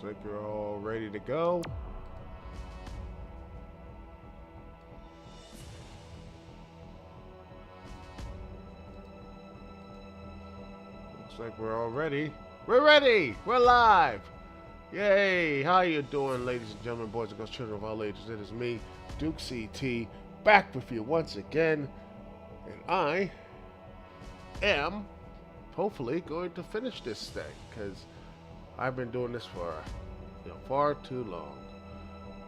Looks like you're all ready to go. Looks like we're all ready. We're ready! We're live! Yay! How you doing, ladies and gentlemen, boys and girls, children of all ages? It is me, Dukect, back with you once again. And I am hopefully going to finish this thing, because I've been doing this for far too long.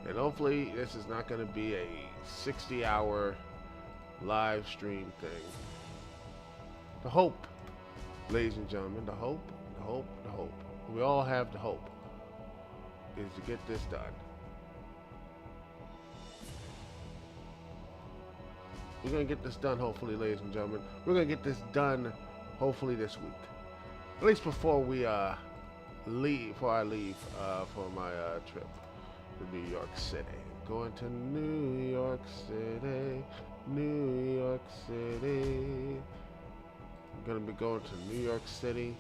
And hopefully this is not going to be a 60-hour live stream thing. The hope, ladies and gentlemen, the hope, we all have the hope, is to get this done. We're going to get this done, hopefully, ladies and gentlemen. We're going to get this done, hopefully, this week. At least before we leave, for my trip to New York City. Going to New York City, New York City. I'm going to be going to New York City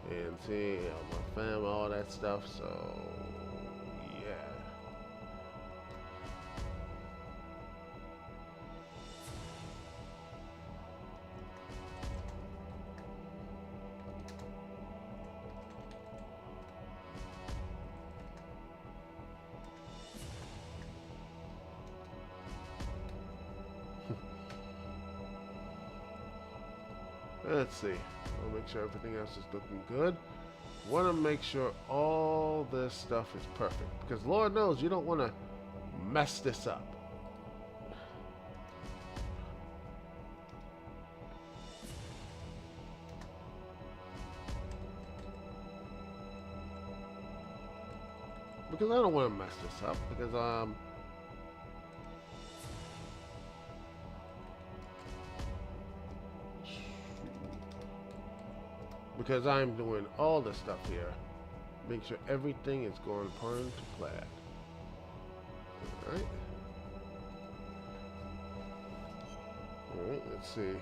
and seeing my family, all that stuff, so yeah. Let's see. I'll make sure everything else is looking good. Want to make sure all this stuff is perfect, because Lord knows you don't want to mess this up. Because I don't want to mess this up, because I'm doing all the stuff here. Make sure everything is going according to plan. Alright. Alright, let's see.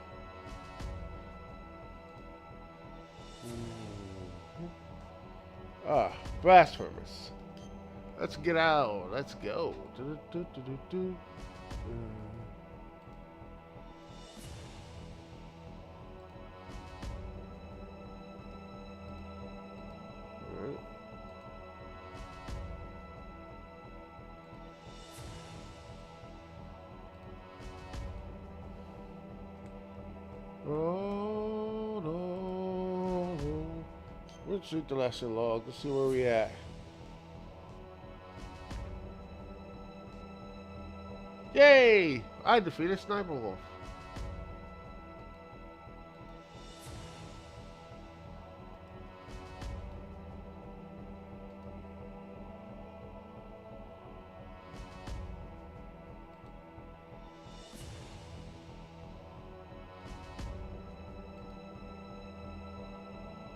Blast furnace. Let's get out. Let's go. Oh, no. Let's shoot the lesson log. Let's see where we at. Yay! I defeated Sniper Wolf.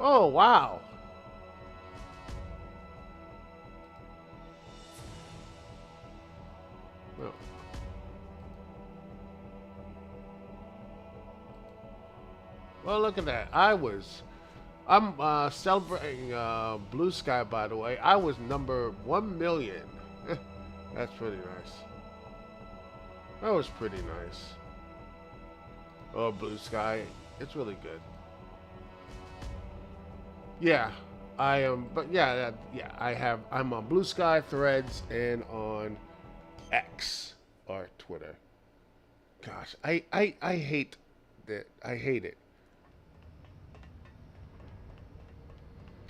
Oh, wow. Well, look at that. I'm celebrating Blue Sky, by the way. I was number 1 million. That's pretty nice. That was pretty nice. Oh, Blue Sky. It's really good. Yeah, I am. But yeah, I'm on Blue Sky, Threads, and on X or Twitter. Gosh, I hate that. I hate it.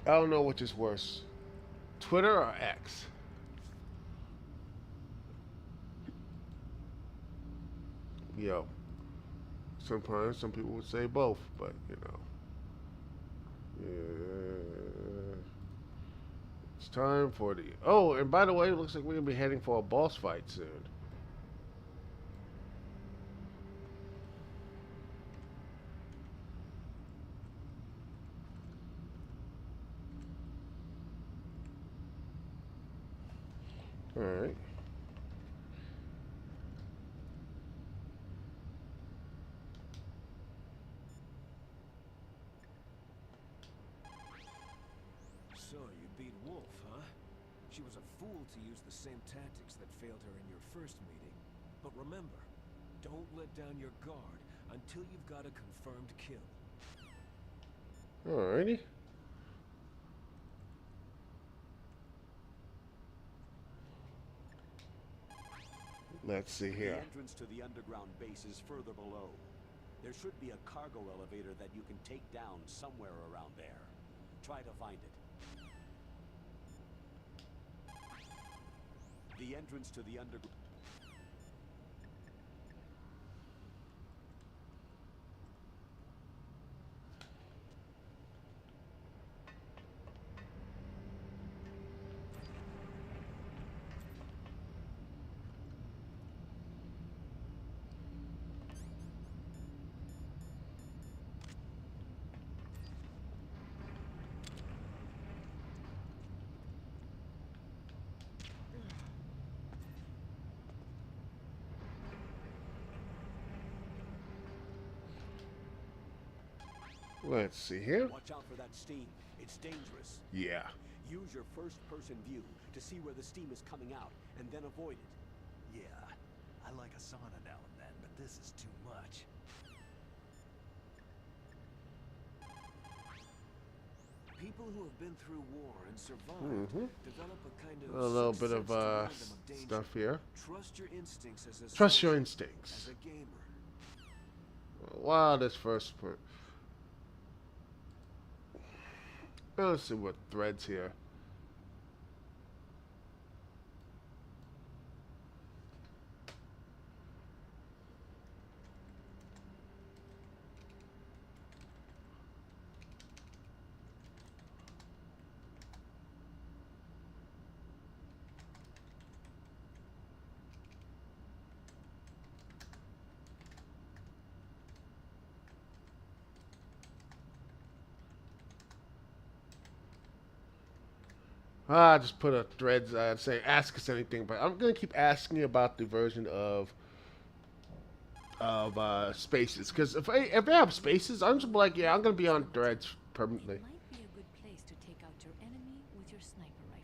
I don't know which is worse, Twitter or X. Yo, sometimes some people would say both, but you know. Yeah. It's time for the... Oh, and by the way, it looks like we're going to be heading for a boss fight soon. Alright. So, you beat Wolf, huh? She was a fool to use the same tactics that failed her in your first meeting. But remember, don't let down your guard until you've got a confirmed kill. Alrighty. Let's see here. The entrance to the underground base is further below. There should be a cargo elevator that you can take down somewhere around there. Try to find it. The entrance to the underground... Let's see here. Watch out for that steam. It's dangerous. Yeah. Use your first-person view to see where the steam is coming out, and then avoid it. Yeah, I like a sauna now and then, but this is too much. People who have been through war and survived develop a kind of A little bit of danger. stuff here. Trust your instincts as a Trust your soldier, instincts. as a gamer. Wow, this first part. Let's see what threads here. Just put a threads saying ask us anything, but I'm gonna keep asking you about the version of spaces, because if I have spaces, I'm just like, yeah, I'm gonna be on threads permanently. It might be a good place to take out your enemy with your sniper rifle.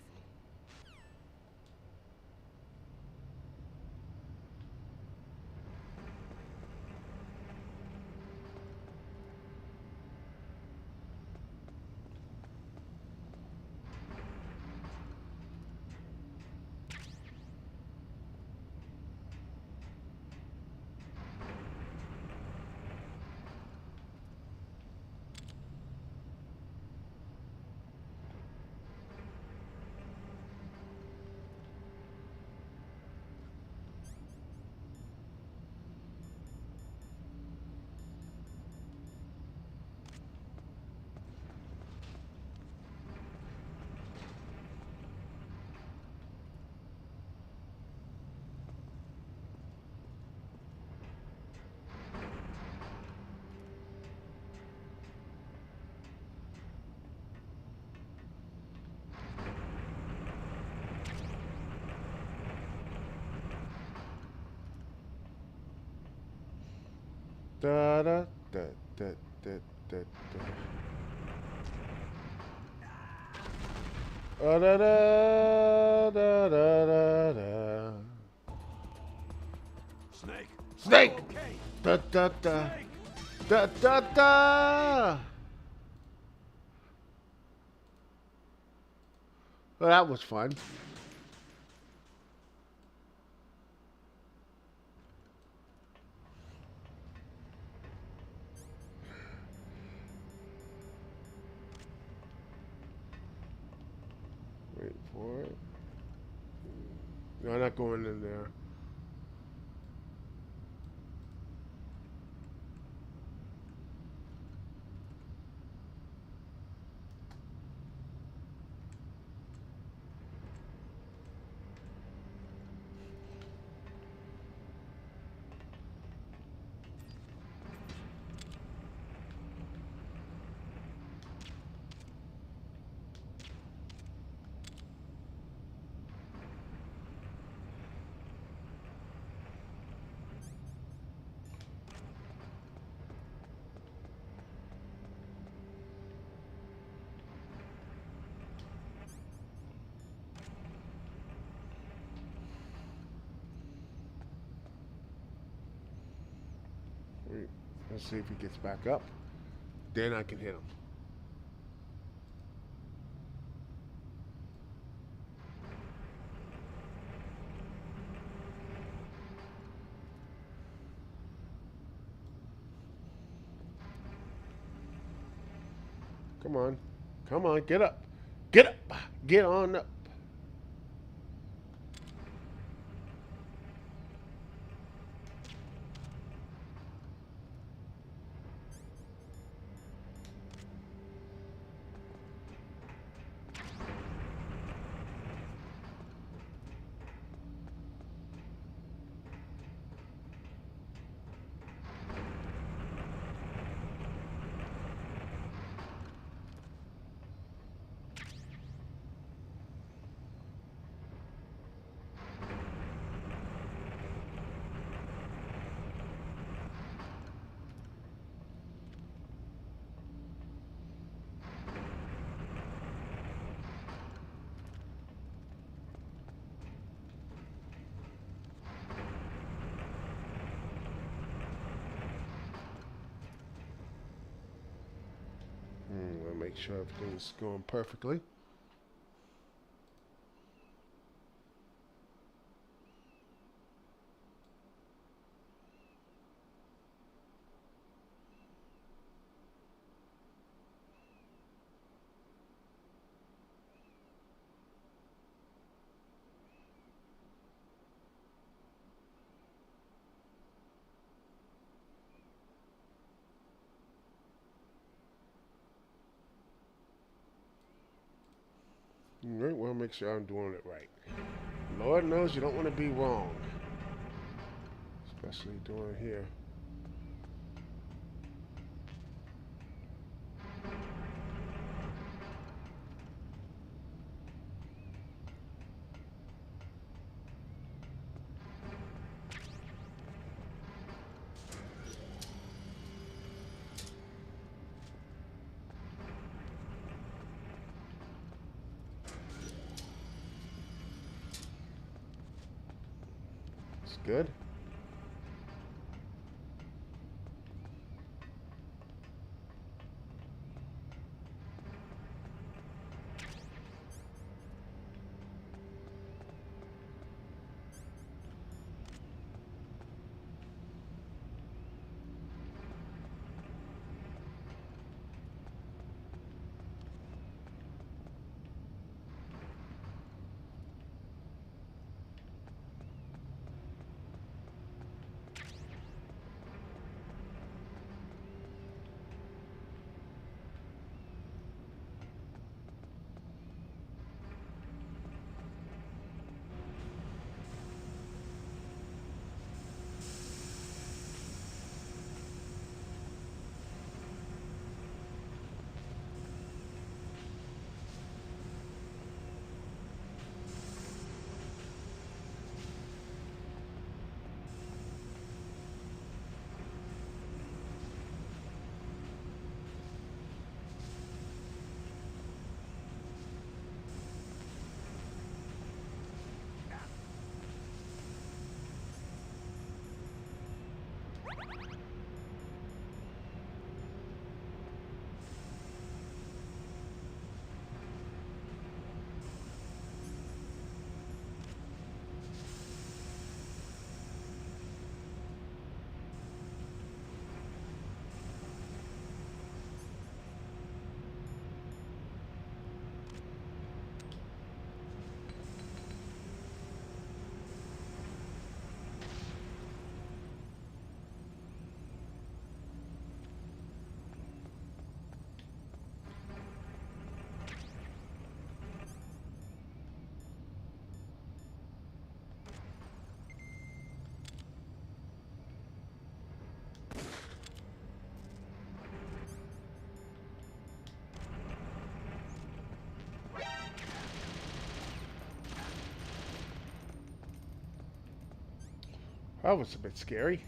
Da da da da da da da. Da da da da da da. Snake! Snake! Okay! Da da da. Snake! Da da da. Well, that was fun. Wait for it. No, I'm not going in there. Let's see if he gets back up. Then I can hit him. Come on. Come on, get up. Get up. Get on up. I'll make sure everything's going perfectly. All right, well, make sure I'm doing it right. Lord knows you don't want to be wrong, especially doing here. It's good. That was a bit scary.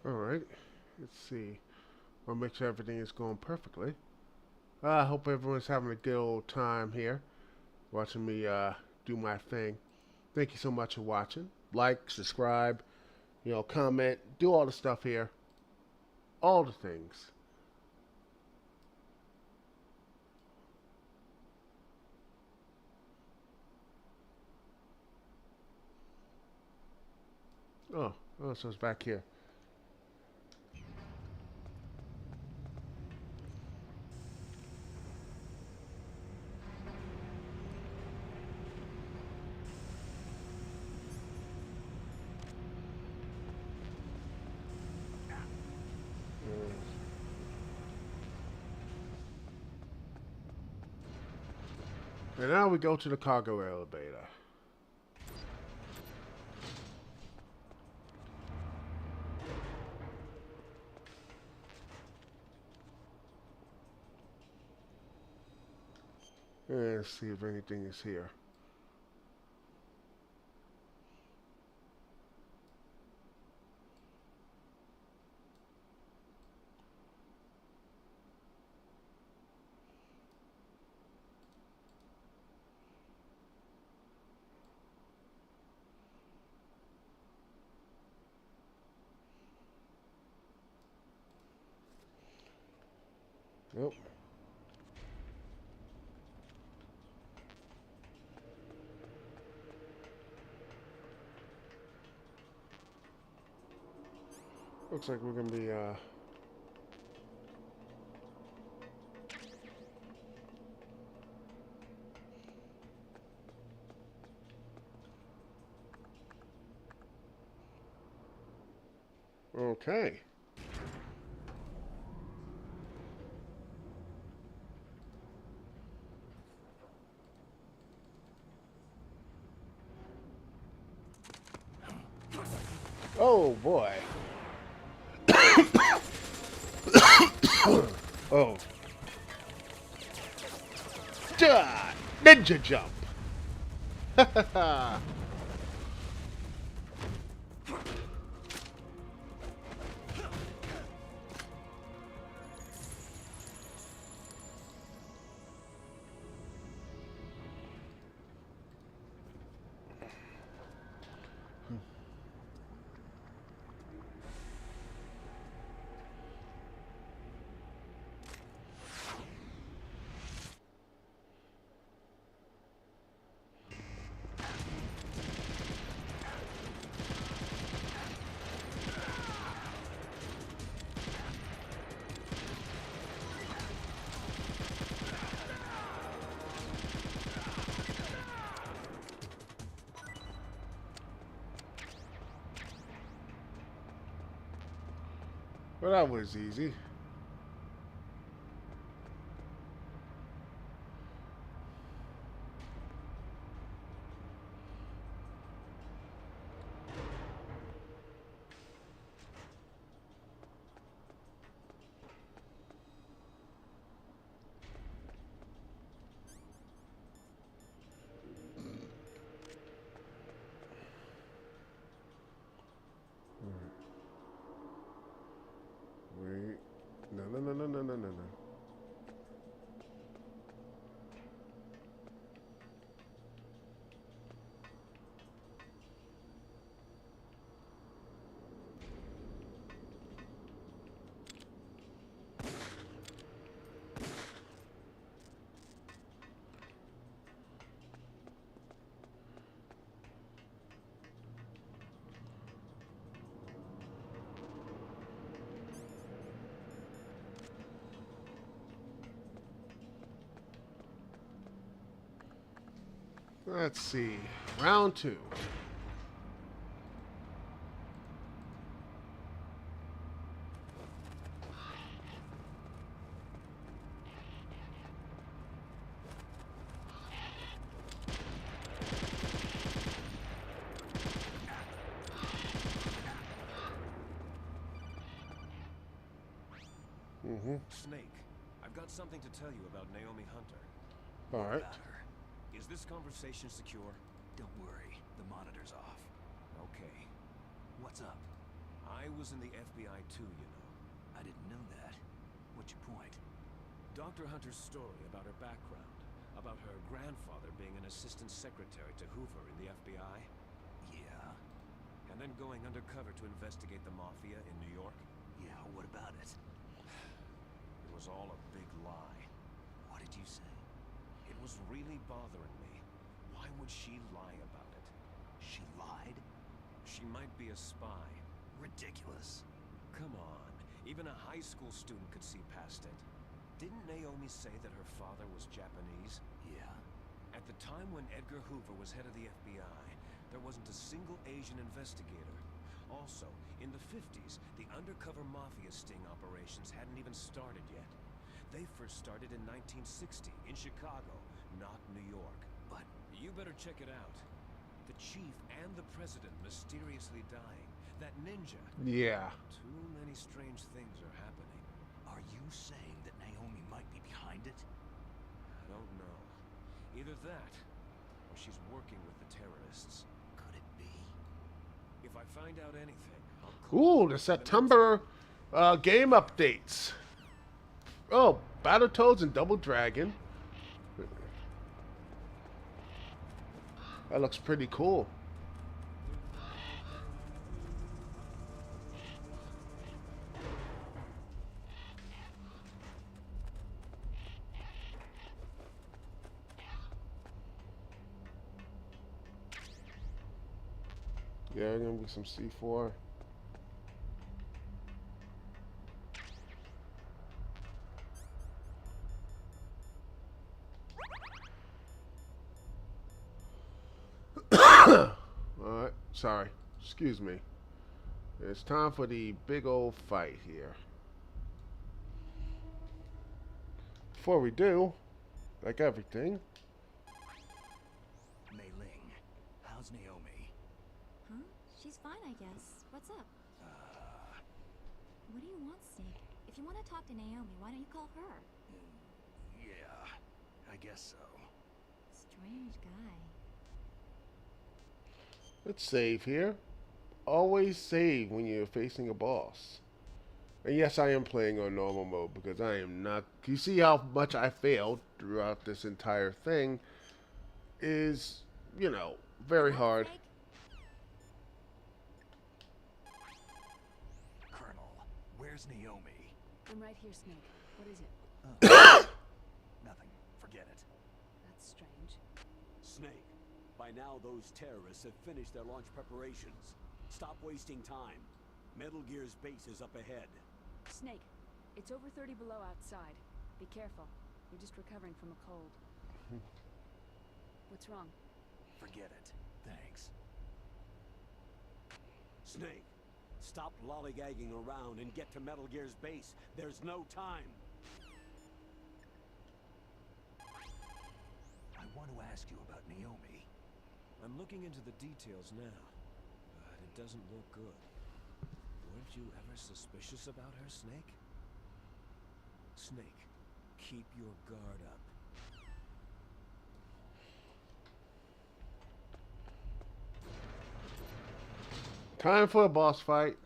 Alright. Let's see. I'll make sure everything is going perfectly. I hope everyone's having a good old time here. Watching me do my thing. Thank you so much for watching. Like, subscribe, comment, do all the stuff here. All the things. Oh, so it's back here. And now we go to the cargo elevator. And let's see if anything is here. Nope. Looks like we're gonna be okay. Oh boy. Oh. Duh! Ninja jump. Well, that was easy. Wait. No, no, no, no, no, no, no, no. Let's see. Round 2. Snake, I've got something to tell you about Naomi Hunter. All right. About her. Is this conversation secure? Don't worry, the monitor's off. Okay. What's up? I was in the FBI too, you know. I didn't know that. What's your point? Dr. Hunter's story about her background, about her grandfather being an assistant secretary to Hoover in the FBI, Yeah? and then going undercover to investigate the mafia in New York. Yeah, what about it? It was all a big lie. What did you say? It was really bothering me. Why would she lie about it? She lied? She might be a spy. Ridiculous. Come on, even a high school student could see past it. Didn't Naomi say that her father was Japanese? Yeah? At the time when Edgar Hoover was head of the FBI, there wasn't a single Asian investigator. Also, in the 50s, the undercover mafia sting operations hadn't even started yet. They first started in 1960 in Chicago, not New York. But You better check it out. The chief and the president mysteriously dying. That ninja. Yeah. Too many strange things are happening. are you saying that Naomi might be behind it? I don't know. Either that, or she's working with the terrorists. Could it be? If I find out anything, I'll call Ooh, the September game updates. Oh, Battletoads and Double Dragon. That looks pretty cool. Yeah, there's gonna be some C4. Alright, sorry. Excuse me. It's time for the big old fight here. Before we do, like everything, Mei Ling, how's Naomi? Huh? She's fine, I guess. What's up? What do you want, Snake? If you want to talk to Naomi, why don't you call her? Yeah, I guess so. Strange guy. let's save here. Always save when you're facing a boss. And yes, I am playing on normal mode because I am not... You see how much I failed throughout this entire thing is, you know, very hard. Snake? Colonel, where's Naomi? I'm right here, Snake. What is it? Nothing. Forget it. That's strange. Snake, by now those terrorists have finished their launch preparations. Stop wasting time. Metal Gear's base is up ahead. Snake, it's over 30 below outside. Be careful. You're just recovering from a cold. What's wrong? Forget it. Thanks. Snake, stop lollygagging around and get to Metal Gear's base. There's no time. I want to ask you about Naomi. I'm looking into the details now, but it doesn't look good. Weren't you ever suspicious about her, Snake? Snake, keep your guard up. Time for a boss fight.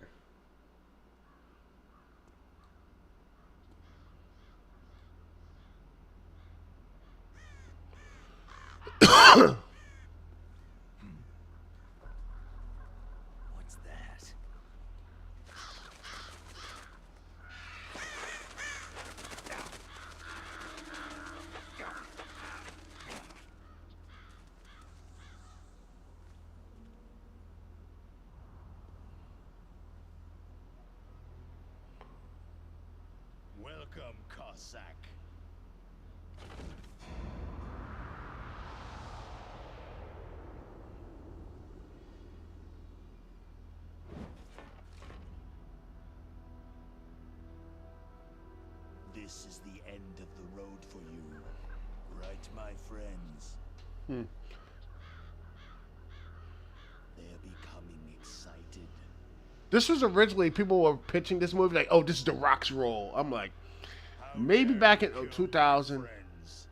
What's that? Welcome, Cossack. This is the end of the road for you. Right, my friends? Hmm. They're becoming excited. This was originally, people were pitching this movie like, oh, this is The Rock's role. I'm like, How maybe dare back you in kill 2000. my friends?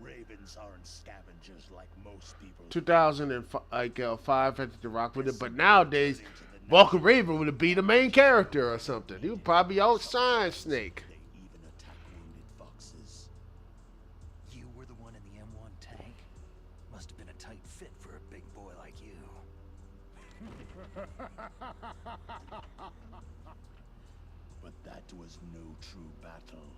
Ravens aren't scavengers like most people. 2005 had The Rock with it, but nowadays Vulcan Raven would be the main character or something. He would probably outshine Snake. They even attack wounded foxes. You were the one in the M1 tank? Must have been a tight fit for a big boy like you. But that was no true battle.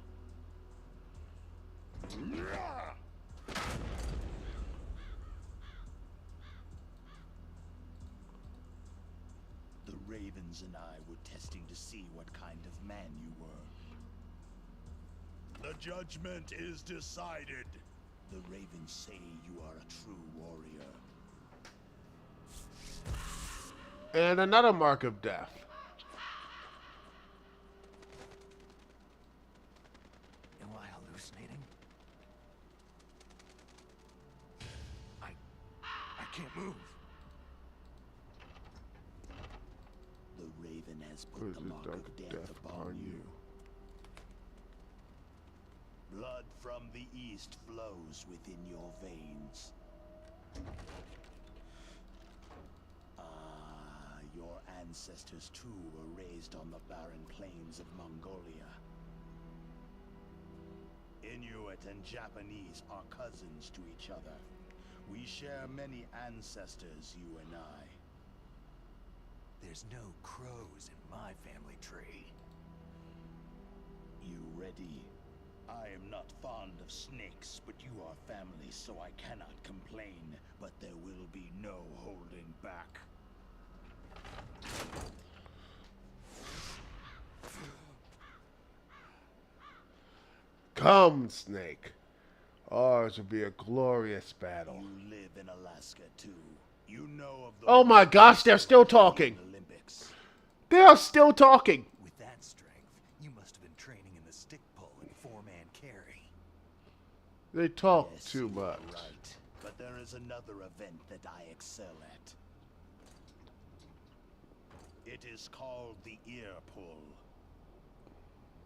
The Ravens and I were testing to see what kind of man you were. The judgment is decided. The Ravens say you are a true warrior. And another mark of death. Am I hallucinating? I can't move. The Raven has put Where's the the mark dark of death death upon upon you. you? Blood from the east flows within your veins. Ah, your ancestors too were raised on the barren plains of Mongolia. Inuit and Japanese are cousins to each other. We share many ancestors, you and I. There's no crows in my family tree. You ready? I am not fond of snakes, but you are family, so I cannot complain. But there will be no holding back. Come, Snake. Ours will be a glorious battle. You live in Alaska too. You know of the Oh my gosh, they're still talking. Olympics. They are still talking. With that strength, you must have been training in the stick pull and four-man carry. They talk Yes, too you are much. right. But there is another event that I excel at. It is called the ear pull.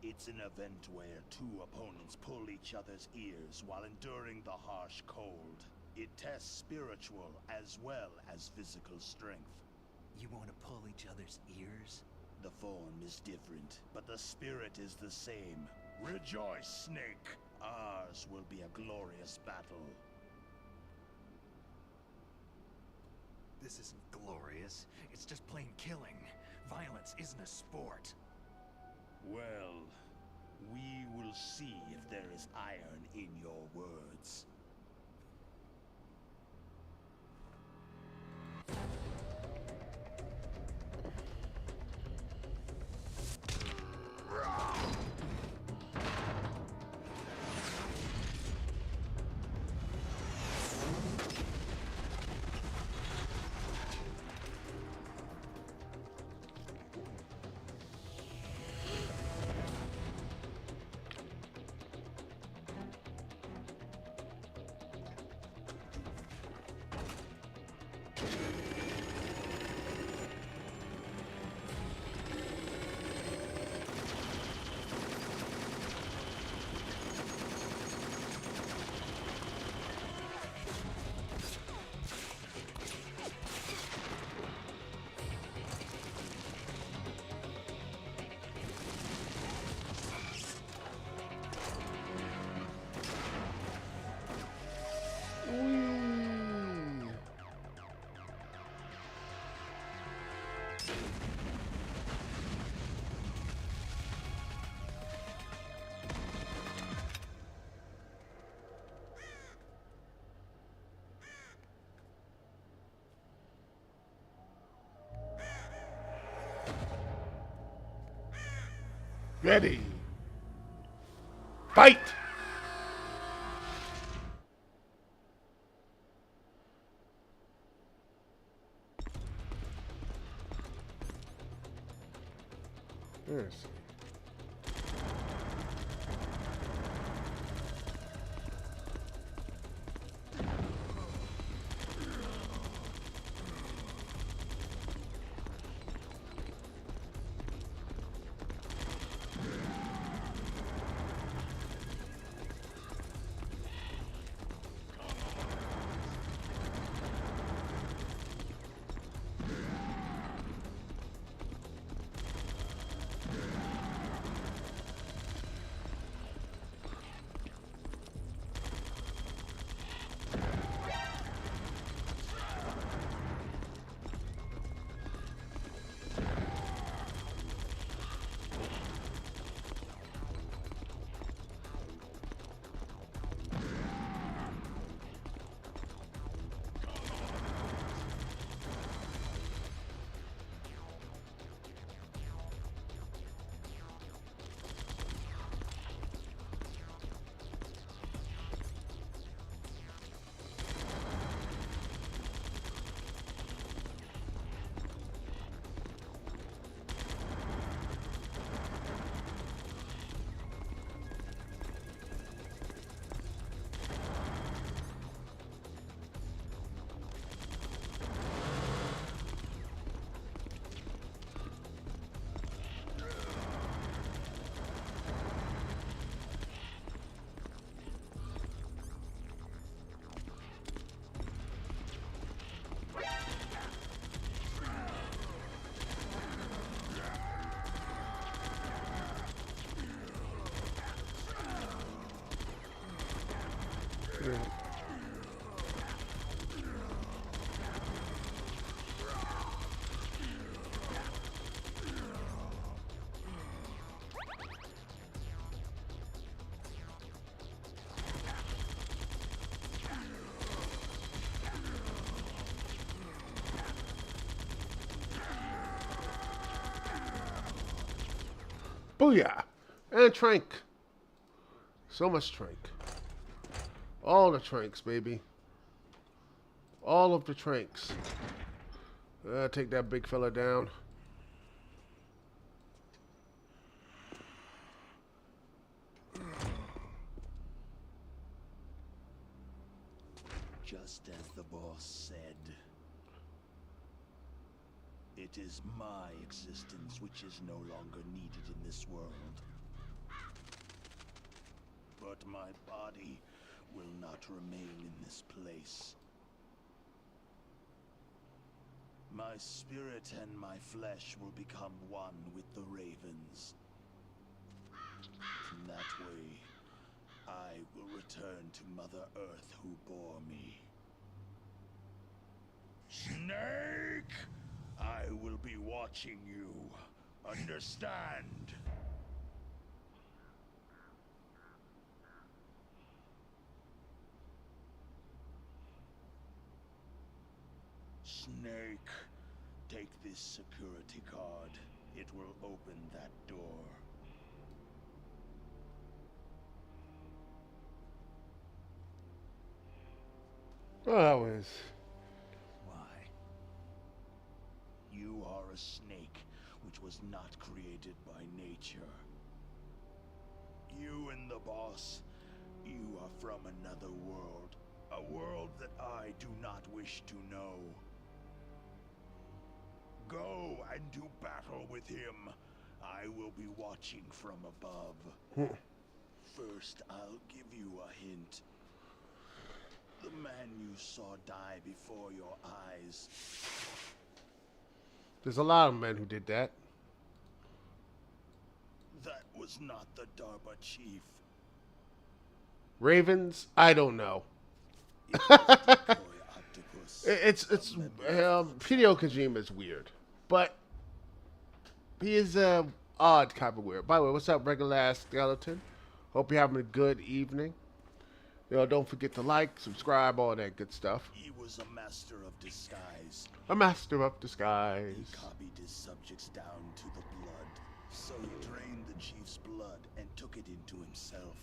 It's an event where two opponents pull each other's ears while enduring the harsh cold. It tests spiritual as well as physical strength. You want to pull each other's ears? The form is different, but the spirit is the same. Rejoice, Snake! Ours will be a glorious battle. This isn't glorious. It's just plain killing. Violence isn't a sport. Well, we will see if there is iron in your words. Ready. Fight! Yes. see. Booyah! And trank. So much trank. All the tranks, baby. All of the tranks. Take that big fella down. Just as the boss said, it is my existence which is no longer needed in this world. But my body will not remain in this place. My spirit and my flesh will become one with the ravens. In that way, I will return to Mother Earth who bore me. Snake! I will be watching you. Understand? Snake, take this security card. It will open that door. Oh, that was... Why? You are a snake, which was not created by nature. You and the boss, you are from another world. A world that I do not wish to know. Go and do battle with him. I will be watching from above. First, I'll give you a hint. The man you saw die before your eyes. There's a lot of men who did that. That was not the DARPA chief. Ravens? I don't know. It was Decoy Octopus. It's Hideo Kojima is weird, but he is odd kind of weird. By the way, what's up, regular ass skeleton? Hope you're having a good evening. You know, don't forget to like, subscribe, all that good stuff. He was a master of disguise. A master of disguise. He copied his subjects down to the blood. So he drained the chief's blood and took it into himself.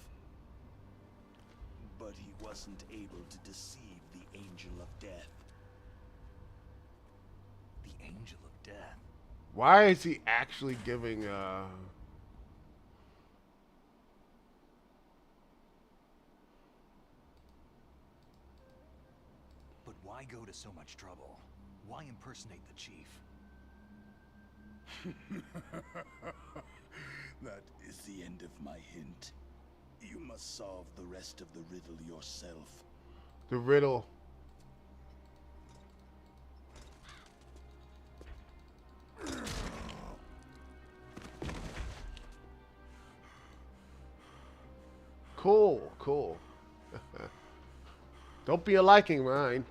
But he wasn't able to deceive the Angel of Death. The Angel of Death. Why is he actually giving But why go to so much trouble? Why impersonate the chief? That is the end of my hint. You must solve the rest of the riddle yourself. the riddle? Cool, cool. Don't be a liking mine.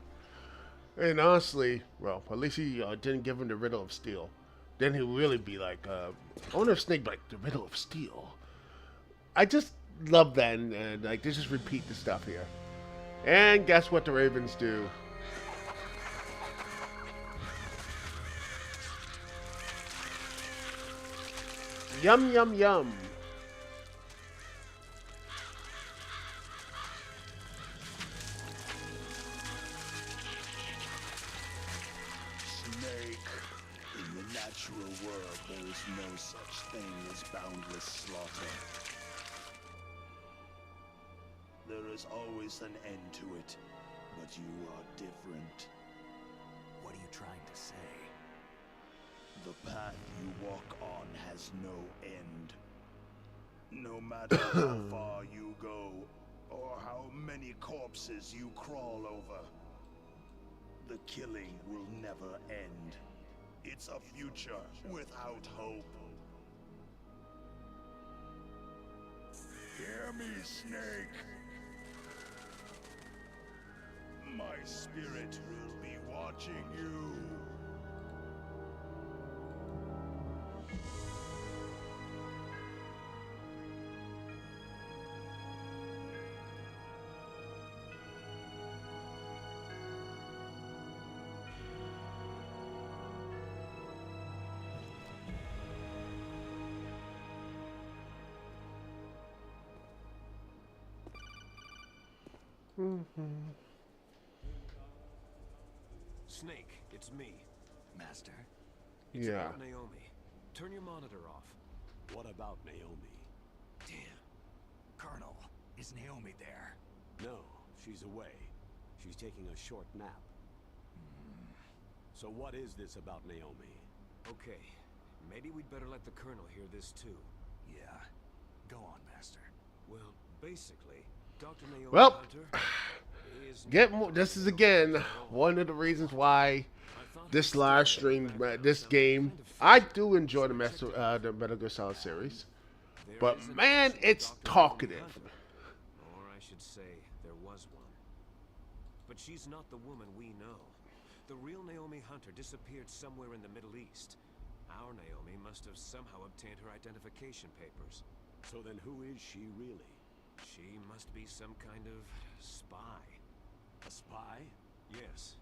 And honestly, well, at least he didn't give him the riddle of steel. Then he'll really be like, I wonder if Snake like the riddle of steel. I just love that, and like they just repeat the stuff here. And guess what the Ravens do? Yum, yum, yum. Snake, in the natural world, there is no such thing as boundless slaughter. There is always an end to it, but you are different. What are you trying to say? The path you walk on has no end. No matter how far you go, or how many corpses you crawl over, the killing will never end. It's a future without hope. Hear me, Snake. My spirit will be watching you. Snake, it's me. Master? It's Yeah. about Naomi. Turn your monitor off. What about Naomi? Damn. Colonel, is Naomi there? No, she's away. She's taking a short nap. So what is this about Naomi? Okay, maybe we'd better let the Colonel hear this too. Yeah. Go on, Master. Well, basically, Dr. Naomi Well, Hunter is Get more. This is again one of the reasons why this live stream, this game. I do enjoy the Metal Gear Solid series, but man, it's talkative. Or I should say, there was one. But she's not the woman we know. The real Naomi Hunter disappeared somewhere in the Middle East. Our Naomi must have somehow obtained her identification papers. So then who is she really? She must be some kind of spy. A spy? Yes.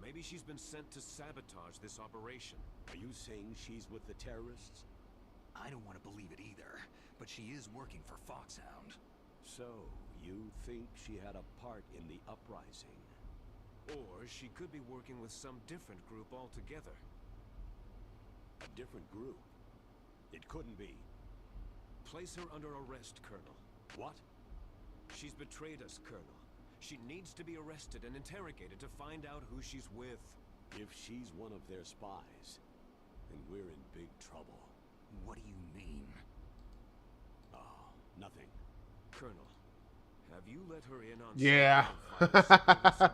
Maybe she's been sent to sabotage this operation. Are you saying she's with the terrorists? I don't want to believe it either, but she is working for Foxhound. So, you think she had a part in the uprising? Or she could be working with some different group altogether. A different group? It couldn't be. Place her under arrest, Colonel. What? She's betrayed us, Colonel. She needs to be arrested and interrogated to find out who she's with. If she's one of their spies, then we're in big trouble. What do you mean? Oh, nothing. Colonel, have you let her in on Yeah. something?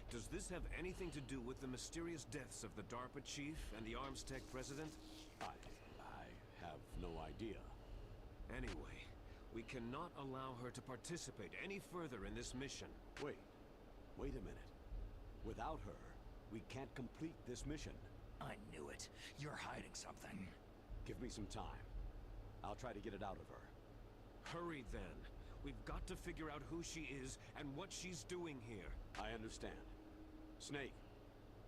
Does this have anything to do with the mysterious deaths of the DARPA chief and the Arms Tech president? I have no idea. Anyway, we cannot allow her to participate any further in this mission. Wait a minute. Without her, we can't complete this mission. I knew it. You're hiding something. Give me some time. I'll try to get it out of her. Hurry then. We've got to figure out who she is and what she's doing here. I understand. Snake,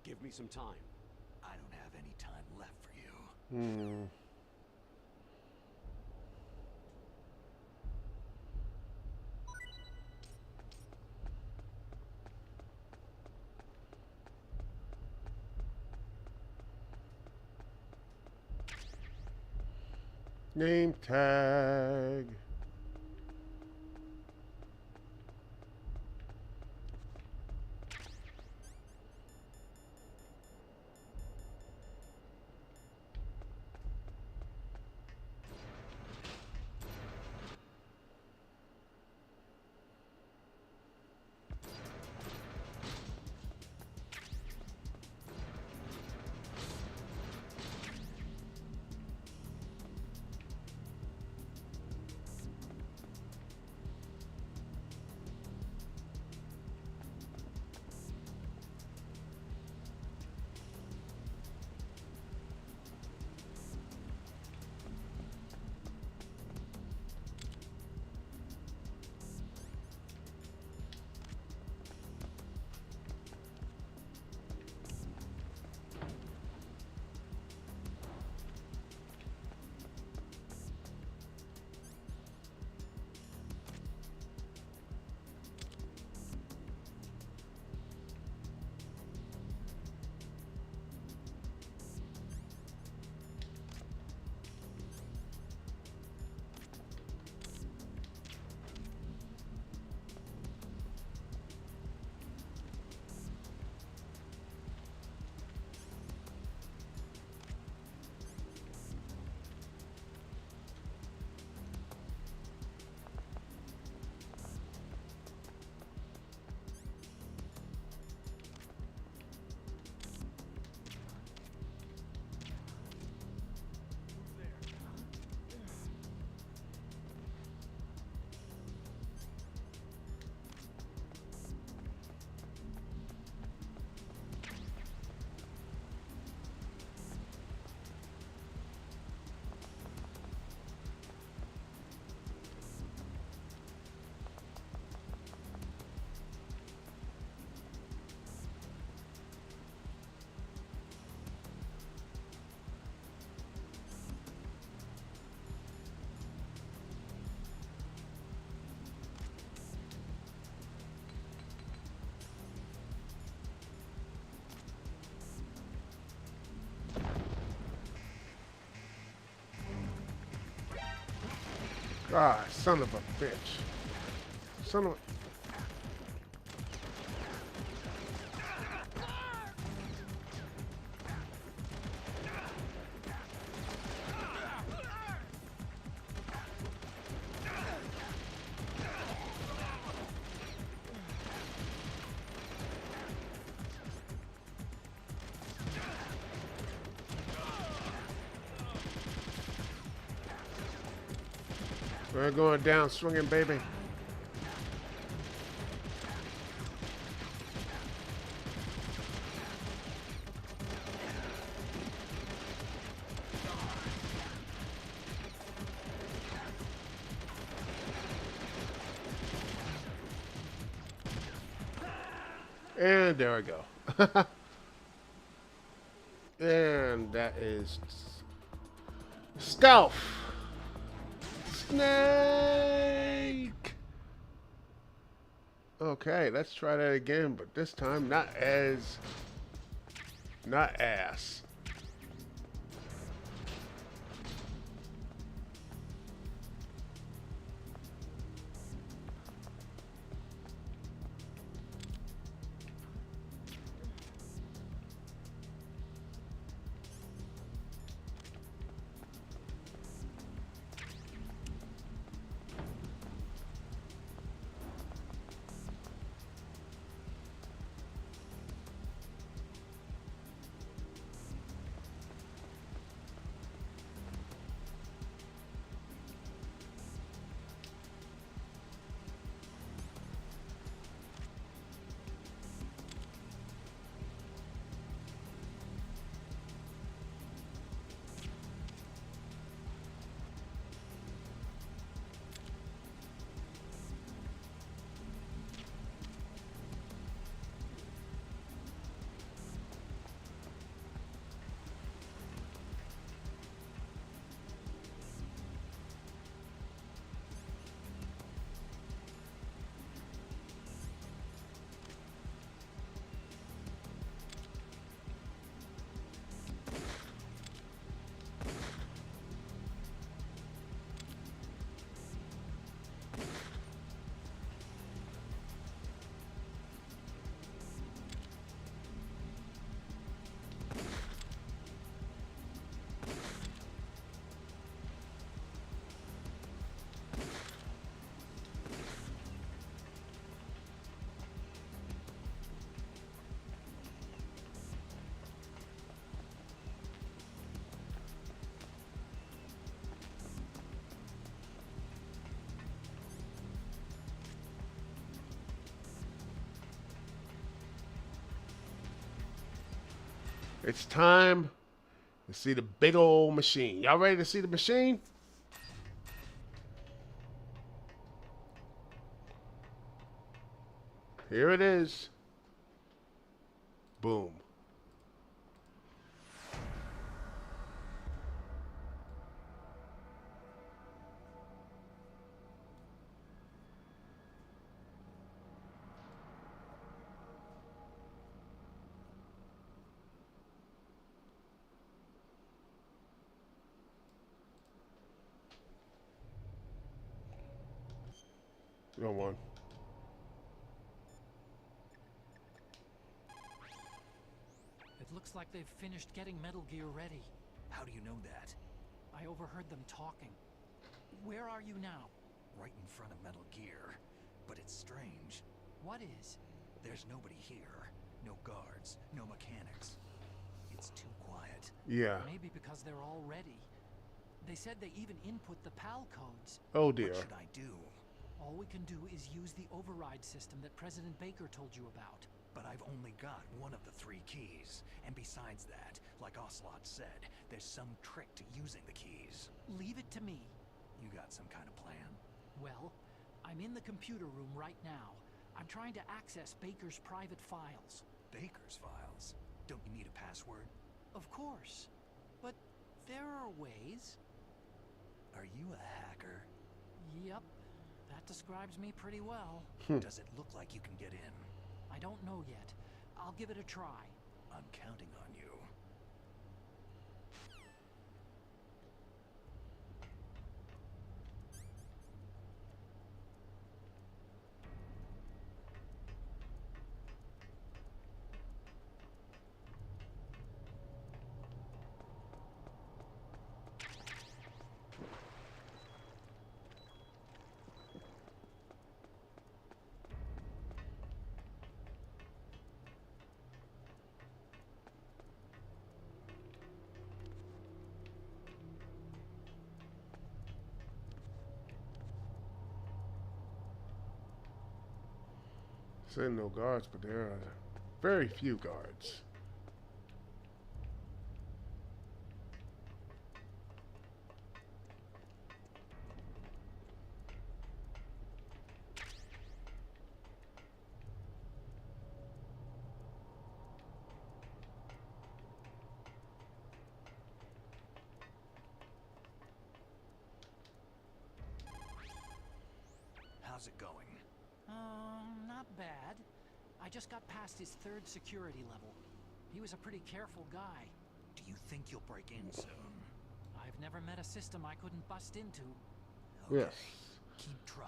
give me some time. I don't have any time left for you. Name tag. Ah, son of a bitch. Son of a... We're going down swinging, baby. And there we go. And that is stealth. Snake. Okay, let's try that again, but this time not ass. It's time to see the big old machine. Y'all ready to see the machine? Here it is. Boom. Go on. It looks like they've finished getting Metal Gear ready. How do you know that? I overheard them talking. Where are you now? Right in front of Metal Gear. But it's strange. What is? There's nobody here. No guards, no mechanics. It's too quiet. Yeah. Maybe because they're all ready. They said they even input the PAL codes. Oh dear. What should I do? All we can do is use the override system that President Baker told you about. But I've only got one of the 3 keys. And besides that, like Ocelot said, there's some trick to using the keys. Leave it to me. You got some kind of plan? Well, I'm in the computer room right now. I'm trying to access Baker's private files. Baker's files? Don't you need a password? Of course. But there are ways. Are you a hacker? Yep. That describes me pretty well. Does it look like you can get in? I don't know yet. I'll give it a try. I'm counting on you. Saying no guards, but there are very few guards. How's it going? Not bad. I just got past his 3rd security level. He was a pretty careful guy. Do you think you'll break in soon? I've never met a system I couldn't bust into. Okay. Yes. Keep trying.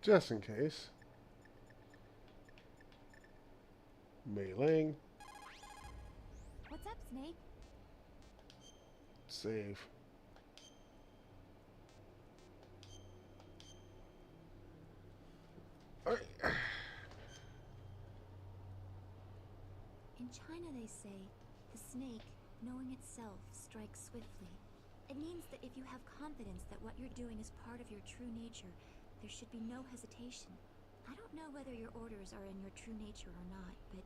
Just in case. Mei-Ling. What's up, Snake? Save. Alright. In China they say, the snake, knowing itself, strikes swiftly. It means that if you have confidence that what you're doing is part of your true nature, there should be no hesitation. I don't know whether your orders are in your true nature or not, but,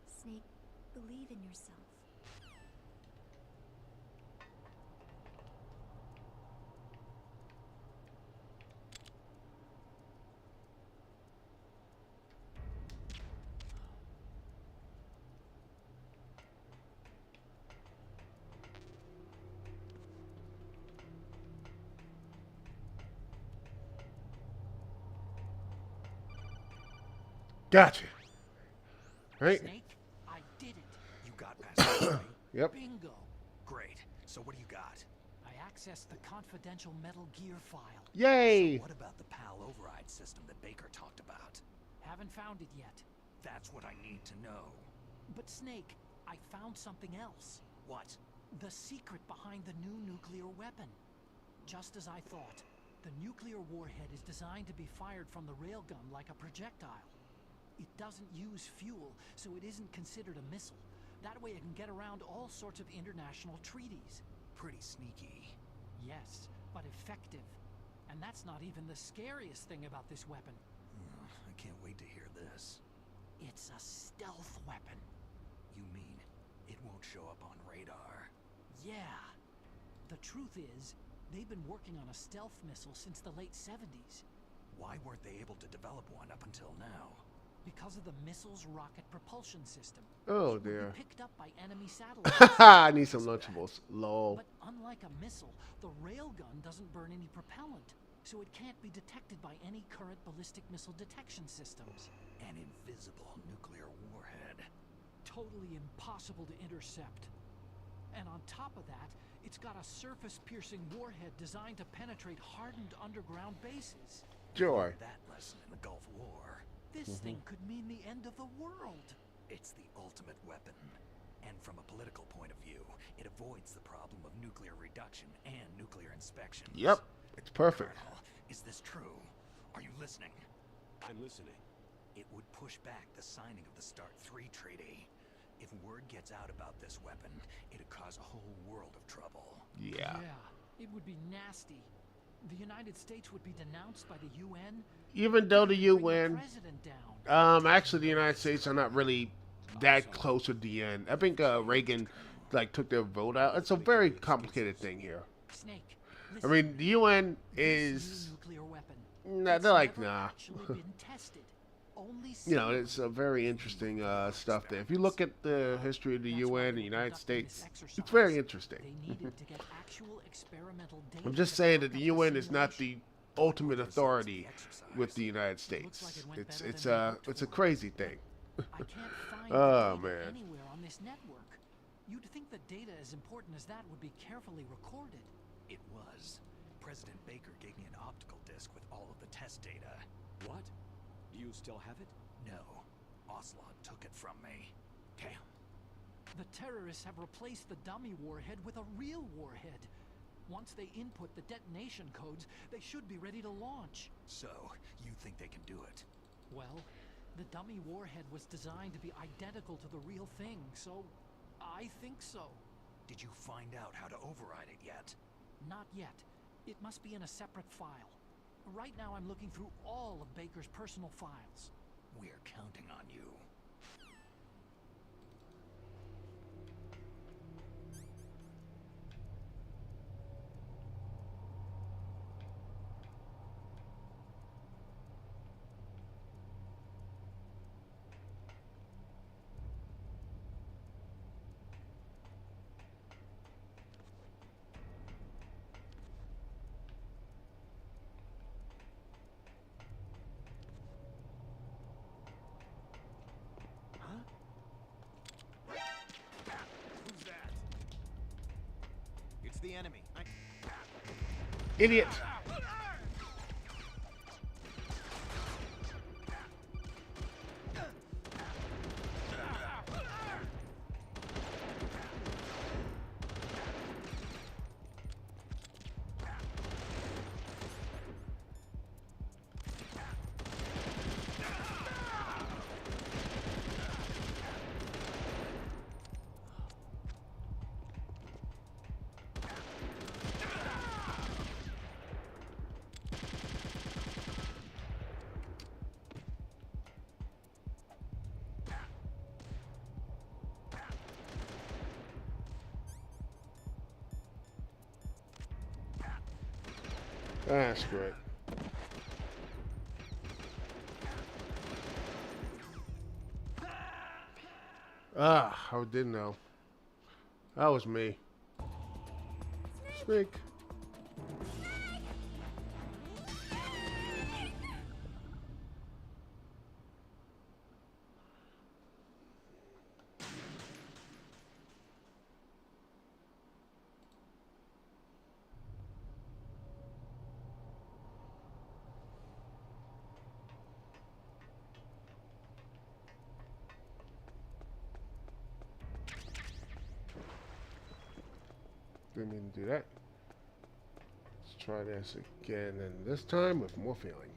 Snake, believe in yourself. Gotcha. Right? Snake, I did it. You got past the Yep. Bingo. Great. So what do you got? I accessed the confidential Metal Gear file. Yay! What about the PAL override system that Baker talked about? Haven't found it yet. That's what I need to know. But Snake, I found something else. What? The secret behind the new nuclear weapon. Just as I thought, the nuclear warhead is designed to be fired from the railgun like a projectile. It doesn't use fuel, so it isn't considered a missile. That way it can get around all sorts of international treaties. Pretty sneaky. Yes, but effective. And that's not even the scariest thing about this weapon. I can't wait to hear this. It's a stealth weapon. You mean it won't show up on radar? Yeah. The truth is, they've been working on a stealth missile since the late 70s. Why weren't they able to develop one up until now? Because of the missile's rocket propulsion system. Oh It would dear. be picked up by enemy satellites. Haha, I need some Lunchables. Lol. But unlike a missile, the railgun doesn't burn any propellant, so it can't be detected by any current ballistic missile detection systems. An invisible nuclear warhead. Totally impossible to intercept. And on top of that, it's got a surface-piercing warhead designed to penetrate hardened underground bases. Joy. That lesson in the Gulf War. This thing could mean the end of the world. It's the ultimate weapon. And from a political point of view, it avoids the problem of nuclear reduction and nuclear inspection. Yep. It's perfect. Colonel, is this true? Are you listening? I'm listening. It would push back the signing of the START 3 treaty. If word gets out about this weapon, it'd cause a whole world of trouble. Yeah. Yeah, it would be nasty. The United States would be denounced by the UN. Even though the Bring the UN, president down. actually the United States are not really that close to the end. I think Reagan like took their vote out. It's a very complicated thing here. Snake, I listen. mean, the UN This is, new nuclear weapon. nah, It's they're like, never nah. actually been tested. Only You know, seen. it's a very interesting stuff there. If you look at the history of the That's why UN and the they United conducted this States, exercise. it's very interesting. They needed to get actual experimental data I'm just to saying back that the up UN is not simulation. the ultimate authority with the United States. Looks like it went It's better it's than we a hoped it's a for. crazy thing. I can't find Oh, the data man. anywhere on this network. You'd think that data as important as that would be carefully recorded. It was. President Baker gave me an optical disc with all of the test data. What? Do you still have it? No. Ocelot took it from me. The terrorists have replaced the dummy warhead with a real warhead. Once they input the detonation codes, they should be ready to launch. So, you think they can do it? Well, the dummy warhead was designed to be identical to the real thing, so I think so. Did you find out how to override it yet? Not yet. It must be in a separate file. Right now I'm looking through all of Baker's personal files. We're counting on you. The enemy. Idiot. That's great. Ah, I didn't know. That was me. Snake. Didn't mean to do that. Let's try this again, and this time with more feeling.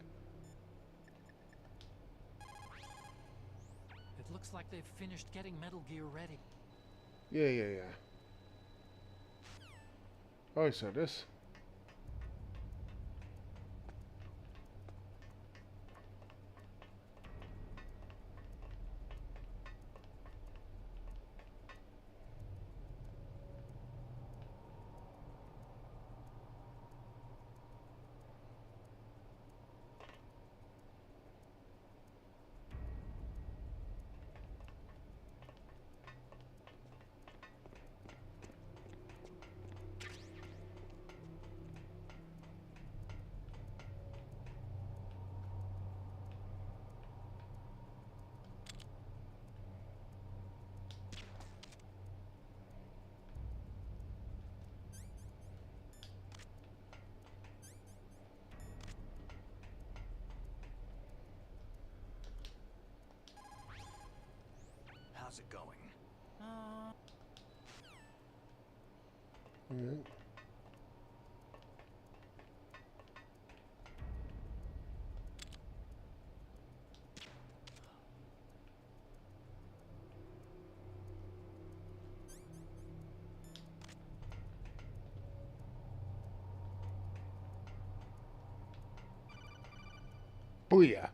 It looks like they've finished getting Metal Gear ready. Yeah. Oh, so this. How's it going? Yeah. Booyah.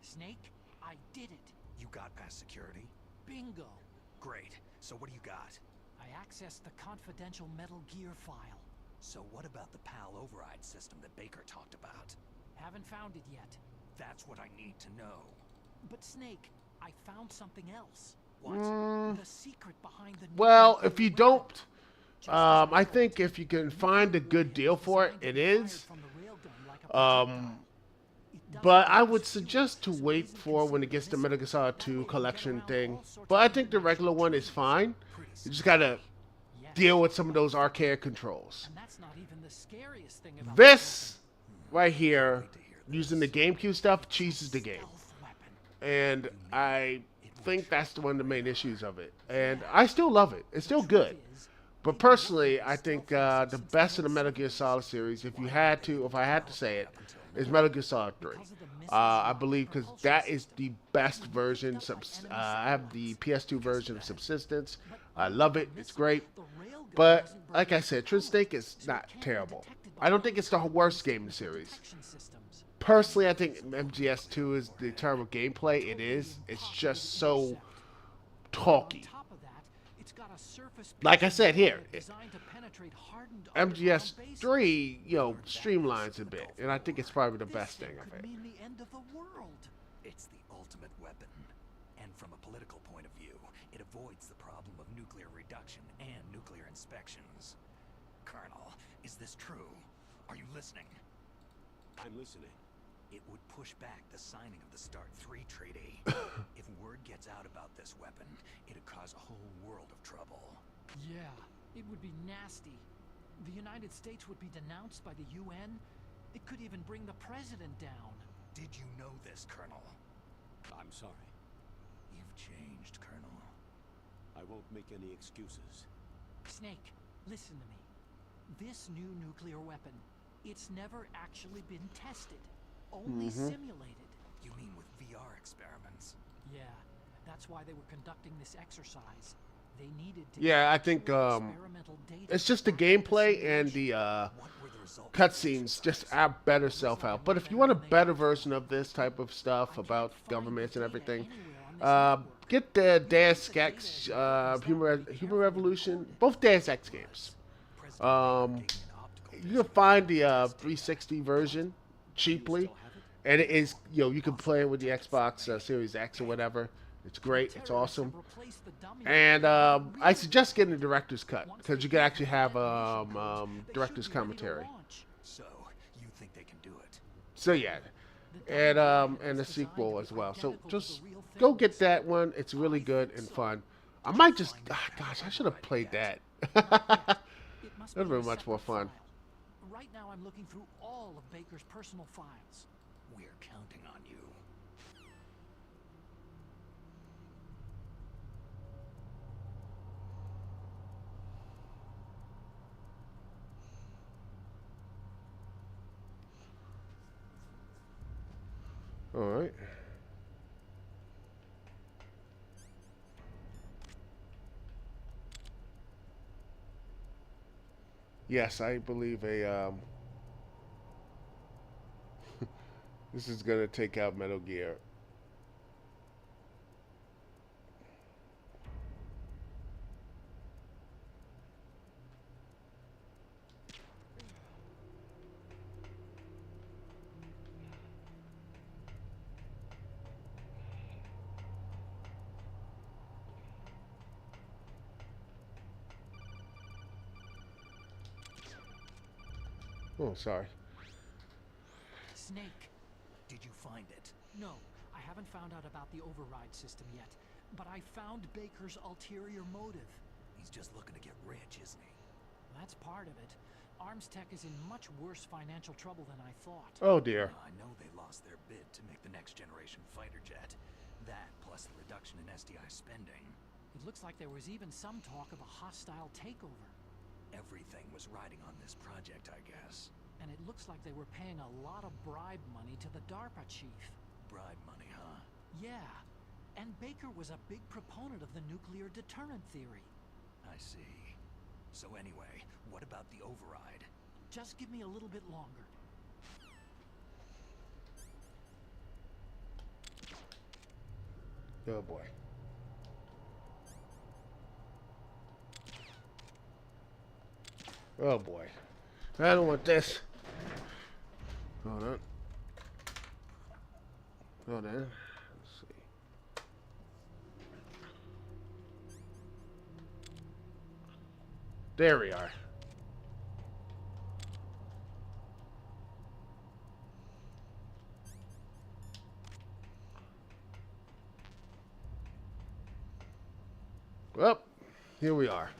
Snake, I did it. You got past security? Bingo. Great. So what do you got? I accessed the confidential Metal Gear file. So what about the PAL override system that Baker talked about? Haven't found it yet. That's what I need to know. But Snake, I found something else. What? The secret behind the Well, if you don't, I think if you can find a good deal for it, it is. But I would suggest to wait for when it gets to Metal Gear Solid 2 collection thing. But I think the regular one is fine. You just gotta deal with some of those archaic controls. And that's not even the scariest thing about This right here, using the GameCube stuff, cheeses the game. And I think that's one of the main issues of it. And I still love it. It's still good. But personally, I think the best in the Metal Gear Solid series, if I had to say it, is Metal Gear Solid 3. I believe because that is the best version. I have the PS2 version of Subsistence. I love it. It's great. But like I said, Twin Snake is not terrible. I don't think it's the worst game in the series. Personally, I think MGS2 is the terrible gameplay. It is. It's just so talky. Like I said here, MGS3, streamlines a bit, and I think it's probably the best thing of it. It's the ultimate weapon, and from a political point of view, it avoids the problem of nuclear reduction and nuclear inspections. Colonel, is this true? Are you listening? I'm listening. It would push back the signing of the START 3 treaty. If word gets out about this weapon, it'd cause a whole world of trouble. Yeah, it would be nasty. The United States would be denounced by the UN. It could even bring the president down. Did you know this, Colonel? I'm sorry. You've changed, Colonel. I won't make any excuses. Snake, listen to me. This new nuclear weapon, it's never actually been tested. Only simulated. You mean with VR experiments? Yeah, that's why they were conducting this exercise. They needed to I think it's just the gameplay and the cutscenes just add better self-help. But if you want a better version of this type of stuff about governments and everything, get the Deus Ex, Human Revolution, both Deus Ex games. You can find the 360 version cheaply, and it is, you can play it with the Xbox Series X or whatever. It's great. It's awesome. And I suggest getting the director's cut because you can actually have director's commentary. So, you think they can do it? So yeah, and the sequel as well. So just go get that one. It's really good and fun. I might just, gosh, I should have played that. That would have been much more fun. Right now I'm looking through all of Baker's personal files. We're counting on you. All right. Yes, I believe this is gonna take out Metal Gear. Oh, sorry. Snake. Did you find it? No, I haven't found out about the override system yet, but I found Baker's ulterior motive. He's just looking to get rich, isn't he? That's part of it. Arms Tech is in much worse financial trouble than I thought. Oh dear. I know they lost their bid to make the next generation fighter jet. That, plus the reduction in SDI spending. It looks like there was even some talk of a hostile takeover. Everything was riding on this project, I guess. And it looks like they were paying a lot of bribe money to the DARPA chief. Bribe money, huh? Yeah. And Baker was a big proponent of the nuclear deterrent theory. I see. So anyway, what about the override? Just give me a little bit longer. Oh boy. Oh boy. I don't want this. Hold on. Hold on. Let's see. There we are. Well, here we are.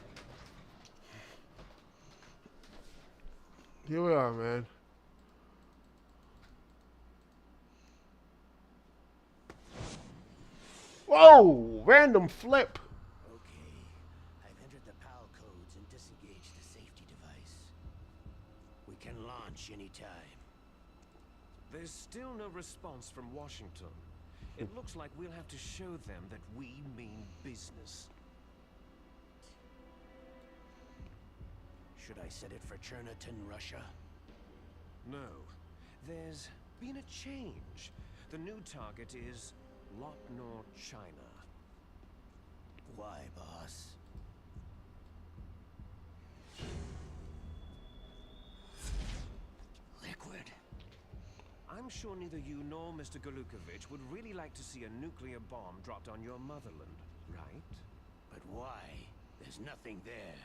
Here we are, man. Whoa! Random flip. Okay, I've entered the PAL codes and disengage the safety device. We can launch anytime. There's still no response from Washington. It looks like we'll have to show them that we mean business. Should I set it for Cherniton, Russia? No. There's been a change. The new target is Lotnor, China. Why, boss? Liquid. I'm sure neither you nor Mr. Golukovich would really like to see a nuclear bomb dropped on your motherland, right? But why? There's nothing there.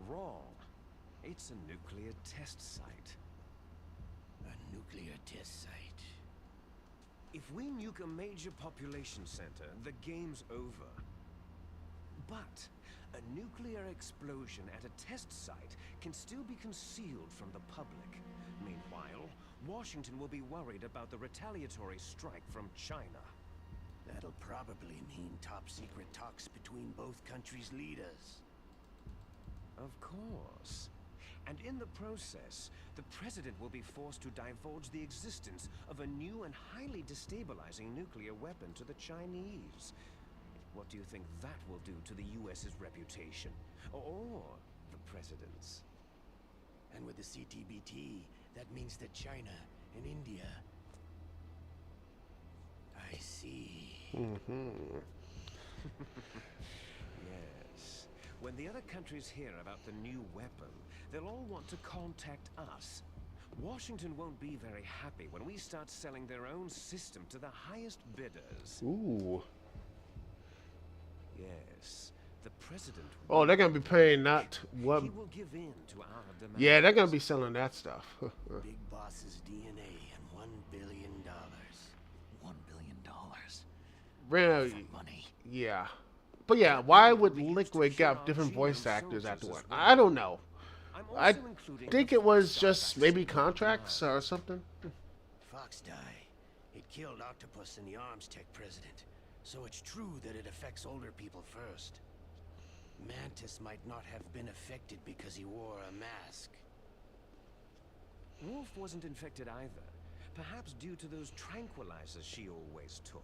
Wrong. It's a nuclear test site. A nuclear test site. If we nuke a major population center, the game's over. But a nuclear explosion at a test site can still be concealed from the public. Meanwhile, Washington will be worried about the retaliatory strike from China. That'll probably mean top-secret talks between both countries' leaders. Of course. And in the process, the president will be forced to divulge the existence of a new and highly destabilizing nuclear weapon to the Chinese. What do you think that will do to the US's reputation? Or the president's? And with the CTBT, that means that China and India... I see. Yes. When the other countries hear about the new weapon, they'll all want to contact us. Washington won't be very happy when we start selling their own system to the highest bidders. Ooh. Yes. The president... Oh, they're gonna be paying not what? He will give in to our demands. Yeah, they're gonna be selling that stuff. Big Boss's DNA and $1 billion. $1 billion. Really? For money. Yeah. But yeah, why would Liquid get different voice actors afterward? I don't know. I think it was just maybe contracts or something. Fox die. It killed Octopus and the Arms Tech president. So it's true that it affects older people first. Mantis might not have been affected because he wore a mask. Wolf wasn't infected either. Perhaps due to those tranquilizers she always took.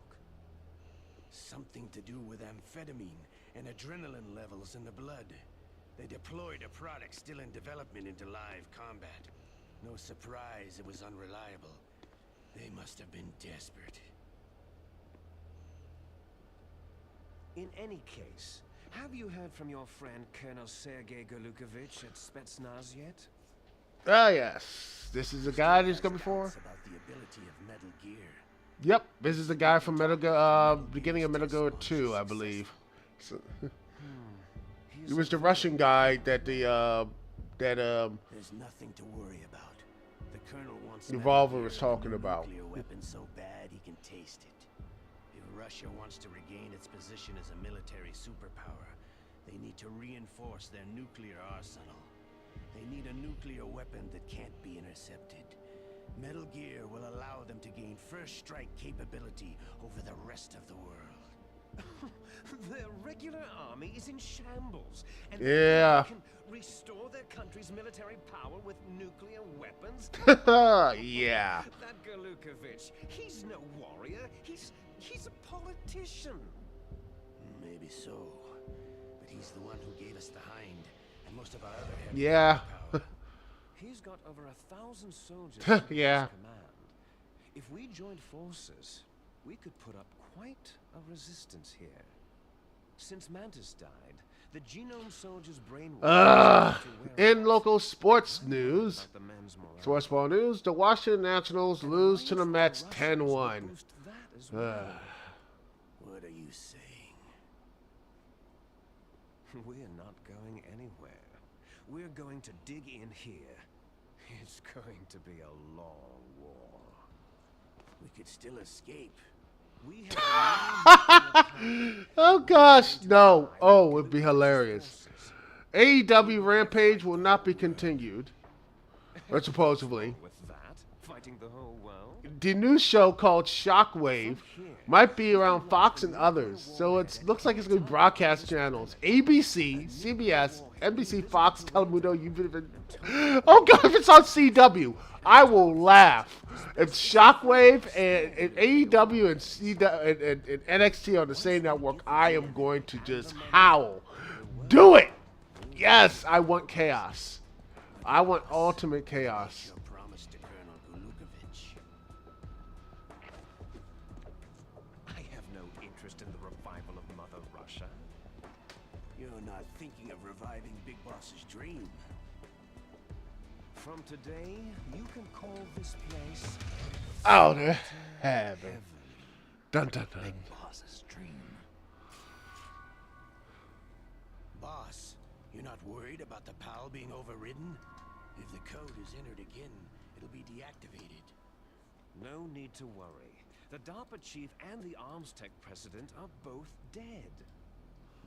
Something to do with amphetamine and adrenaline levels in the blood. They deployed a product still in development into live combat. No surprise it was unreliable. They must have been desperate. In any case, have you heard from your friend Colonel Sergei Golukovich at Spetsnaz yet? Ah, yes. This is the guy that's come before. About the ability of Metal Gear. Yep, this is the guy from Metal Gear, beginning of Metal Gear 2, I believe. So, he was the Russian guy that the There's nothing to worry about. The Colonel wants Revolver was talking about. Nuclear weapon so bad he can taste it. If Russia wants to regain its position as a military superpower, they need to reinforce their nuclear arsenal. They need a nuclear weapon that can't be intercepted. Metal Gear will allow them to gain first strike capability over the rest of the world. Their regular army is in shambles, and Yeah. they can restore their country's military power with nuclear weapons? yeah. That Golukovich, he's no warrior. He's a politician. Maybe so, but he's the one who gave us the Hind and most of our other heavy Yeah. power. He's got over 1,000 soldiers under Yeah. his command. If we joined forces, we could put up quite a resistance here. Since Mantis died, the Genome Soldiers' brainwash In local sports news, Sports Ball News, the Washington Nationals lose to the Mets 10-1. What are you saying? We're not going anywhere. We're going to dig in here. It's going to be a long war. We could still escape. We have Oh gosh, no. Oh, it'd be hilarious. AEW Rampage will not be continued. Or supposedly. with that. Fighting the whole world? The new show called Shockwave might be around Fox and others, so it looks like it's going to be broadcast channels. ABC, CBS, NBC, Fox, Telemundo, oh god, if it's on CW, I will laugh. If Shockwave and AEW and NXT on the same network, I am going to just howl. Do it! Yes, I want chaos. I want ultimate chaos. Promise to Colonel Gulukovich. I have no interest in the revival of Mother Russia. You're not thinking of reviving Big Boss's dream. From today, you can call this place Out of heaven. Dun dun dun. Big Boss's dream. Boss, you're not worried about the PAL being overridden? If the code is entered again, it'll be deactivated. No need to worry. The DARPA chief and the arms tech president are both dead.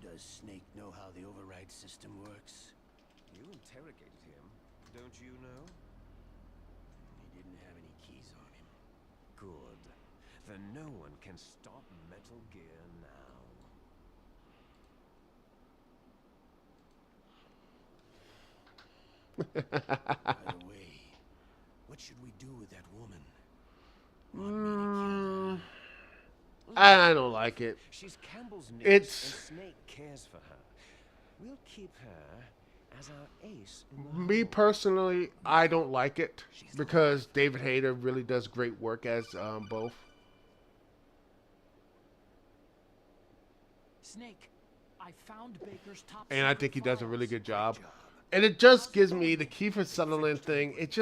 Does Snake know how the override system works? You interrogated him, don't you know? He didn't have any keys on him. Good. Then no one can stop Metal Gear now. By the way, what should we do with that woman? I don't like it. She's Campbell's niece, It's- and Snake cares for her. We'll keep her as our ace in the Me hole. personally, I don't like it because David Hayter really does great work as both. Snake, I found Baker's top And I secret think he does a files. really good job. And it just gives me the Kiefer Sutherland thing. It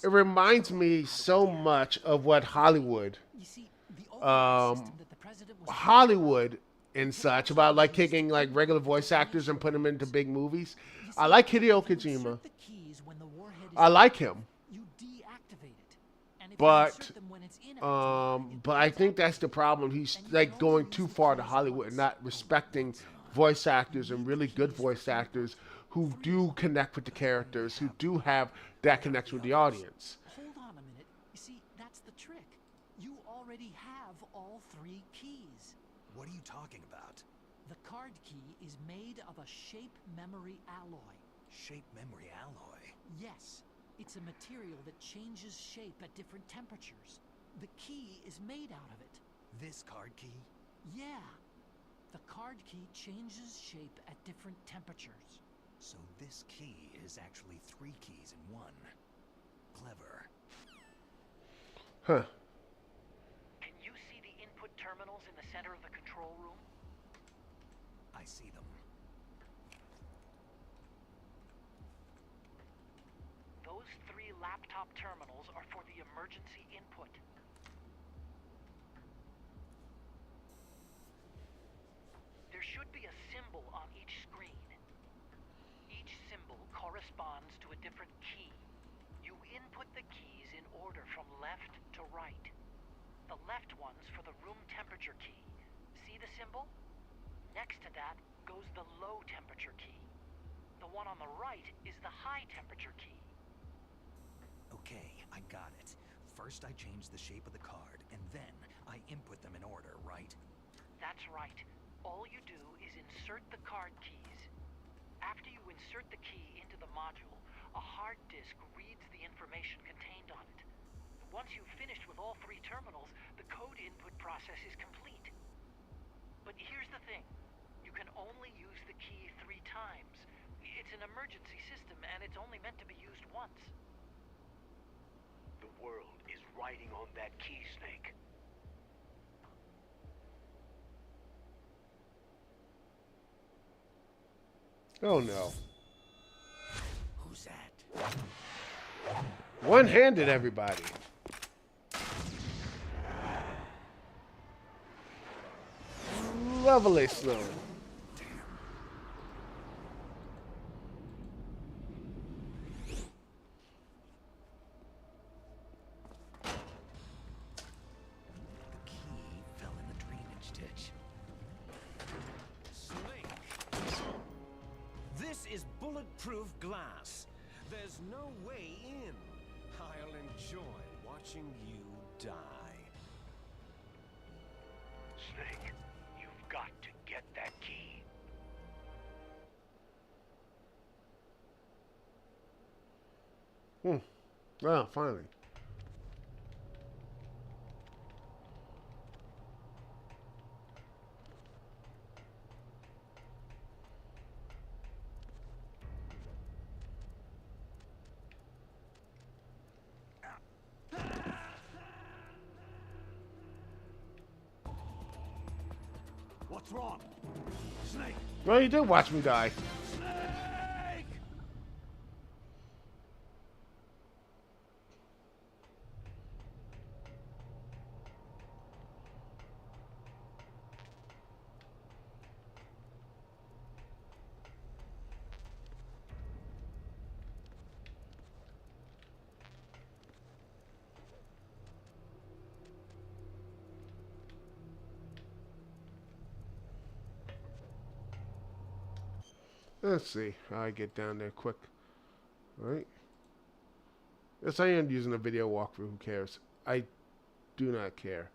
reminds me so much of what Hollywood, You see, the override system that the president was Hollywood and such, about like taking like regular voice actors and putting them into big movies. I like Hideo Kojima. insert the keys when the warhead is I like him. you deactivate it. And if you But insert them when it's inactive, but I think that's the problem. He's like going too far to Hollywood and not respecting voice actors and really good voice actors who do connect with the characters, who do have that connection with the audience. hold on a minute. You see, that's the trick. You already have all 3 keys. What are you talking about? The card key is made of a shape memory alloy. Shape memory alloy. Yes, it's a material that changes shape at different temperatures. The key is made out of it. This card key? Yeah. The card key changes shape at different temperatures. So this key is actually 3 keys in one. Clever. Huh. Can you see the input terminals in the center of the control room? I see them. Those 3 laptop terminals are for the emergency input. There should be a symbol on each screen. Each symbol corresponds to a different key. You input the keys in order from left to right. The left one's for the room temperature key. See the symbol? Next to that goes the low temperature key. The one on the right is the high temperature key. Okay, I got it. First I change the shape of the card, and then I input them in order, right? That's right. All you do is insert the card keys. After you insert the key into the module, a hard disk reads the information contained on it. Once you've finished with all 3 terminals, the code input process is complete. But here's the thing. You can only use the key 3 times. It's an emergency system, and it's only meant to be used once. The world is riding on that key, Snake. Oh no. Who's that? One-handed, everybody. Lovely snow. The key fell in the drainage ditch. Snake. This is bulletproof glass. There's no way in. I'll enjoy watching you die. Snake, you've got to get that key. Well, finally. What's wrong? Snake! Well, you did watch me die. Snake! Let's see how I get down there quick. Alright. Yes, I am using a video walkthrough. Who cares? I do not care.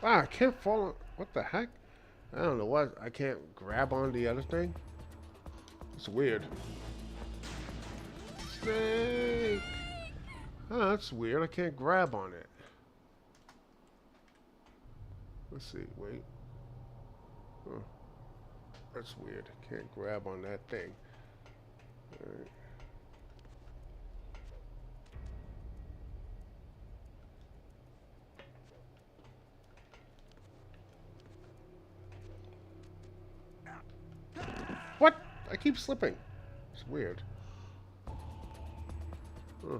Ah, I can't fall on... What the heck? I don't know what. I can't grab on the other thing. It's weird. Snake! Oh, that's weird. I can't grab on it. Let's see. Wait. Huh. That's weird. I can't grab on that thing. Alright. What? I keep slipping. It's weird. Huh.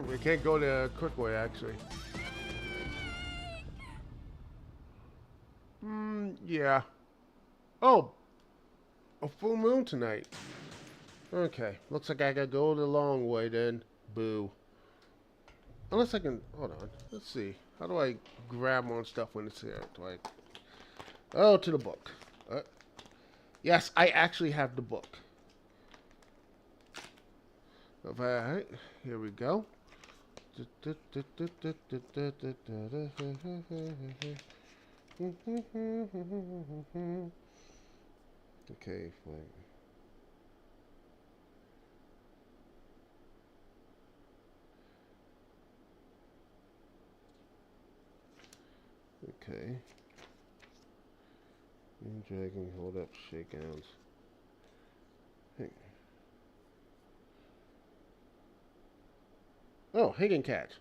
We can't go the quick way, actually. Yeah. Oh! A full moon tonight. Okay. Looks like I gotta go the long way then. Boo. Unless I can... Hold on. Let's see. How do I grab on stuff when it's here? Do I... Oh, to the book. Yes, I actually have the book. Alright, here we go. Okay, fine. Okay. Dragging, hold up, shake hands. Hey. Oh, hang and catch.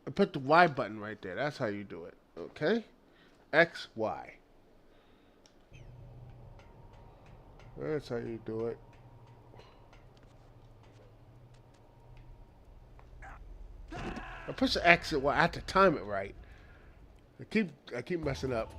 I put the Y button right there. That's how you do it. Okay? X, Y. That's how you do it. I push the X, well, I have to time it right. I keep messing up.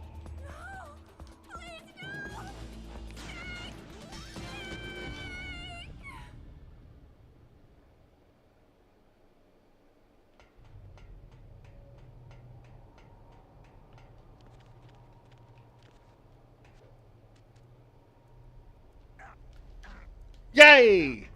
Yay!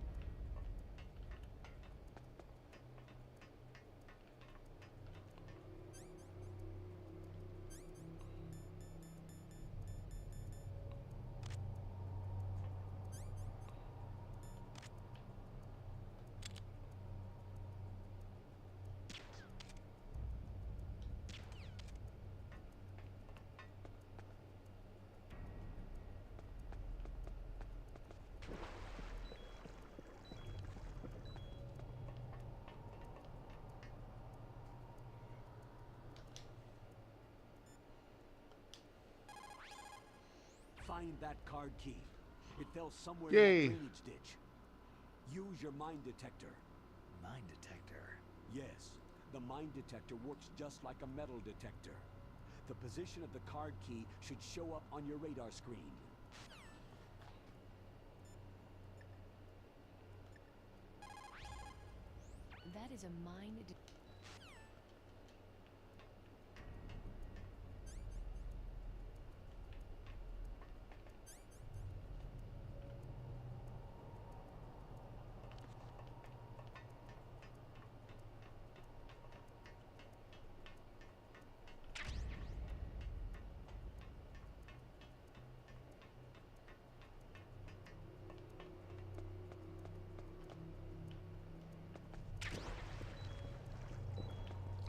Find that card key. It fell somewhere Yay. in the drainage ditch. Use your mine detector. Mine detector. Yes, the mine detector works just like a metal detector. The position of the card key should show up on your radar screen. That is a mine.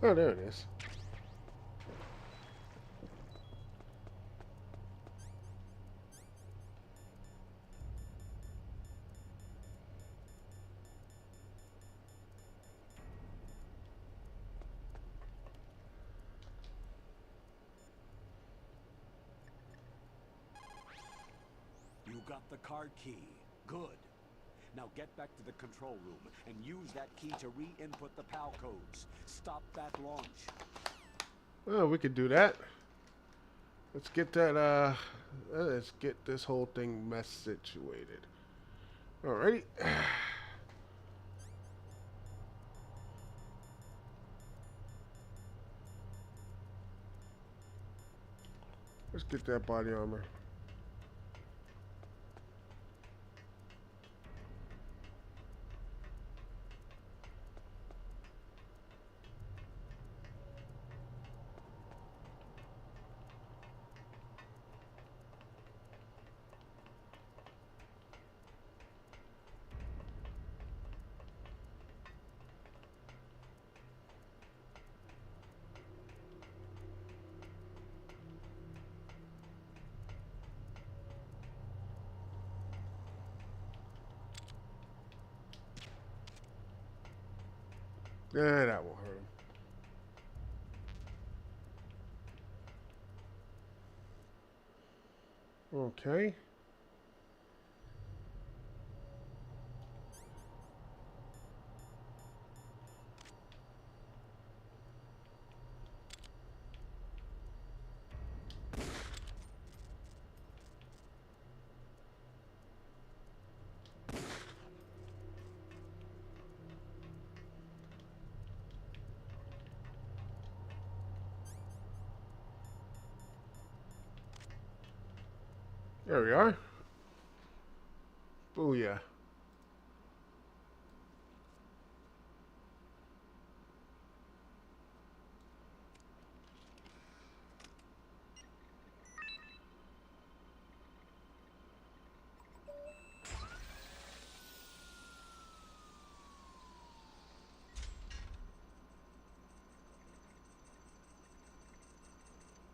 Oh, there it is. You got the card key. Good. Now get back to the control room and use that key to re-input the PAL codes. Stop that launch. Well, we could do that. Let's get that, let's get this whole thing mess situated. Alrighty. Let's get that body armor. Yeah, that won't hurt him. Okay. There we are. Booyah.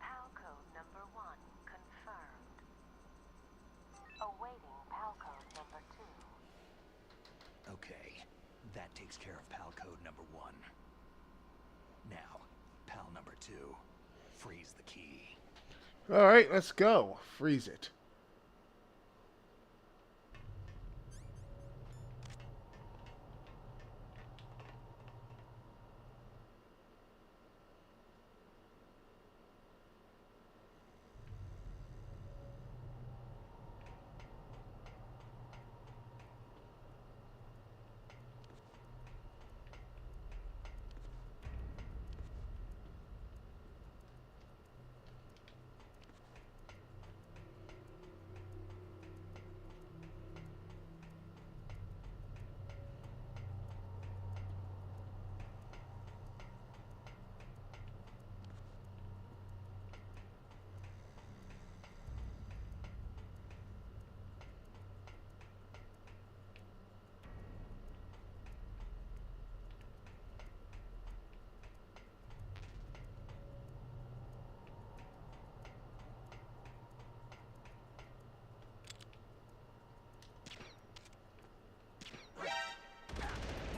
PAL code number 1 confirmed. Awaiting PAL code number 2. Okay, that takes care of PAL code number 1. Now, PAL number 2. Freeze the key. Alright, let's go. Freeze it.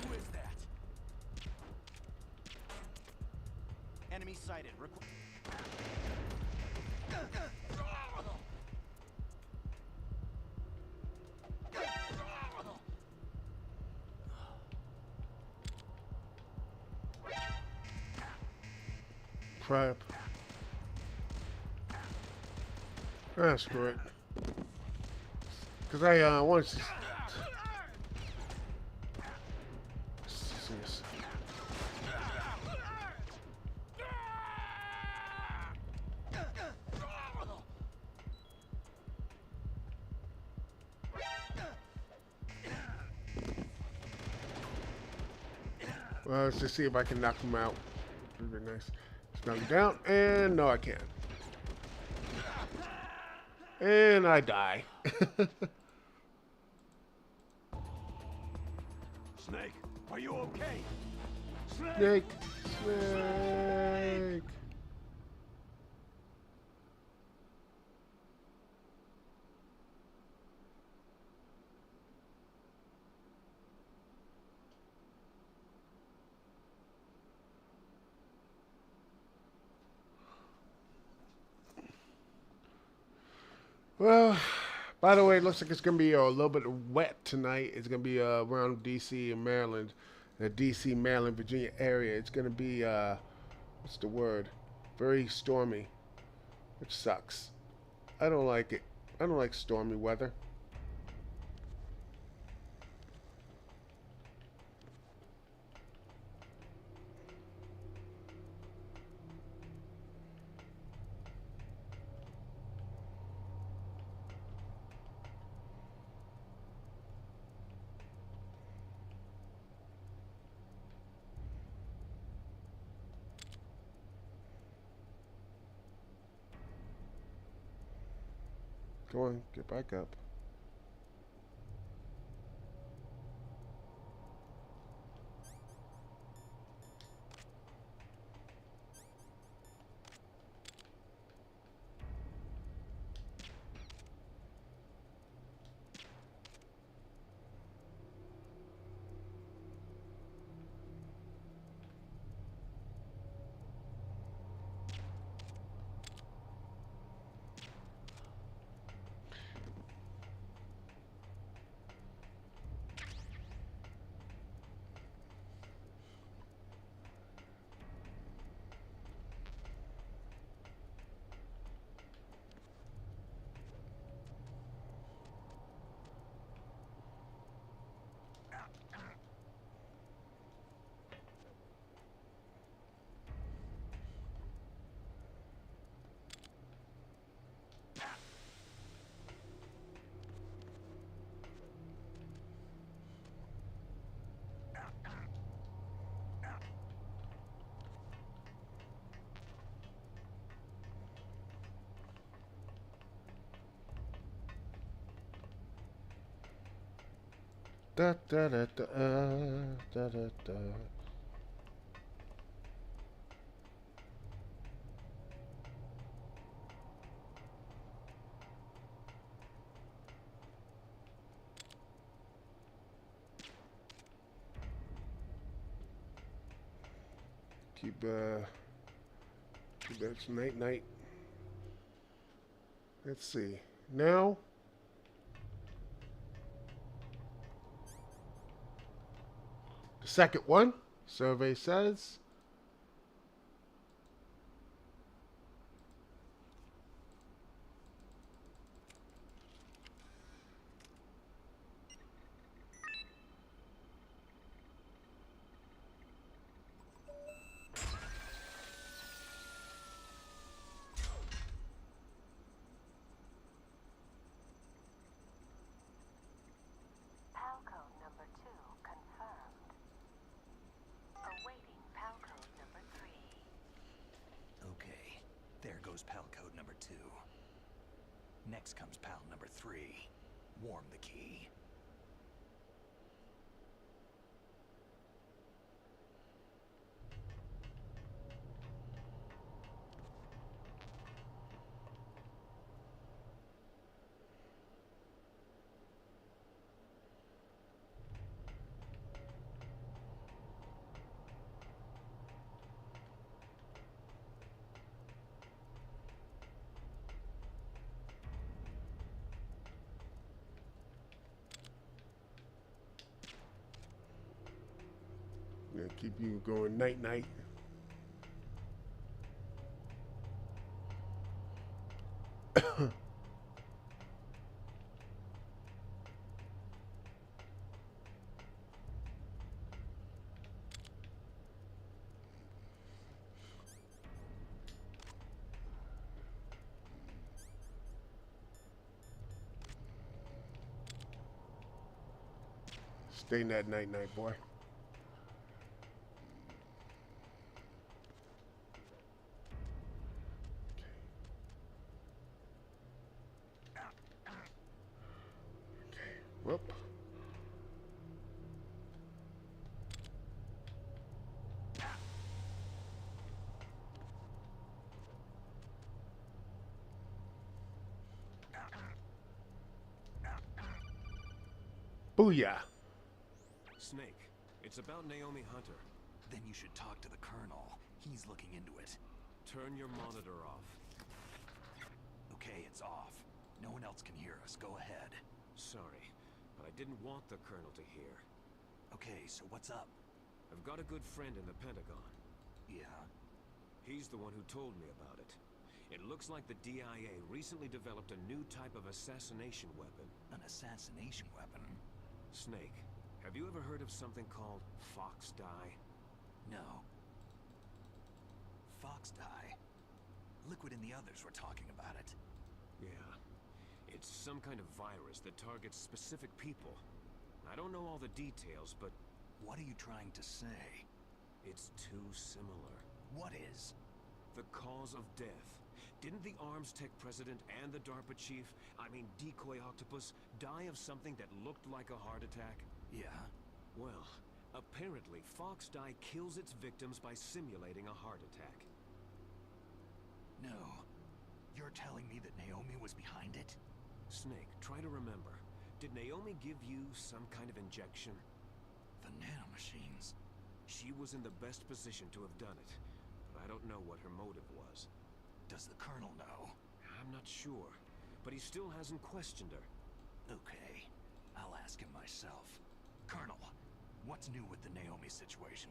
Who is that? Enemy sighted. prep. Ah, screw it. Because I want to... Well, let's just see if I can knock him out. Very nice. Let's knock him down, and no, I can't. And I die. Snake, are you okay? Snake! Snake! Well, by the way, it looks like it's going to be a little bit wet tonight. It's going to be around D.C. and Maryland, the D.C., Maryland, Virginia area. It's going to be, what's the word? Very stormy, which sucks. I don't like it. I don't like stormy weather. Come on, get back up. Da da da da da da da. Keep that's night. Let's see. Now the second one, survey says. PAL code number 2 confirmed. Awaiting PAL code number 3. Okay, there goes PAL code number 2. Next comes PAL number 3. Warm the key. Gonna keep you going night. Stay in that night, boy. Whoop. Booyah. Snake, it's about Naomi Hunter. Then you should talk to the Colonel. He's looking into it. Turn your monitor off. Okay, it's off. No one else can hear us. Go ahead. Sorry, but I didn't want the Colonel to hear. Okay, so what's up? I've got a good friend in the Pentagon. Yeah? He's the one who told me about it. It looks like the DIA recently developed a new type of assassination weapon. An assassination weapon? Snake, have you ever heard of something called Fox Dye? No. Fox Dye? Liquid and the others were talking about it. Yeah. It's some kind of virus that targets specific people. I don't know all the details, but... What are you trying to say? It's too similar. What is? The cause of death. Didn't the Arms Tech president and the DARPA chief, Decoy Octopus, die of something that looked like a heart attack? Yeah. Well, apparently Fox Dye kills its victims by simulating a heart attack. No. You're telling me that Naomi was behind it? Snake, try to remember. Did Naomi give you some kind of injection? The nanomachines. She was in the best position to have done it, but I don't know what her motive was. Does the Colonel know? I'm not sure, but he still hasn't questioned her. Okay, I'll ask him myself. Colonel, what's new with the Naomi situation?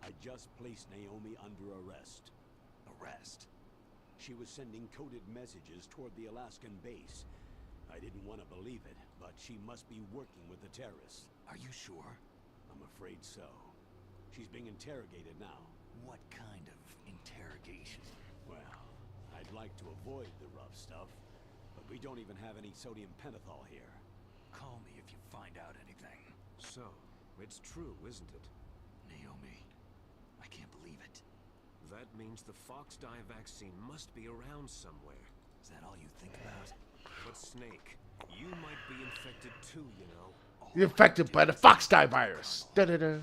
I just placed Naomi under arrest. Arrest? She was sending coded messages toward the Alaskan base. I didn't want to believe it, but she must be working with the terrorists. Are you sure? I'm afraid so. She's being interrogated now. What kind of interrogation? Well, I'd like to avoid the rough stuff, but we don't even have any sodium pentothal here. Call me if you find out anything. So, it's true, isn't it? Naomi, I can't believe it. That means the Fox Dye vaccine must be around somewhere. Is that all you think about? But Snake, you might be infected too, you know. You're infected by the Fox Dye virus. Da-da-da.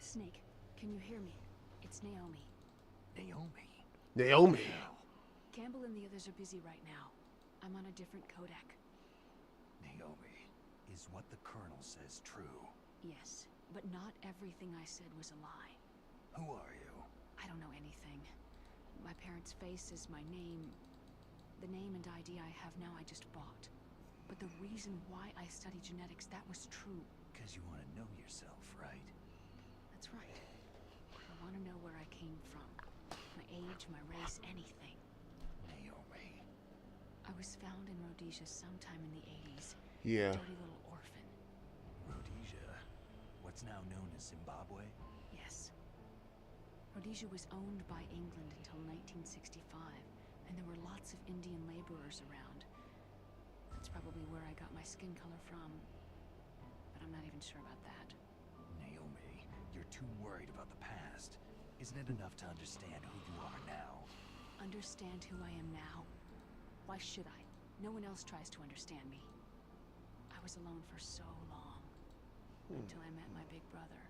Snake, can you hear me? It's Naomi. Naomi? Naomi. Campbell and the others are busy right now. I'm on a different codec. Naomi, is what the Colonel says true? Yes, but not everything I said was a lie. Who are you? I don't know anything. My parents' faces, my name... The name and ID I have now I just bought. But the reason why I study genetics, that was true. Because you want to know yourself, right? That's right. I want to know where I came from. My age, my race, anything. Naomi. I was found in Rhodesia sometime in the 80s. Yeah. A dirty little orphan. Rhodesia? What's now known as Zimbabwe? Yes. Rhodesia was owned by England until 1965, and there were lots of Indian laborers around. That's probably where I got my skin color from. But I'm not even sure about that. Naomi, you're too worried about the past. Isn't it enough to understand who you are now? Understand who I am now? Why should I? No one else tries to understand me. I was alone for so long. Until I met my big brother.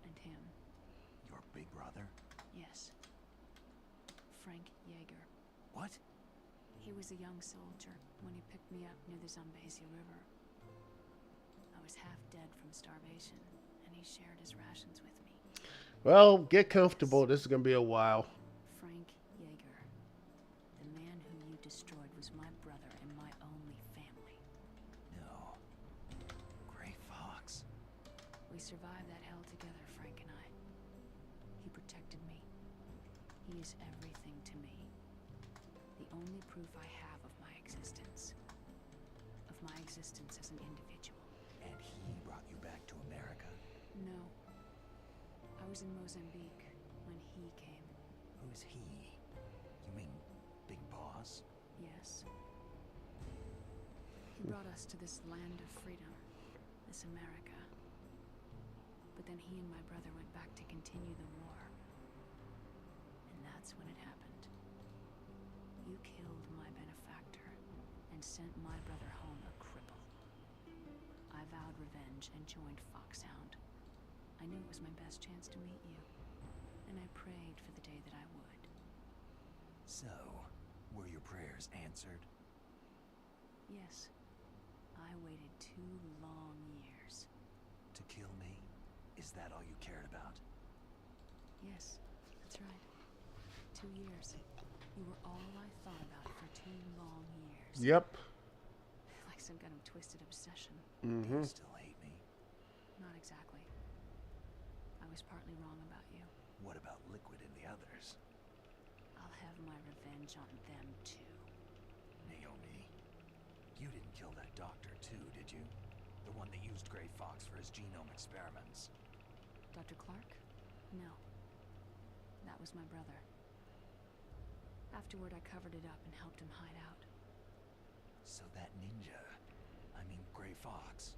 And him. Your big brother? Yes. Frank Yeager. What? He was a young soldier when he picked me up near the Zambezi River. I was half dead from starvation, and he shared his rations with me. Well, get comfortable. This is gonna be a while. Frank Yeager. The man who you destroyed was my brother and my only family. No. Gray Fox. We survived that hell together, Frank and I. He protected me. He is everything to me. The only proof I have of my existence. Of my existence as an individual. And he brought you back to America. No. I was in Mozambique when he came. Who's he? You mean Big Boss? Yes. He brought us to this land of freedom. This America. But then he and my brother went back to continue the war. And that's when it happened. You killed my benefactor and sent my brother home a cripple. I vowed revenge and joined Foxhound. I knew it was my best chance to meet you, and I prayed for the day that I would. So, were your prayers answered? Yes. I waited 2 long years. To kill me? Is that all you cared about? Yes, that's right. 2 years. You were all I thought about for 2 long years. Yep. Like some kind of twisted obsession. Do you still hate me? Not exactly. I was partly wrong about you. What about Liquid and the others? I'll have my revenge on them too. Naomi, you didn't kill that doctor too, did you? The one that used Gray Fox for his genome experiments. Dr. Clark? No. That was my brother. Afterward, I covered it up and helped him hide out. So that ninja, I mean Gray Fox,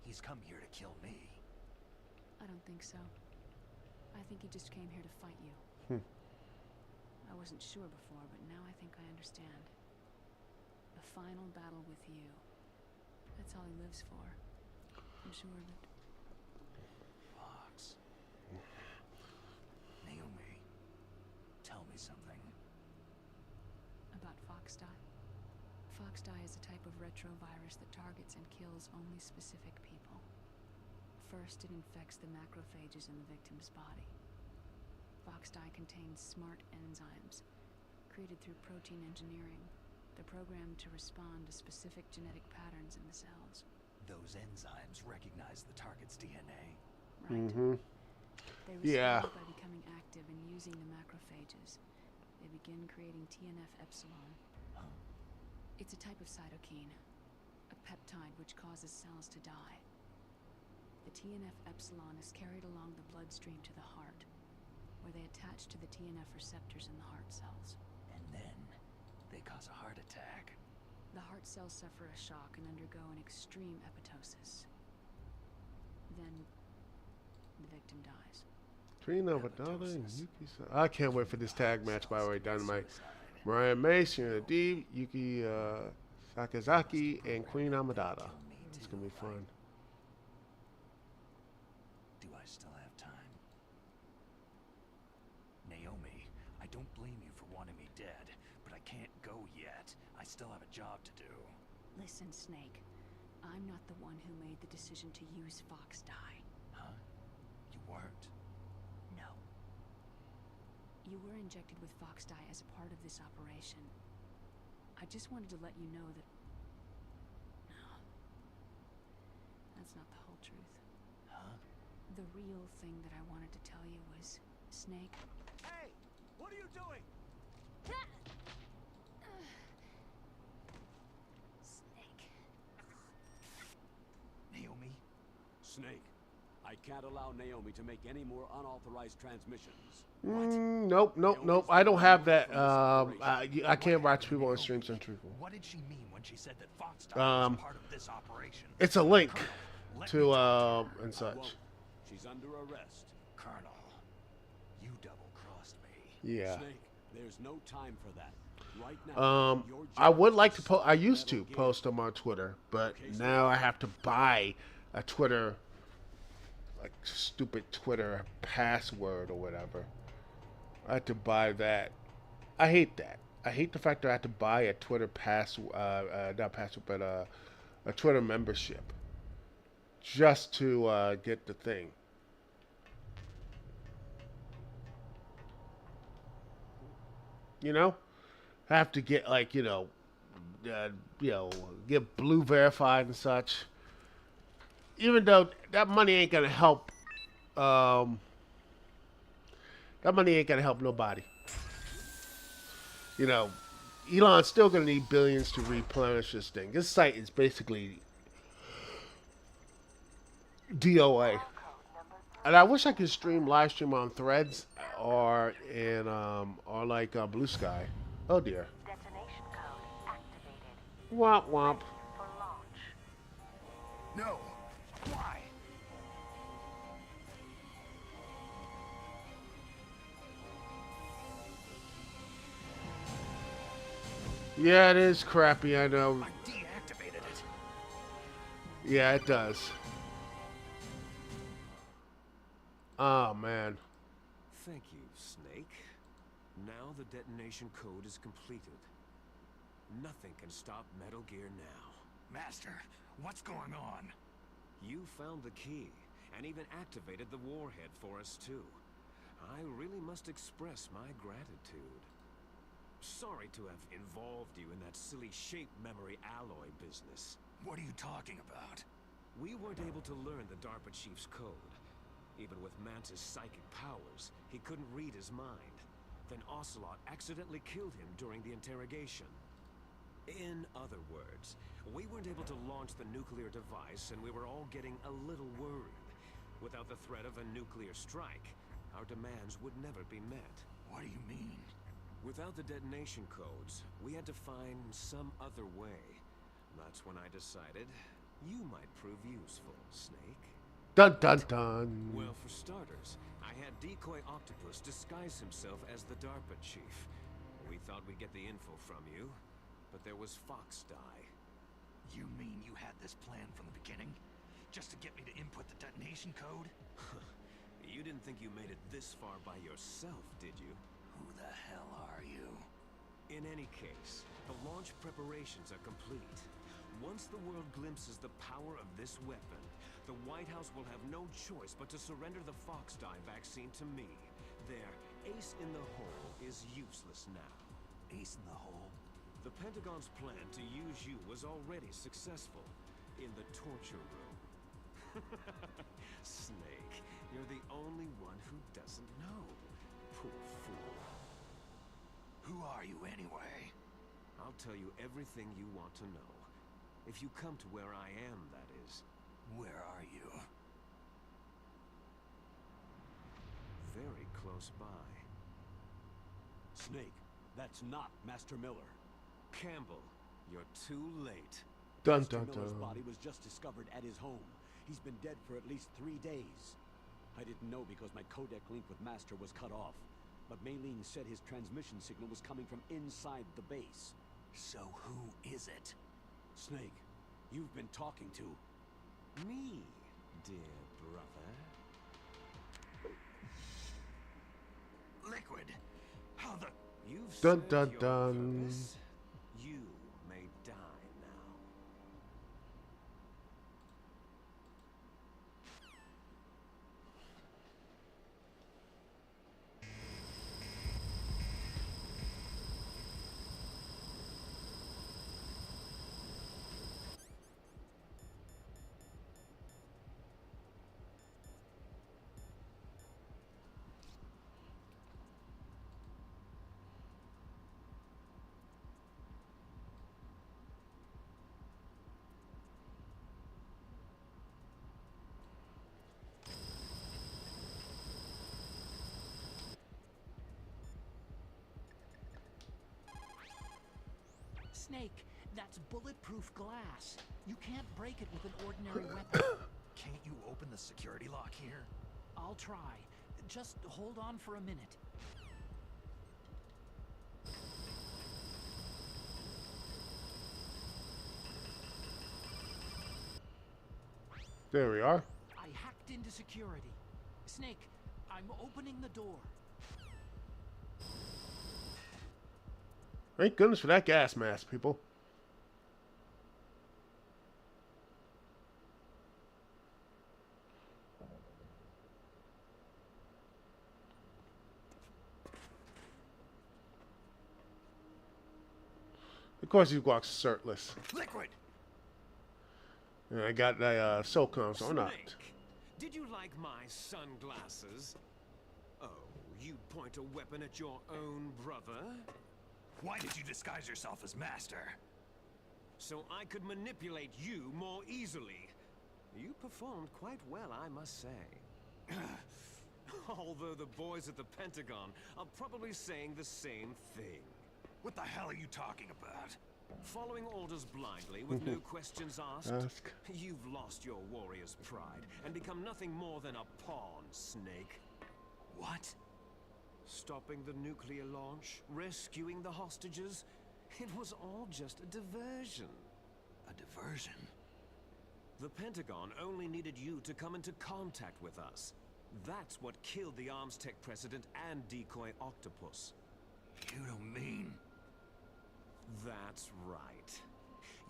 he's come here to kill me. I don't think so. I think he just came here to fight you. I wasn't sure before, but now I think I understand. A final battle with you. That's all he lives for. I'm sure of it. Fox. Naomi, tell me something. About Foxdie. Foxdie is a type of retrovirus that targets and kills only specific people. First, it infects the macrophages in the victim's body. Foxdie contains smart enzymes, created through protein engineering. They're programmed to respond to specific genetic patterns in the cells. Those enzymes recognize the target's DNA. Right. They respond by becoming active and using the macrophages. They begin creating TNF-epsilon. Huh? It's a type of cytokine, a peptide which causes cells to die. The TNF-epsilon is carried along the bloodstream to the heart, where they attach to the TNF receptors in the heart cells. And then they cause a heart attack. The heart cells suffer a shock and undergo an extreme apoptosis. Then the victim dies. Trina Madonna and Yuki. I can't wait for this tag match, by the way. Dynamite. Mariah May, Serena Deeb, Yuki Sakazaki, and Queen Amadada. It's gonna be fun. Do I still have time? Naomi, I don't blame you for wanting me dead, but I can't go yet. I still have a job to do. Listen, Snake. I'm not the one who made the decision to use Foxdie. Huh? You weren't? No. You were injected with Foxdie as a part of this operation. I just wanted to let you know that... No. That's not the whole truth. Huh? The real thing that I wanted to tell you was, Snake... Hey! What are you doing? Snake. Naomi? Snake, I can't allow Naomi to make any more unauthorized transmissions. Nope. I don't have that. I can't watch people on streams and truthful. What did she mean when she said that Foxdie was part of this operation? It's a link Colonel, to I and such. won't. She's under arrest. Colonel, you double-crossed me. Yeah. Snake, there's no time for that. Right now, your I would job like is to post. I stop used to Metal Gear. post them on Twitter, but Okay, so- now I have to buy a Twitter, like stupid Twitter password or whatever. I have to buy that. I hate that. I hate the fact that I have to buy a Twitter not password, but a Twitter membership just to get the thing. You know, have to get like you know, get blue verified and such. Even though that money ain't gonna help, um, that money ain't gonna help nobody. You know, Elon's still gonna need billions to replenish this thing. This site is basically DOA. And I wish I could live stream on Threads or like Blue Sky. Oh dear. Detonation code activated. Womp womp. Ready for launch. No. Why? Yeah, it is crappy. I know. I deactivated it. Yeah, it does. Oh man. Thank you, Snake. Now the detonation code is completed. Nothing can stop Metal Gear now. Master, what's going on? You found the key, and even activated the warhead for us too. I really must express my gratitude. Sorry to have involved you in that silly shape memory alloy business. What are you talking about? We weren't able to learn the DARPA chief's code. Even with Mantis' psychic powers, he couldn't read his mind. Then Ocelot accidentally killed him during the interrogation. In other words, we weren't able to launch the nuclear device, and we were all getting a little worried. Without the threat of a nuclear strike, our demands would never be met. What do you mean? Without the detonation codes, we had to find some other way. That's when I decided you might prove useful, Snake. Dun dun dun. Well, for starters, I had Decoy Octopus disguise himself as the DARPA chief. We thought we'd get the info from you, but there was Fox Die. You mean you had this plan from the beginning? Just to get me to input the detonation code? You didn't think you made it this far by yourself, did you? Who the hell are you? In any case, the launch preparations are complete. Once the world glimpses the power of this weapon, the White House will have no choice but to surrender the Fox Die vaccine to me. Their ace in the hole is useless now. Ace in the hole? The Pentagon's plan to use you was already successful in the torture room. Snake, you're the only one who doesn't know. Poor fool. Who are you anyway? I'll tell you everything you want to know. If you come to where I am, that is. Where are you? Very close by. Snake, that's not Master Miller. Campbell, you're too late. Dun Master dun Miller's dun. body was just discovered at his home. He's been dead for at least 3 days. I didn't know because my codec link with Master was cut off. But Maylene said his transmission signal was coming from inside the base. So who is it? Snake, you've been talking to... Me, dear brother. Liquid! How the... You've Dun served dun your dun. purpose. You may die now. Snake, that's bulletproof glass. You can't break it with an ordinary weapon. Can't you open the security lock here? I'll try. Just hold on for a minute. There we are. I hacked into security. Snake, I'm opening the door. Thank goodness for that gas mask, people. course he walks shirtless. Liquid! And I got the SOCOM, so I'm not. Snake, did you like my sunglasses? Oh, you point a weapon at your own brother? Why did you disguise yourself as Master? So I could manipulate you more easily. You performed quite well, I must say. Although the boys at the Pentagon are probably saying the same thing. What the hell are you talking about? Following orders blindly with no questions asked, you've lost your warrior's pride and become nothing more than a pawn, Snake. What? Stopping the nuclear launch, rescuing the hostages, it was all just a diversion. A diversion? The Pentagon only needed you to come into contact with us. That's what killed the Arms Tech president and Decoy Octopus. You don't mean... That's right.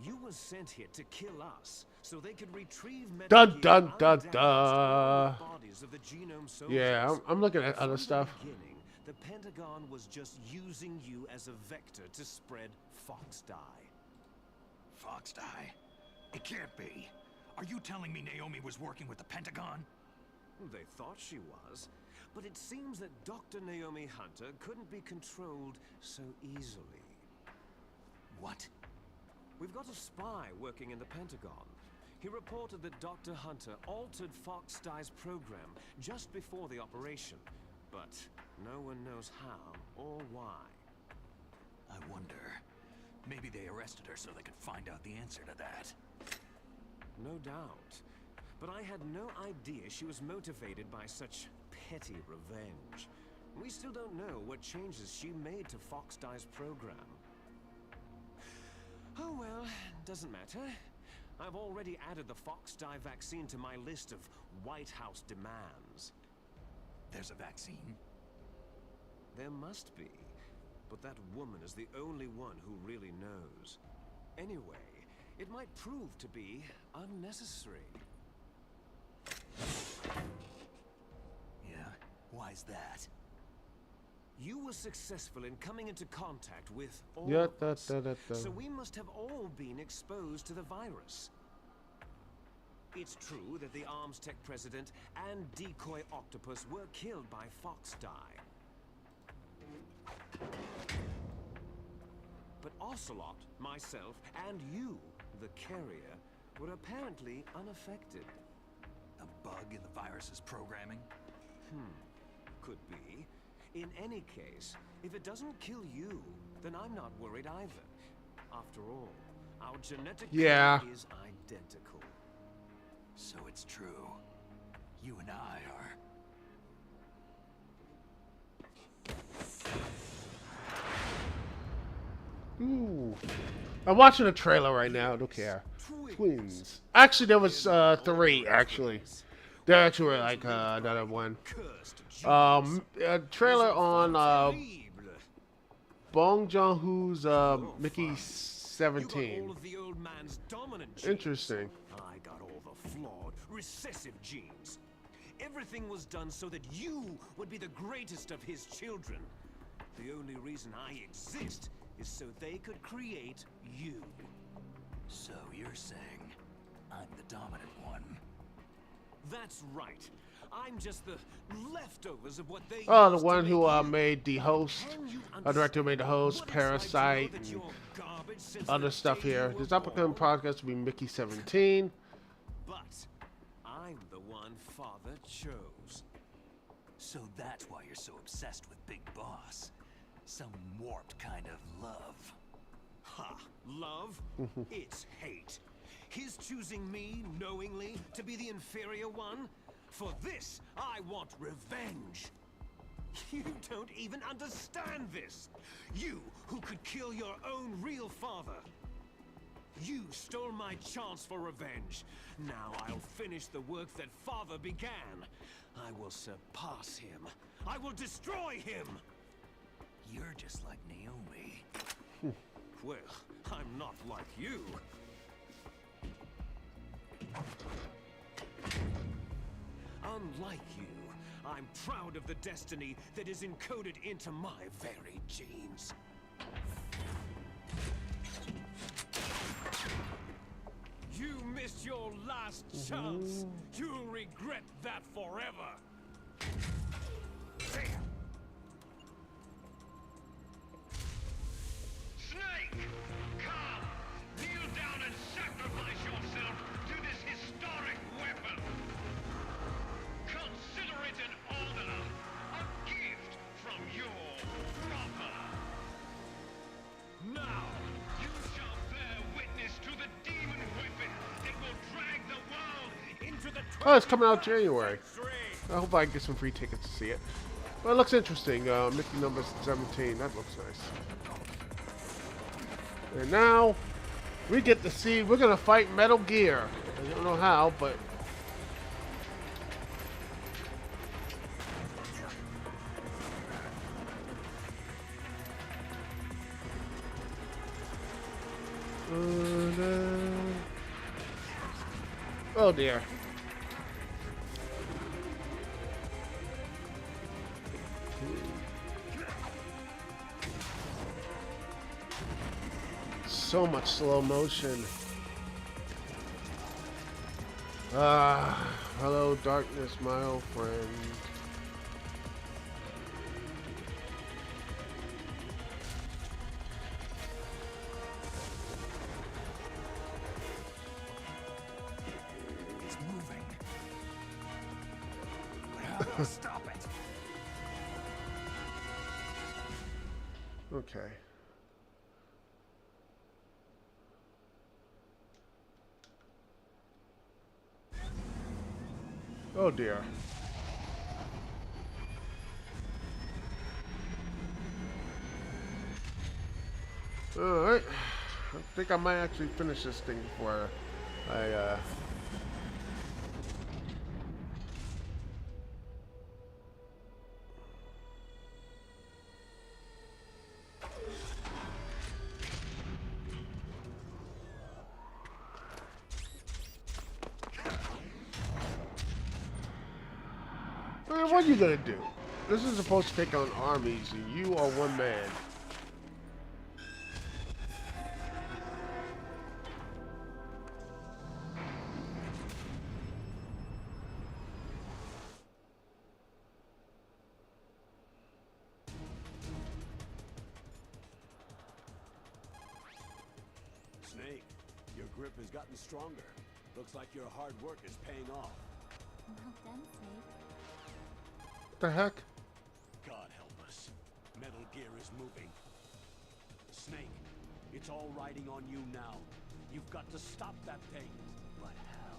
You were sent here to kill us, so they could retrieve Dun dun dun dun. bodies of the genome soldiers. Yeah, I'm looking at other stuff. From the beginning, the Pentagon was just using you as a vector to spread Fox Dye. Fox Dye? It can't be. Are you telling me Naomi was working with the Pentagon? They thought she was, but it seems that Dr. Naomi Hunter couldn't be controlled so easily. What? We've got a spy working in the Pentagon. He reported that Dr. Hunter altered Fox Dye's program just before the operation, but no one knows how or why. I wonder. Maybe they arrested her so they could find out the answer to that. No doubt. But I had no idea she was motivated by such petty revenge. We still don't know what changes she made to Fox Dye's program. Oh well, doesn't matter. I've already added the Fox Dye vaccine to my list of White House demands. There's a vaccine? There must be. But that woman is the only one who really knows. Anyway, it might prove to be unnecessary. Yeah? Why's that? You were successful in coming into contact with all Yeah, of us, so da. we must have all been exposed to the virus. It's true that the Arms Tech president and Decoy Octopus were killed by Fox Dye. But Ocelot, myself, and you, the carrier, were apparently unaffected. A bug in the virus's programming? Could be. In any case, if it doesn't kill you, then I'm not worried either. After all, our genetic code is identical. So it's true. You and I are... Ooh. I'm watching a trailer right now. I don't care. Twins. Actually, there was 3, actually. There actually were like another one. A trailer on Bong Joon-ho's Mickey 17. Interesting. I got all the flawed, recessive genes. Everything was done so that you would be the greatest of his children. The only reason I exist is so they could create you. So you're saying I'm the dominant one? That's right. I'm just the leftovers of what they Oh, the one who made the host. A director who made the host, Parasite, and other stuff here. This upcoming podcast will be Mickey 17. But I'm the one Father chose. So that's why you're so obsessed with Big Boss. Some warped kind of love. Ha! Love? It's hate. His choosing me, knowingly, to be the inferior one? For this, I want revenge. You don't even understand this. You, who could kill your own real father. You stole my chance for revenge. Now I'll finish the work that Father began. I will surpass him. I will destroy him. You're just like Naomi. Well, I'm not like you. Unlike you, I'm proud of the destiny that is encoded into my very genes. You missed your last chance. You'll regret that forever. Snake! Come! Kneel down and sacrifice yourself to this historic weapon! Consider it an honor, a gift from your brother! Now, you shall bear witness to the demon weapon that will drag the world into the Oh, it's coming out January. I hope I can get some free tickets to see it. Well, it looks interesting. Mickey number 17. That looks nice. And now, we get to see, we're going to fight Metal Gear. I don't know how, but... Oh dear. So much slow motion. Hello darkness, my old friend. It's moving. But how do I stop it? Okay. Oh dear. Alright. I think I might actually finish this thing before I Man, what are you gonna do? This is supposed to take on armies, and you are one man. Snake, your grip has gotten stronger. Looks like your hard work is paying off. Well done, Snake. What the heck? God help us. Metal Gear is moving. Snake, it's all riding on you now. You've got to stop that thing. But how?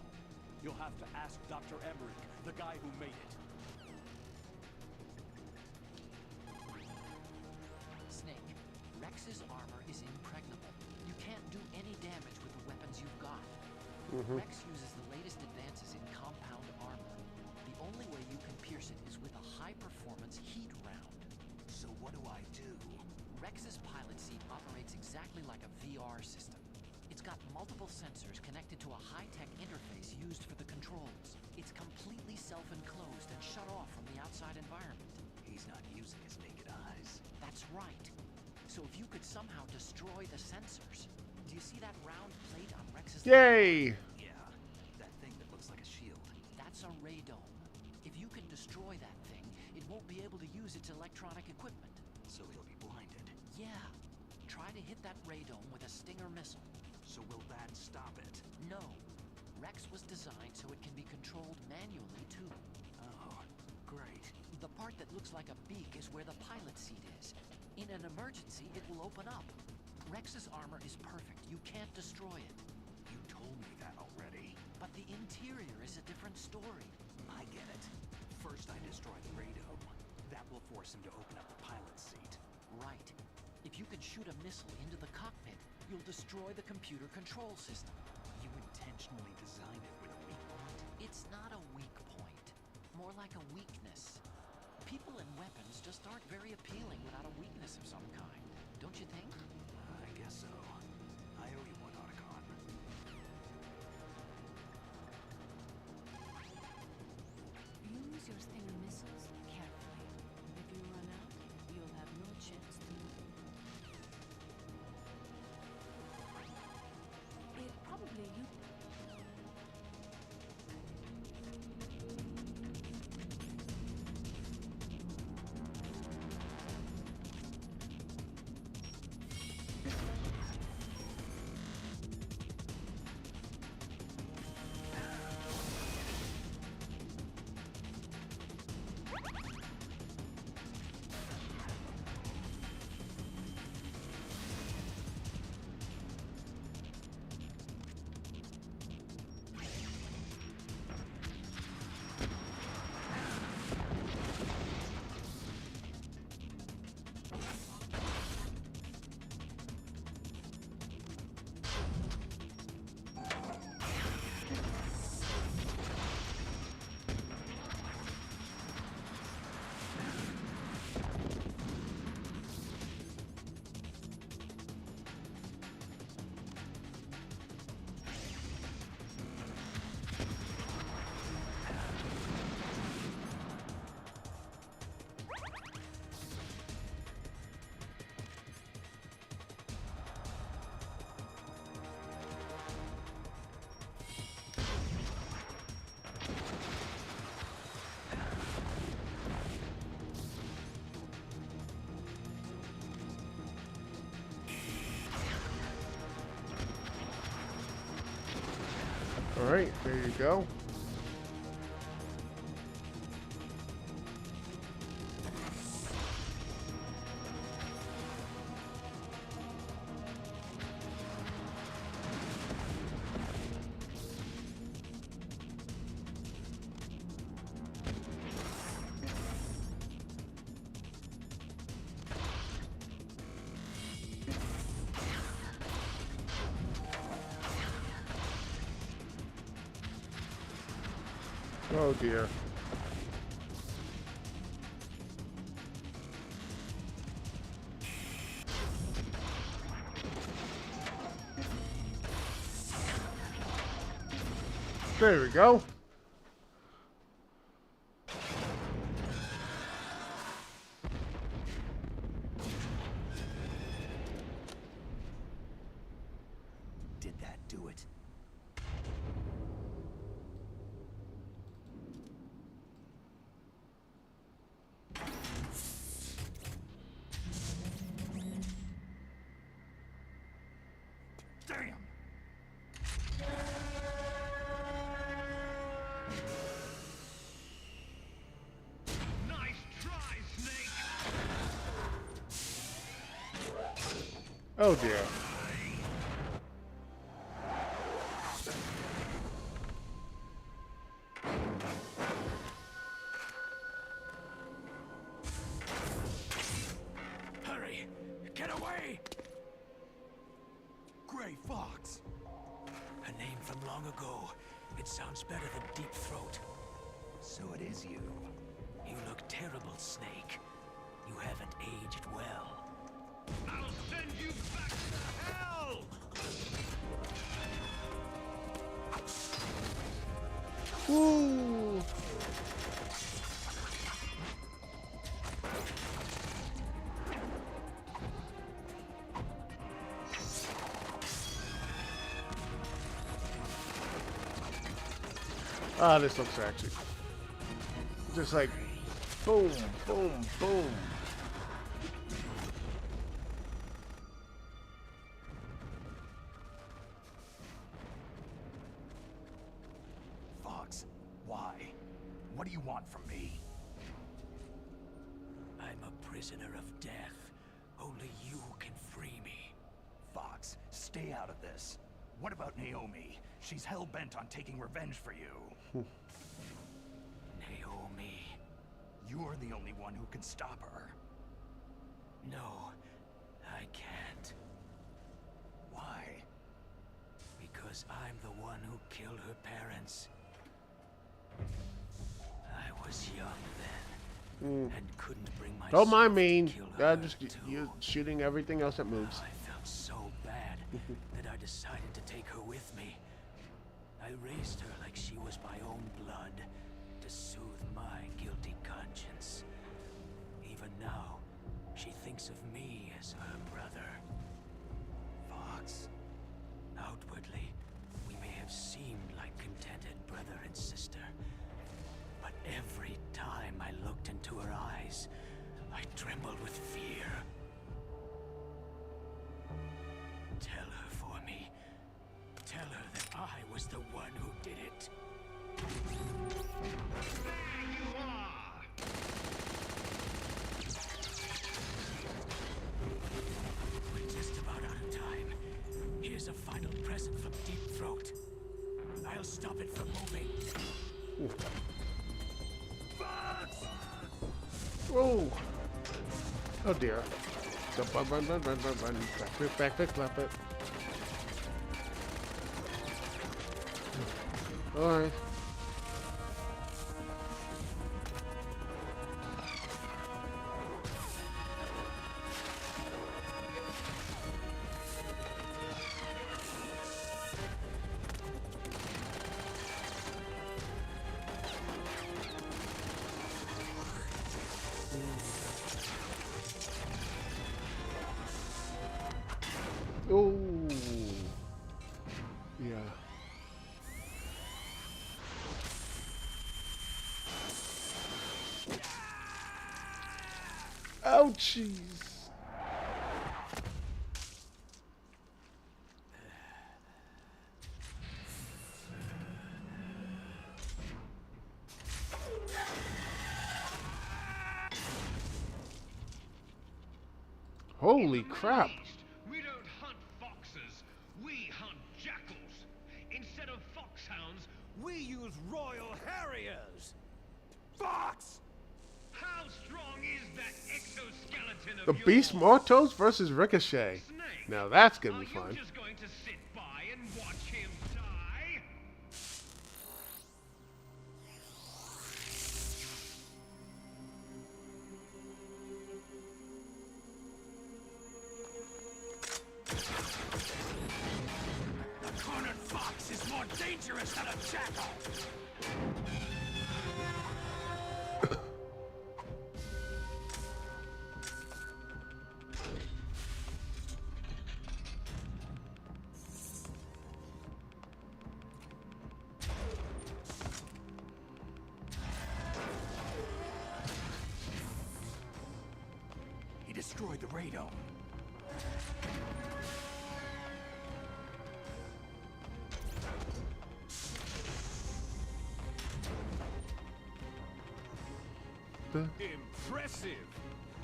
You'll have to ask Dr. Emmerich, the guy who made it. Snake, Rex's armor is impregnable. You can't do any damage with the weapons you've got. Rex uses the latest advances in compound armor. The only way you can pierce it is with a high-performance heat round. So what do I do? Rex's pilot seat operates exactly like a VR system. It's got multiple sensors connected to a high-tech interface used for the controls. It's completely self-enclosed and shut off from the outside environment. He's not using his naked eyes. That's right. So if you could somehow destroy the sensors... Do you see that round plate on Rex's... Yay! Yeah, that thing that looks like a shield. That's a radome. If you can destroy that thing, it won't be able to use its electronic equipment. So he'll be blinded. Yeah. Try to hit that radome with a Stinger missile. So will that stop it? No. Rex was designed so it can be controlled manually, too. Oh, great. The part that looks like a beak is where the pilot seat is. In an emergency, it will open up. Rex's armor is perfect. You can't destroy it. You told me that already. But the interior is a different story. I get it. First I destroy the radome. That will force him to open up the pilot seat. Right. If you can shoot a missile into the cockpit, you'll destroy the computer control system. You intentionally designed it with a weak point? It's not a weak point. More like a weakness. People and weapons just aren't very appealing without a weakness of some kind. Don't you think? I guess so. I owe you one, Otacon. Use your Stinger missiles carefully. If you run out, you'll have no chance to move. It probably you right, there you go. Oh dear. There we go. Did that do it? Damn! Nice try, Snake! Oh dear. Hurry! Get away! Gray Fox! A name from long ago. It sounds better than Deep Throat. So it is you. You look terrible, Snake. You haven't aged well. I'll send you back to hell! Woo! Ah, this looks actually just like boom, boom, boom. Fox, why? What do you want from me? I'm a prisoner of death. Only you can free me. Fox, stay out of this. What about Naomi? She's hell-bent on taking revenge for you. Naomi? You're the only one who can stop her. No, I can't. Why? Because I'm the one who killed her parents. I was young then, and couldn't bring myself Don't mind me. to kill her Just too. you're shooting everything else that moves. I felt so bad that I decided to take her with me. I raised her like she was my own blood, to soothe my guilty conscience. Even now, she thinks of me as her brother. Fox, outwardly, we may have seemed like contented brother and sister, but every time I looked into her eyes, I trembled with fear. Tell her for me. Tell her that I was the one who did it. There you are! We're just about out of time. Here's a final present from Deep Throat. I'll stop it from moving. Oh! Oh dear. Jump, run, run, run, run, run, run. Back flip, clap it. Alright. Oh, yeah. Ouchies. Holy In the crap. Middle East, we don't hunt foxes, we hunt jackals. Instead of foxhounds, We use Royal Harriers! Fox! how strong is that exoskeleton of The yours? Beast Mortos versus Ricochet. Snake, Now that's gonna are be fun. you just going to sit by and watch him die? A cornered fox is more dangerous than a jackal! He destroyed the radome. Impressive!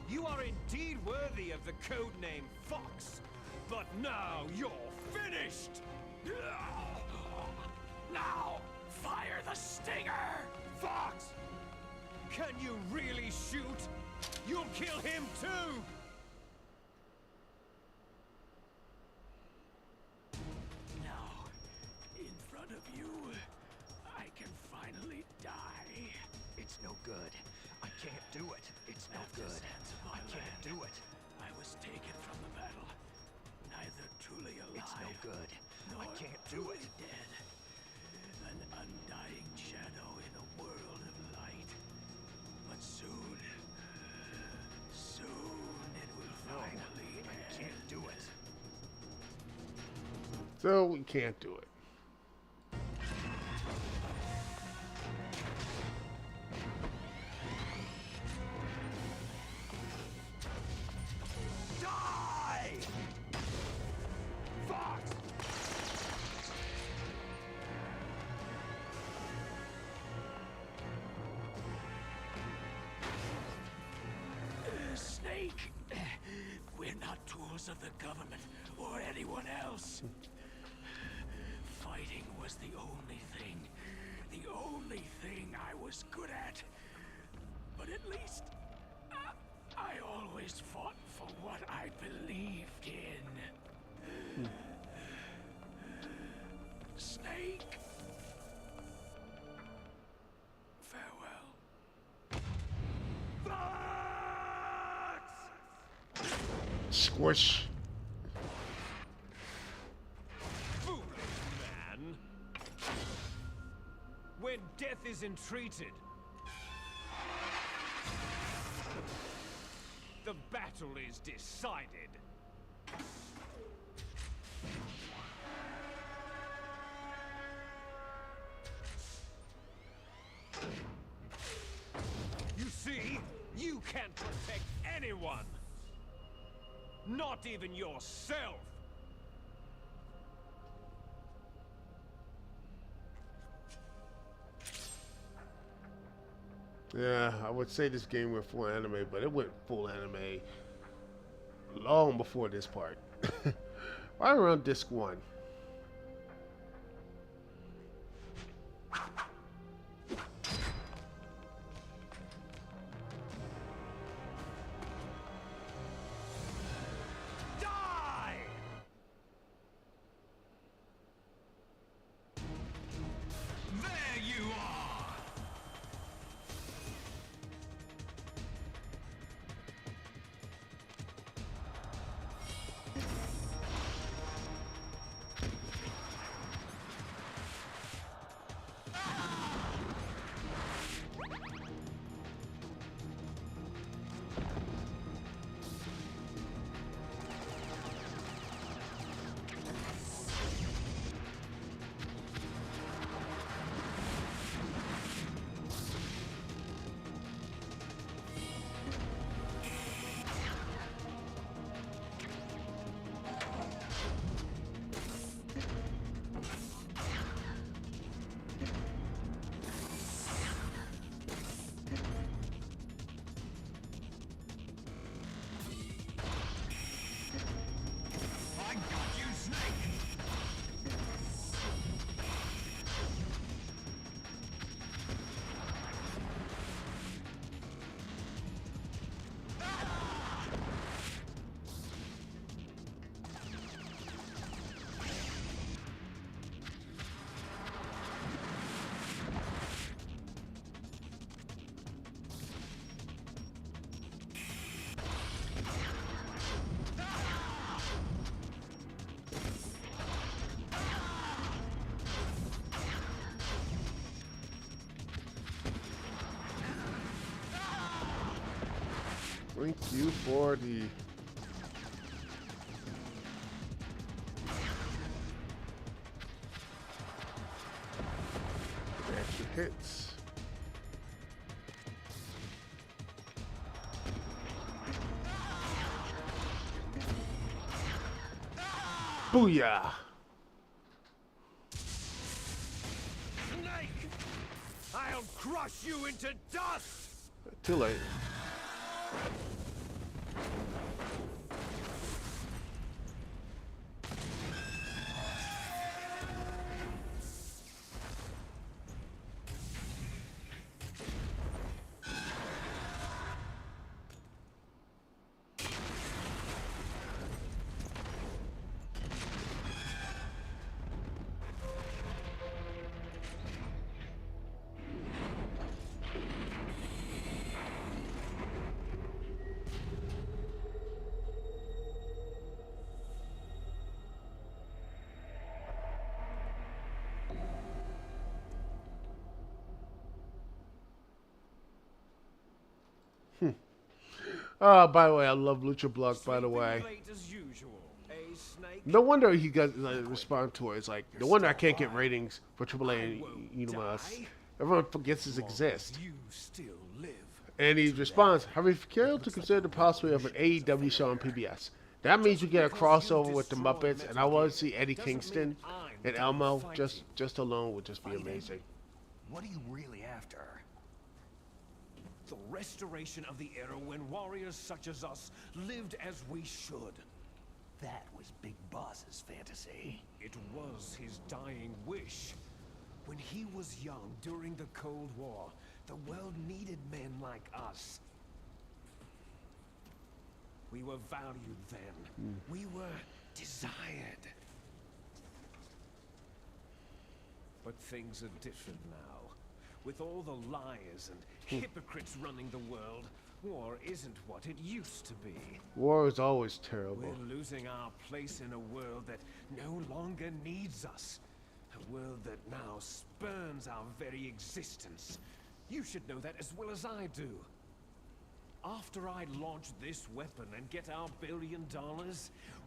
You are indeed worthy of the codename Fox. But now you're finished! Now, fire the stinger! Fox! Can you really shoot? You'll kill him too! Now, in front of you, I can finally die. It's no good. I can't do it. It's no good. I can't do it. I was taken from the battle, neither truly alive. It's no good. I nor can't do it. truly dead. An undying shadow in a world of light. But soon it will finally I end. can't do it. So we can't do it. Die! Fox! Snake, we're not tools of the government or anyone else. Fighting was the only thing I was good at. But at least I always fought for what I believed in. Snake, farewell. Squish. Foolish man! When death is entreated, the battle is decided. You see, you can't protect anyone. Not even yourself. Yeah, I would say this game went full anime, but it went full anime long before this part. Right around disc 1. Die! There you are! Thank you for the extra hits. Booyah! Snake! I'll crush you into dust! Too late. Oh, by the way, I love Lucha Block, by the way. No wonder he got respond to it. It's like, no wonder I can't get ratings for AAA Universe. Everyone forgets this exists. And he responds, have you failed to consider the possibility of an AEW show on PBS? That means we get a crossover with the Muppets, and I want to see Eddie Kingston and Elmo. Just alone would just be amazing. What are you really after? The restoration of the era when warriors such as us lived as we should. That was Big Boss's fantasy. It was his dying wish. When he was young during the Cold War, the world needed men like us. We were valued then. We were desired. But things are different now. With all the liars and hypocrites running the world, war isn't what it used to be. War is always terrible. We're losing our place in a world that no longer needs us. A world that now spurns our very existence. You should know that as well as I do. After I launch this weapon and get our $1 billion,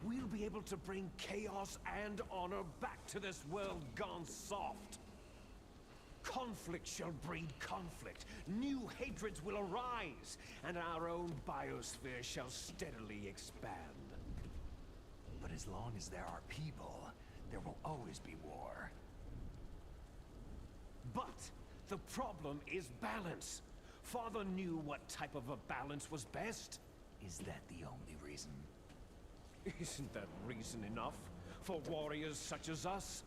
we'll be able to bring chaos and honor back to this world gone soft. Conflict shall breed conflict. New hatreds will arise, and our own biosphere shall steadily expand. But as long as there are people, there will always be war. But the problem is balance. Father knew what type of a balance was best. Is that the only reason? Isn't that reason enough for warriors such as us?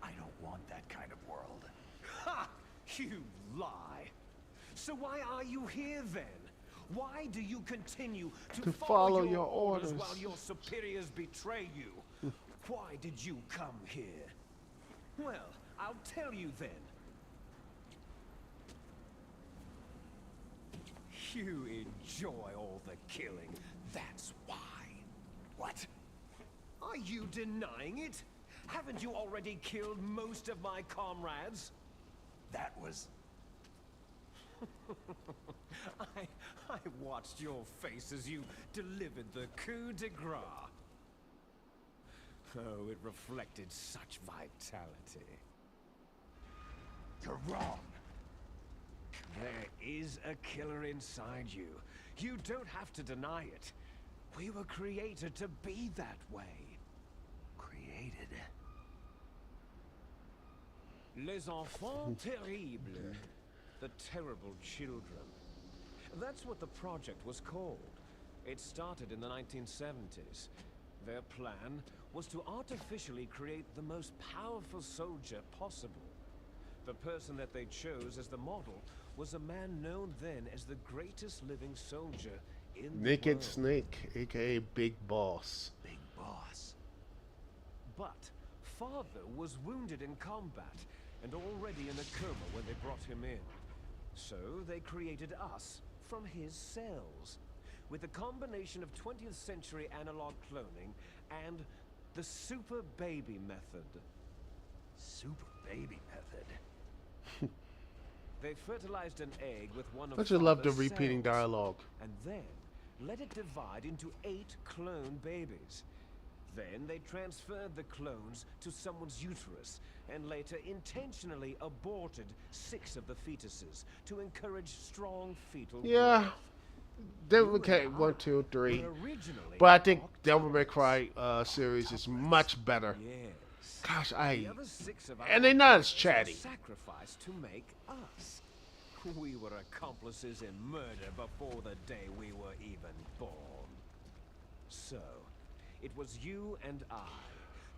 I don't want that kind of world. Ha! You lie. So why are you here then? Why do you continue to follow your orders while your superiors betray you? Why did you come here? Well, I'll tell you then. You enjoy all the killing, that's why. What? Are you denying it? Haven't you already killed most of my comrades? That was... I watched your face as you delivered the coup de grace. Oh, it reflected such vitality. You're wrong. There is a killer inside you. You don't have to deny it. We were created to be that way. Created? Les enfants terribles. The terrible children. That's what the project was called. It started in the 1970s. Their plan was to artificially create the most powerful soldier possible. The person that they chose as the model was a man known then as the greatest living soldier in the world. Naked Snake, aka Big Boss. Big Boss. But Father was wounded in combat and already in a coma when they brought him in. So they created us from his cells, with a combination of 20th century analog cloning and the super baby method. Super baby method? They fertilized an egg with one of I just love the father's repeating cells, dialogue. and then let it divide into 8 clone babies. Then they transferred the clones to someone's uterus and later intentionally aborted 6 of the fetuses to encourage strong fetal Yeah. growth. Okay, 1, 2, 3. But I think Devil May Cry series is much better. Yes. Gosh, The other 6 of and our they're not as brothers chatty. were sacrificed to make us. We were accomplices in murder before the day we were even born. So, it was you and I,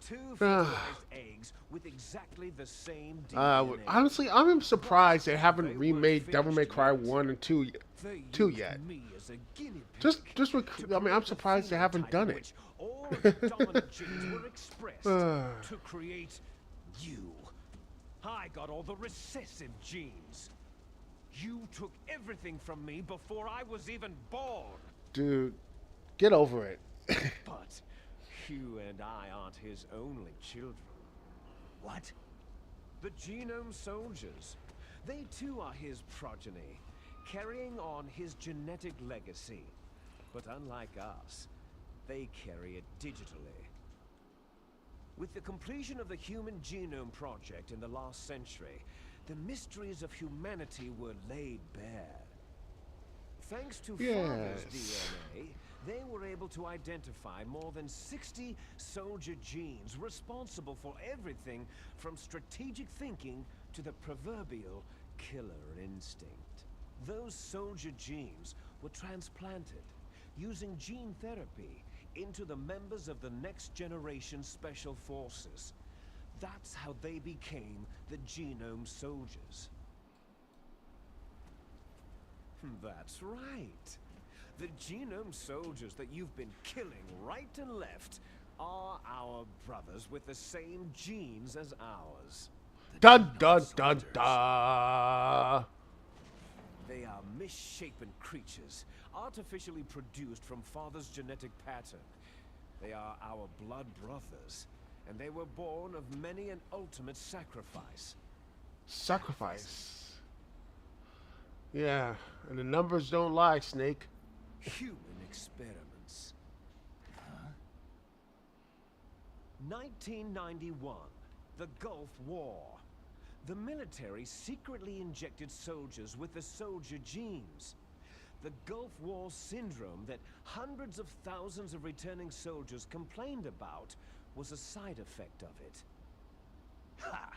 2 fertilized eggs with exactly the same DNA. Honestly, I'm surprised they haven't They remade weren't Devil May finished Cry yet. 1 and 2 They yet. used me as a guinea pig I mean, I'm surprised they haven't done it. All of the dominant genes were expressed to create you. I got all the recessive genes. You took everything from me before I was even born. Dude, get over it. But you and I aren't his only children. What? The Genome Soldiers. They too are his progeny, carrying on his genetic legacy. But unlike us, they carry it digitally. With the completion of the Human Genome Project in the last century, the mysteries of humanity were laid bare. Thanks to Father's DNA, they were able to identify more than 60 soldier genes responsible for everything from strategic thinking to the proverbial killer instinct. Those soldier genes were transplanted using gene therapy into the members of the next generation special forces. That's how they became the Genome Soldiers. That's right. The Genome Soldiers that you've been killing right and left are our brothers with the same genes as ours. Dun dun dun dun. They are misshapen creatures, artificially produced from Father's genetic pattern. They are our blood brothers, and they were born of many an ultimate sacrifice. Sacrifice. Yeah, and the numbers don't lie, Snake. Human experiments. 1991, the Gulf War. The military secretly injected soldiers with the soldier genes. The Gulf War syndrome that hundreds of thousands of returning soldiers complained about was a side effect of it. Ha!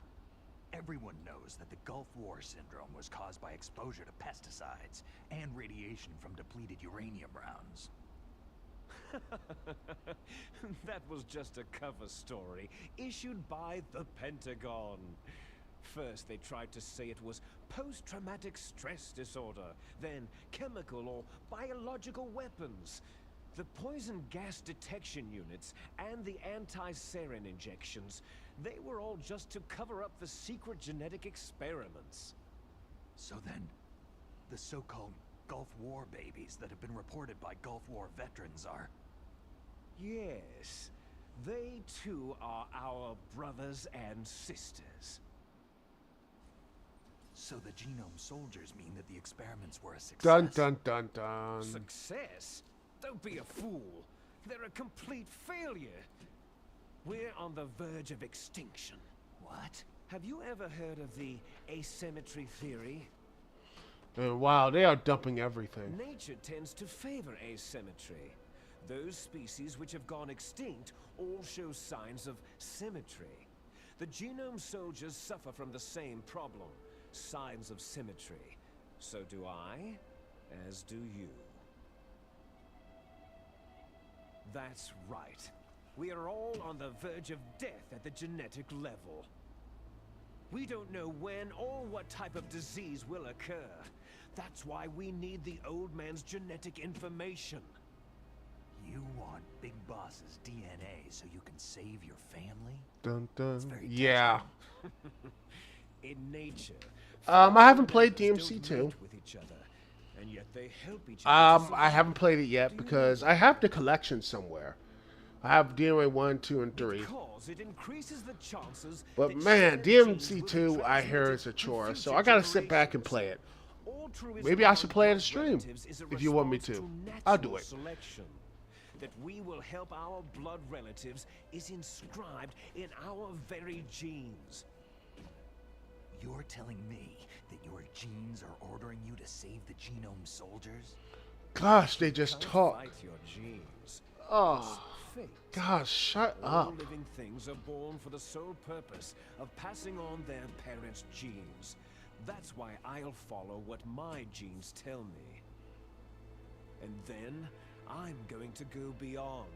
Everyone knows that the Gulf War syndrome was caused by exposure to pesticides and radiation from depleted uranium rounds. That was just a cover story issued by the Pentagon. First, they tried to say it was post-traumatic stress disorder, then chemical or biological weapons. The poison gas detection units and the anti-sarin injections, they were all just to cover up the secret genetic experiments. So then, the so-called Gulf War babies that have been reported by Gulf War veterans are... Yes, they too are our brothers and sisters. So the Genome Soldiers mean that the experiments were a success? Dun dun dun dun. Success? Don't be a fool. They're a complete failure. We're on the verge of extinction. What? Have you ever heard of the asymmetry theory? And wow, they are dumping everything. Nature tends to favor asymmetry. Those species which have gone extinct all show signs of symmetry. The Genome Soldiers suffer from the same problem, signs of symmetry. So do I, as do you. That's right. We are all on the verge of death at the genetic level. We don't know when or what type of disease will occur. That's why we need the old man's genetic information. You want Big Boss's DNA so you can save your family? Dun dun. very Yeah. In nature, I haven't played members DMC don't 2. mate with each other, and yet they help each other. I haven't played it yet because I have the collection somewhere. I have DMA 1, 2, and 3. Because it increases the chances But that man, shared genes will DMC be 2, I hear transmitted it's a to chore. So future I gotta sit back and generations. play it. Altruism Maybe I should among play it in blood stream relatives is a if you want me response to. I'll do natural it. Selection. That we will help our blood relatives is inscribed in our very genes. You're telling me that your genes are ordering you to save the genome soldiers? Gosh, they just Can't talk. fight your genes. Oh, Fate. gosh, shut All up. living things are born for the sole purpose of passing on their parents' genes. That's why I'll follow what my genes tell me. And then I'm going to go beyond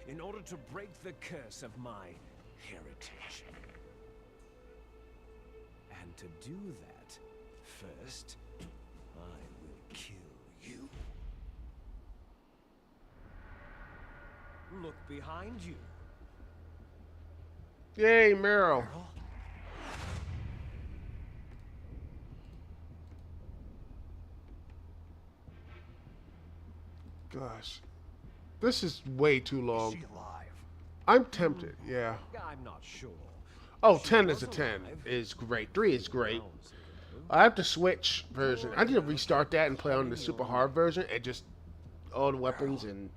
in order to break the curse of my heritage. And to do that, first, I will kill you. Look behind you. Yay, Meryl. Gosh, this is way too long. Is she alive? I'm tempted, yeah. I'm not sure. Oh, She 10 was is a 10. alive. Is great. 3 is great. Sounds good. I have to switch version. I need to restart that and play on the super hard version and just all the weapons and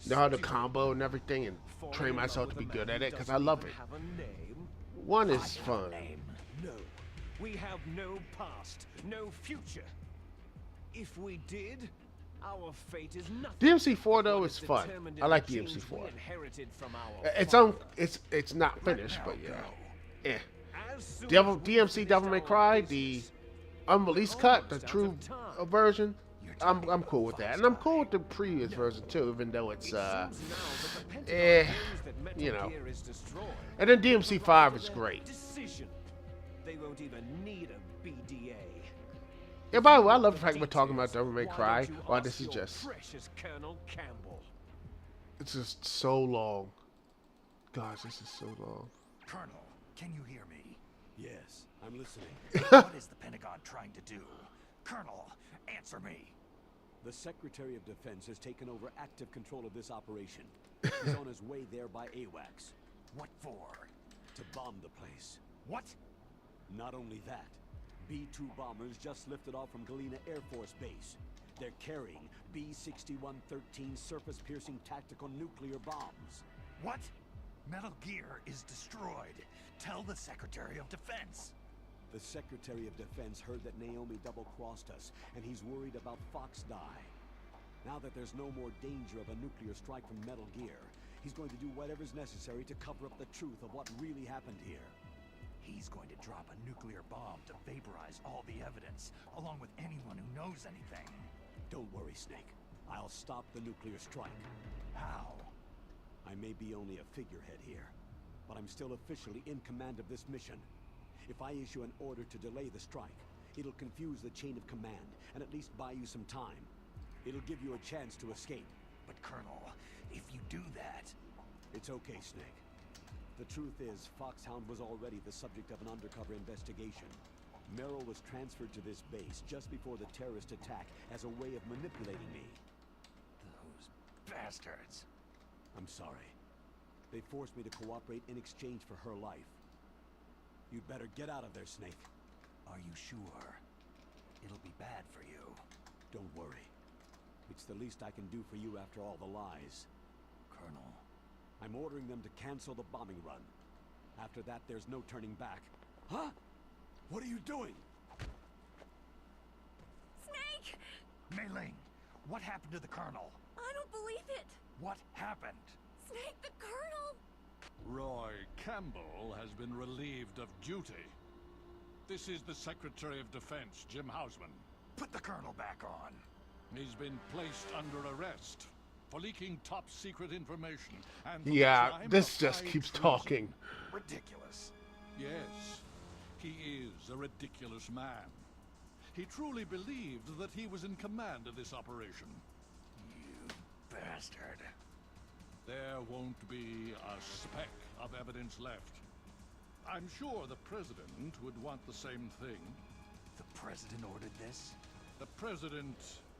know how to combo and everything and train myself to be good at it because I love it. Have a name? 1 is fun. No. We have no past, no future. If we did, our fate is nothing. DMC4 though What is is fun. determined in I like the genes DMC4. we inherited from our It's father. it's not finished, but yeah. Yeah. As soon Devil, as we DMC finished Devil May our Cry, the business, unreleased cut, the almost out true of time. version. I'm cool with that, and I'm cool with the previous version too, even though it's It seems now that the Pentagon eh, knows that Metal you know. Gear is destroyed. And then DMC5 is great. Decision. They won't even need a BDA. Yeah, by the way, I love the fact we're talking about Devil May Cry. While this is just, Precious Colonel Campbell. it's just so long. Gosh, this is so long. Colonel, can you hear me? Yes, I'm listening. What is the Pentagon trying to do? Colonel, answer me. The Secretary of Defense has taken over active control of this operation. He's on his way there by AWACS. What for? To bomb the place. What? Not only that, B-2 bombers just lifted off from Galena Air Force Base. They're carrying B-6113 surface-piercing tactical nuclear bombs. What? Metal Gear is destroyed. Tell the Secretary of Defense. The Secretary of Defense heard that Naomi double-crossed us, and he's worried about Fox Die. Now that there's no more danger of a nuclear strike from Metal Gear, he's going to do whatever's necessary to cover up the truth of what really happened here. He's going to drop a nuclear bomb to vaporize all the evidence, along with anyone who knows anything. Don't worry, Snake. I'll stop the nuclear strike. How? I may be only a figurehead here, but I'm still officially in command of this mission. If I issue an order to delay the strike, it'll confuse the chain of command and at least buy you some time. It'll give you a chance to escape. But Colonel, if you do that... It's okay, Snake. The truth is, Foxhound was already the subject of an undercover investigation. Merrill was transferred to this base just before the terrorist attack as a way of manipulating me. Those bastards. I'm sorry. They forced me to cooperate in exchange for her life. You'd better get out of there, Snake. Are you sure? It'll be bad for you. Don't worry. It's the least I can do for you after all the lies. Colonel. I'm ordering them to cancel the bombing run. After that, there's no turning back. Huh? What are you doing? Snake! Mei Ling, what happened to the Colonel? I don't believe it! What happened? Snake, the Colonel! Roy Campbell has been relieved of duty. This is the Secretary of Defense, Jim Houseman. Put the Colonel back on. He's been placed under arrest for leaking top-secret information and for Yeah, the crime this of just high keeps treason. talking. Ridiculous. Yes, he is a ridiculous man. He truly believed that he was in command of this operation. You bastard. There won't be a speck of evidence left. I'm sure the President would want the same thing. The President ordered this? The President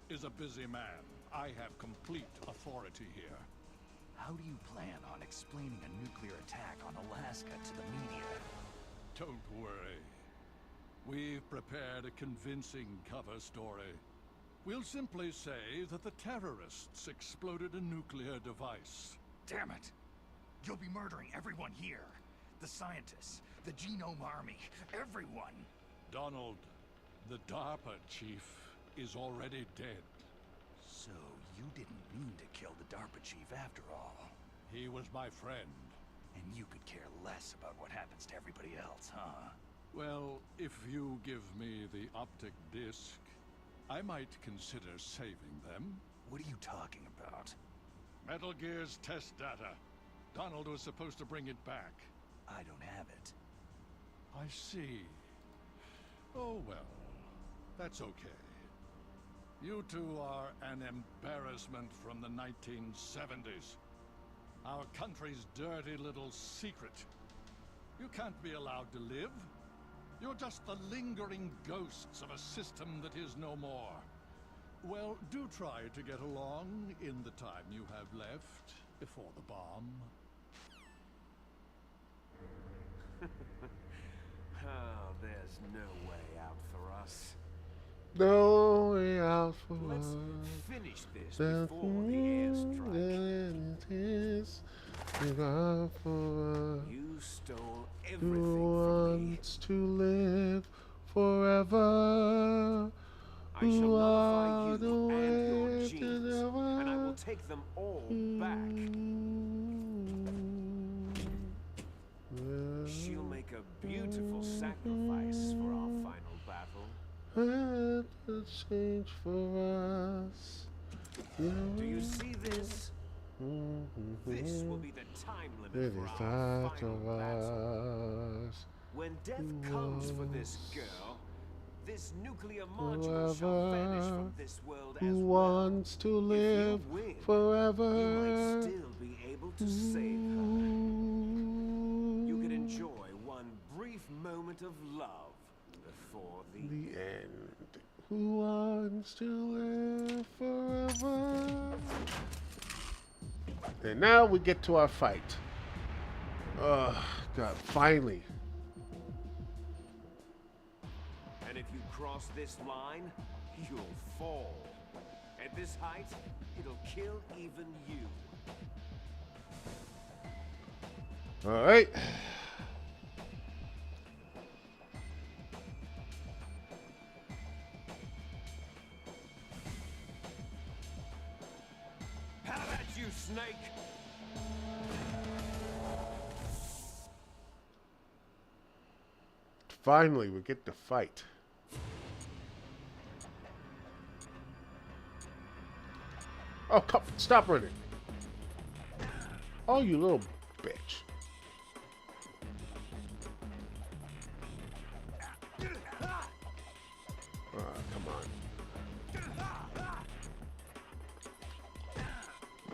is a busy man. I have complete authority here. How do you plan on explaining a nuclear attack on Alaska to the media? Don't worry. We've prepared a convincing cover story. We'll simply say that the terrorists exploded a nuclear device. Damn it! You'll be murdering everyone here. The scientists, the Genome Army, everyone. Donald, the DARPA chief is already dead. So you didn't mean to kill the DARPA chief after all. He was my friend. And you could care less about what happens to everybody else, huh? Well, if you give me the optic disc, I might consider saving them. What are you talking about? Metal Gear's test data. Donald was supposed to bring it back. I don't have it. I see. Oh well, that's okay. You two are an embarrassment from the 1970s. Our country's dirty little secret. You can't be allowed to live. You're just the lingering ghosts of a system that is no more. Well, do try to get along in the time you have left before the bomb. Oh, there's no way out for us. No way out for Let's us. finish this before the airstrike. You stole everything Who from me. wants to live forever? I shall notify you and your genes, and I will take them all back. She'll make a beautiful sacrifice for our final battle. And a change for us. Do you see this? This will be the time limit for our final battle. When death comes for this girl, this nuclear module shall vanish from this world as Who well. wants to live If you win, forever? you might still be able to save her. You could enjoy one brief moment of love before the end. Who wants to live forever? And now we get to our fight. God, finally. And if you cross this line, you'll fall. At this height, it'll kill even you. All right. How about you, Snake? Finally, we get to fight. Oh, come, stop running. Oh, you little bitch. Come on.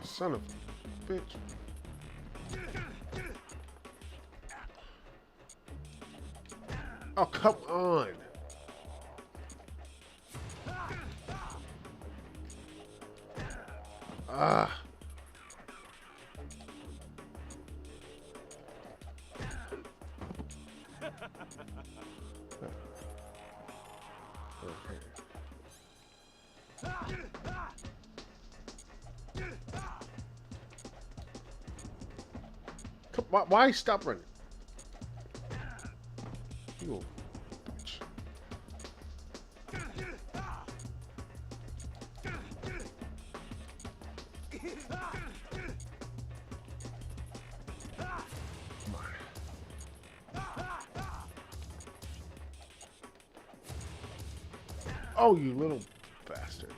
Son of a bitch. Oh, come on. Ah. Why stop running? You bitch. Come on. Oh, you little bastard.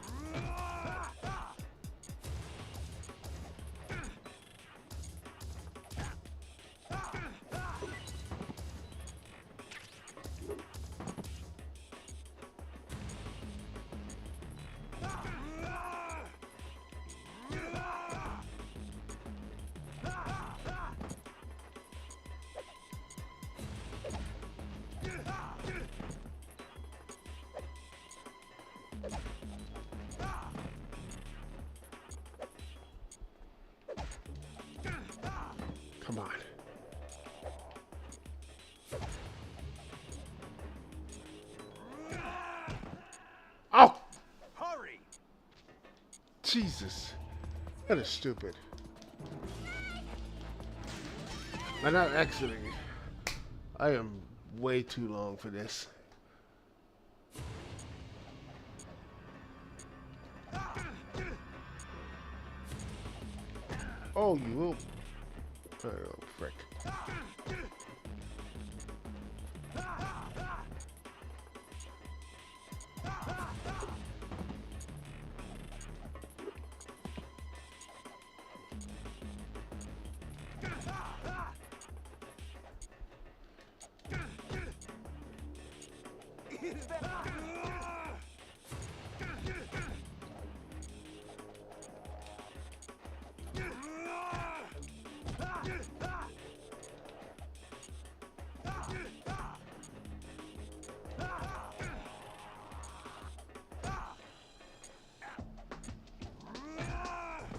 Jesus. That is stupid. I'm not exiting. I am way too long for this. Oh, you will. Oh, frick.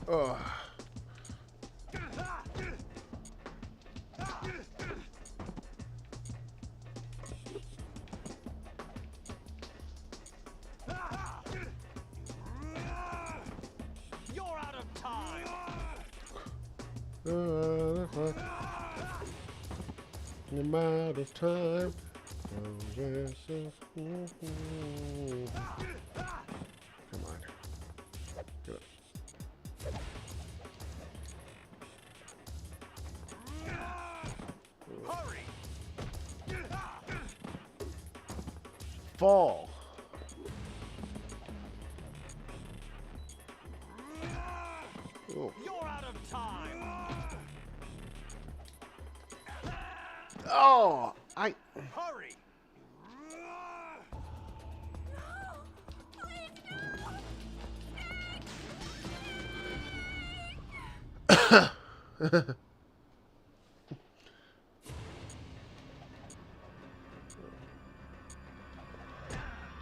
Oh. You're out of time. I'm out of time. Come on. Good. Hurry. Fall. Oh. You're out of time. Oh, I. Hurry.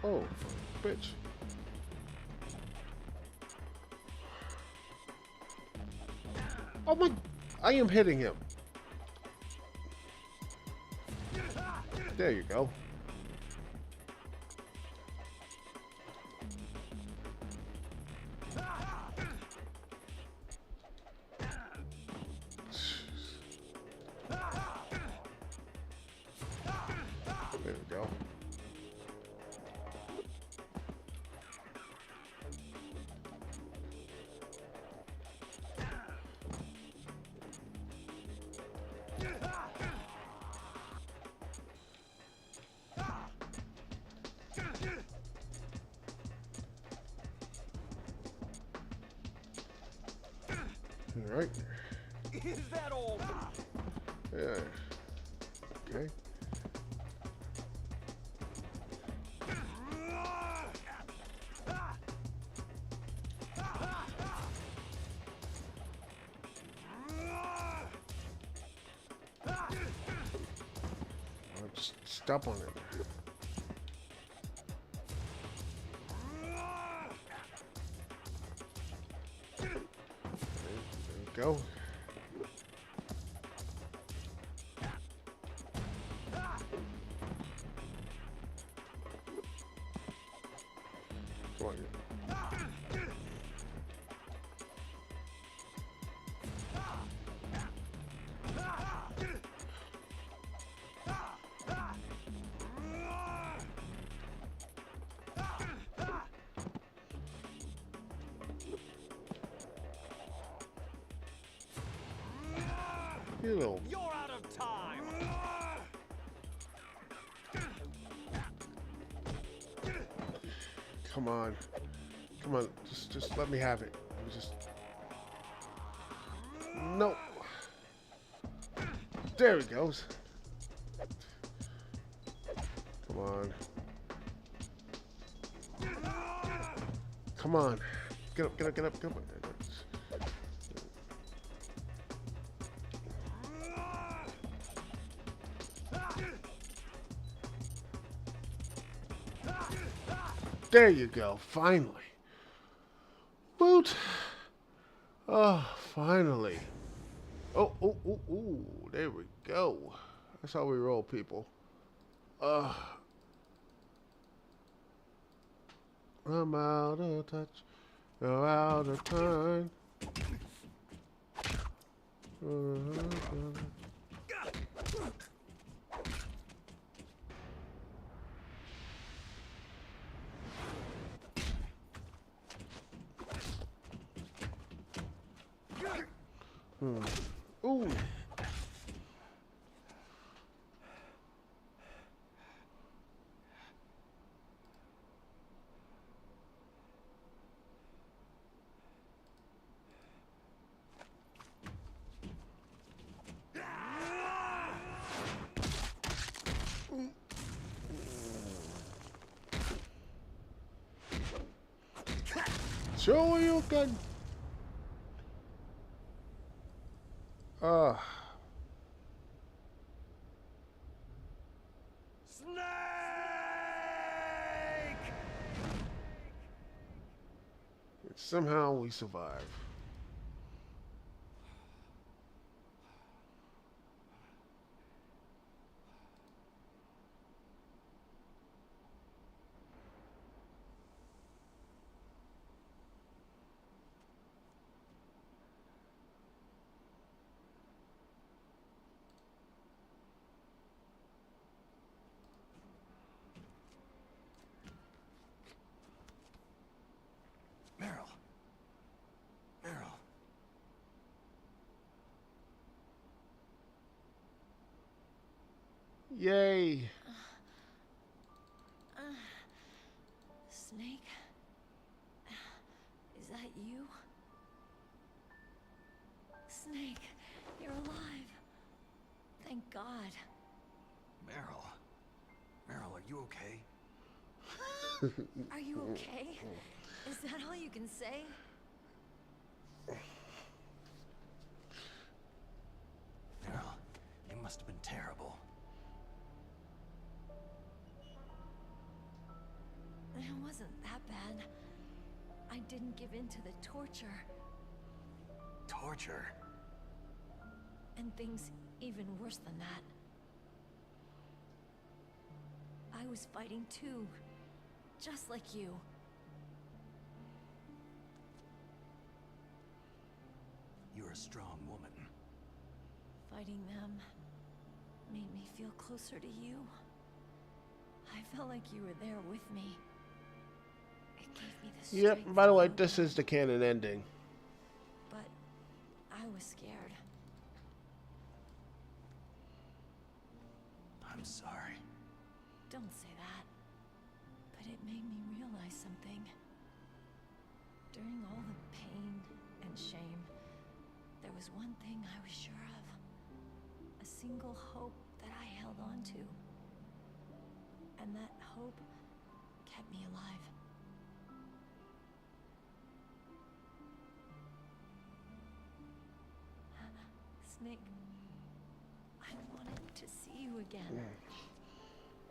Oh, bitch. Oh my, I am hitting him. There you go. There we go. All right. Is that all? Yeah. Okay. Just stop on it. There you go. Come on. You little. You're out of time. Come on. Come on. Just let me have it. Just. No. There he goes. Come on. Come on. Get up, get up, get up, get up. There you go. Finally. Woot. Oh, finally. Oh, oh, oh, oh. There we go. That's how we roll, people. I'm out of touch. Go out of time. Ooh. Show you can. Snake! Somehow we survive. Meryl. Meryl. Yay. Snake? Is that you? Snake, you're alive. Thank God. Meryl. Meryl, are you okay? Are you okay? Is that all you can say? Meryl, it must have been terrible. It wasn't that bad. I didn't give in to the torture. Torture? And things even worse than that. I was fighting too. Just like you. You're a strong woman. Fighting them made me feel closer to you. I felt like you were there with me. It gave me the strength. Yep, by the way, this is the canon ending. But I was scared. I'm sorry. Don't say that. But it made me realize something. During all the pain and shame, there was one thing I was sure of. A single hope that I held on to. And that hope kept me alive. Snake, I wanted to see you again.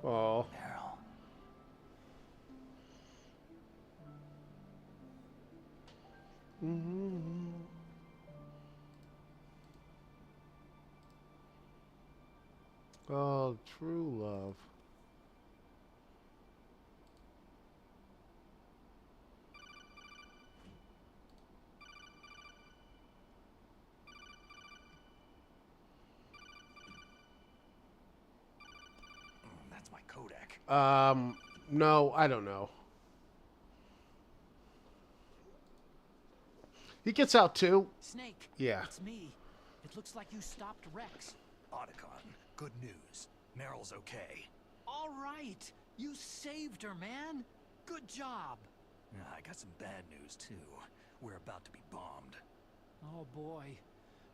Oh. Meryl. Oh, true love. That's my Kodak. No, I don't know. He gets out too. Snake. Yeah. It's me. It looks like you stopped Rex. Otacon, good news. Meryl's okay. All right. You saved her, man. Good job. I got some bad news, too. We're about to be bombed. Oh, boy.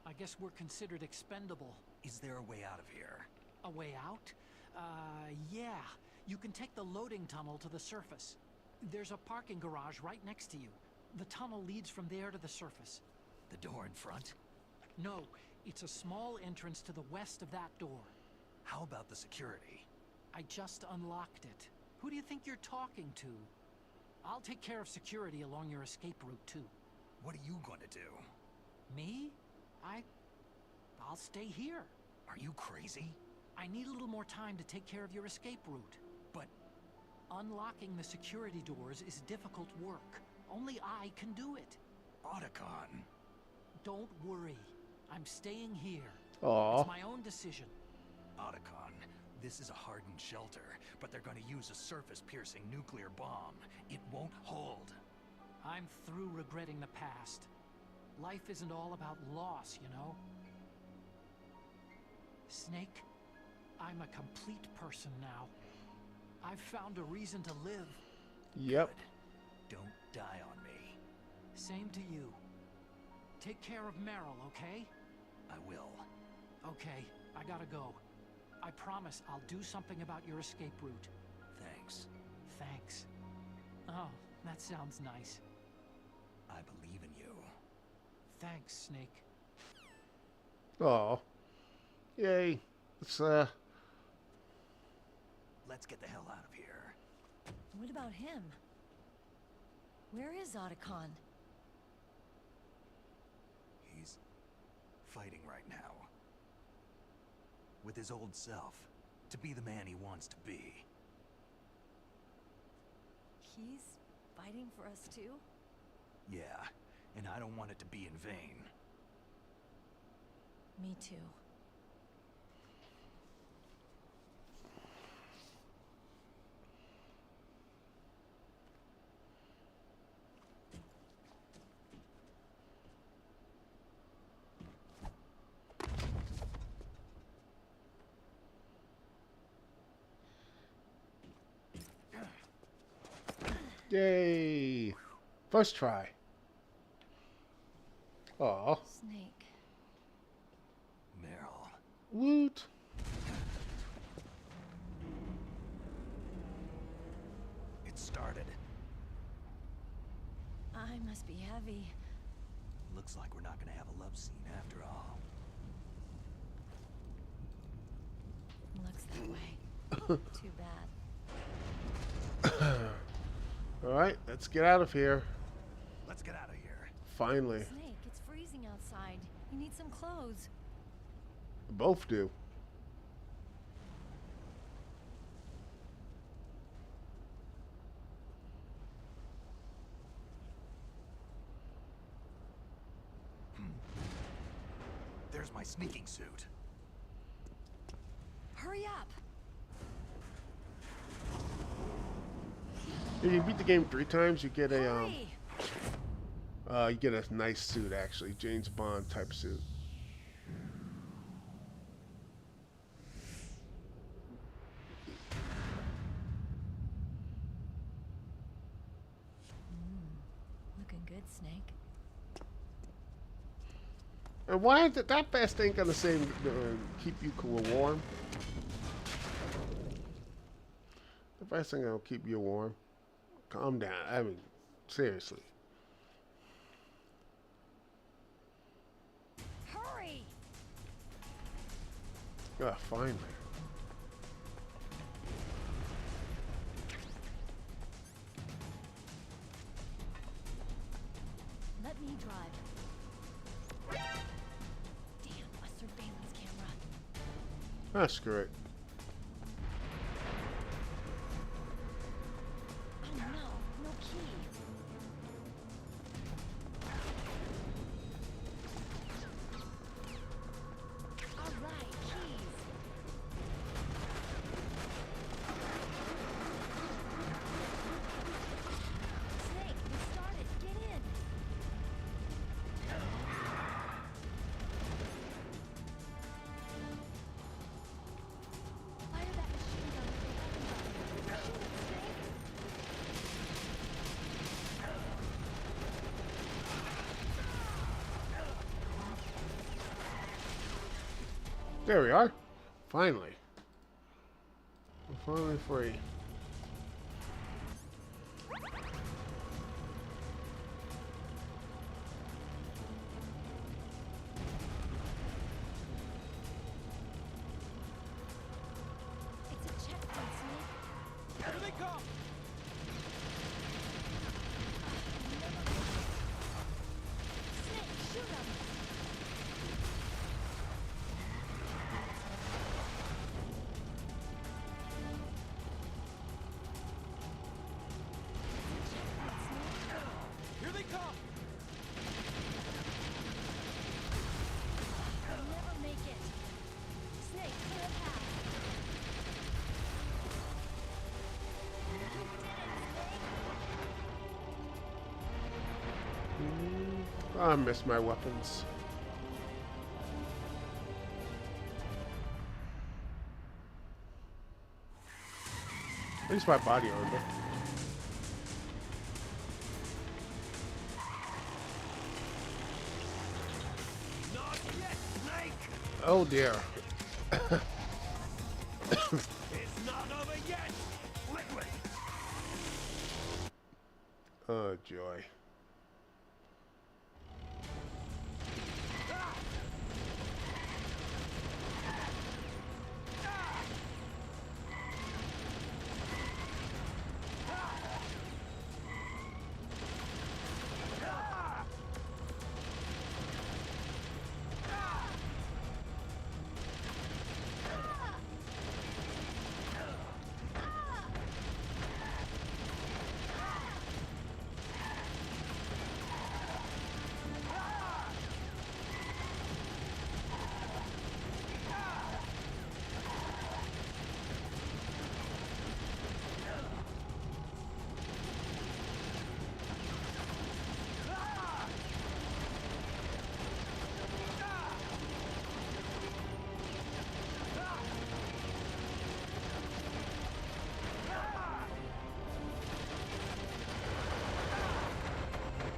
I guess we're considered expendable. Is there a way out of here? A way out? Yeah. You can take the loading tunnel to the surface. There's a parking garage right next to you. The tunnel leads from there to the surface. The door in front? No, it's a small entrance to the west of that door. How about the security? I just unlocked it. Who do you think you're talking to? I'll take care of security along your escape route, too. What are you going to do? Me? I'll stay here. Are you crazy? I need a little more time to take care of your escape route. But unlocking the security doors is difficult work. Only I can do it. Otacon. Don't worry. I'm staying here. Aw. It's my own decision. Otacon, this is a hardened shelter, but they're going to use a surface-piercing nuclear bomb. It won't hold. I'm through regretting the past. Life isn't all about loss, you know? Snake, I'm a complete person now. I've found a reason to live. Yep. Don't die on me. Same to you. Take care of Meryl, okay? I will. Okay, I gotta go. I promise I'll do something about your escape route. Thanks. Thanks. Oh, that sounds nice. I believe in you. Thanks, Snake. Aw. Yay. It's, Let's get the hell out of here. What about him? Where is Otacon? He's fighting right now. With his old self. To be the man he wants to be. He's fighting for us too? Yeah, and I don't want it to be in vain. Me too. yay. First try. Aw. Snake. Meryl. Woot. It started. I must be heavy. Looks like we're not gonna have a love scene after all. Looks that way. Too bad. Alright, let's get out of here. Let's get out of here. Finally. Snake, it's freezing outside. You need some clothes. Both do. There's my sneaking suit. Hurry up! If you beat the game 3 times, you get a Hurry! you get a nice suit actually, James Bond type suit. Looking good, Snake. And why is it that vest ain't gonna say keep you cool warm? The vest ain't gonna keep you warm. Calm down. I mean, seriously. Hurry! Ah, finally. Let me drive. Damn, a surveillance camera. Ah, screw it. Oh no, no key. All right, keys. Snake, we started. Get in. Fire that machine gun with the weapon button. Shoot it, Snake. There we are. Finally. We're finally free. It's a checkpoint, Snake. Here they come! Snake, shoot him! I miss my weapons. At least my body armor. Not yet, Snake! Oh dear. It's not over yet! Liquid! Oh joy.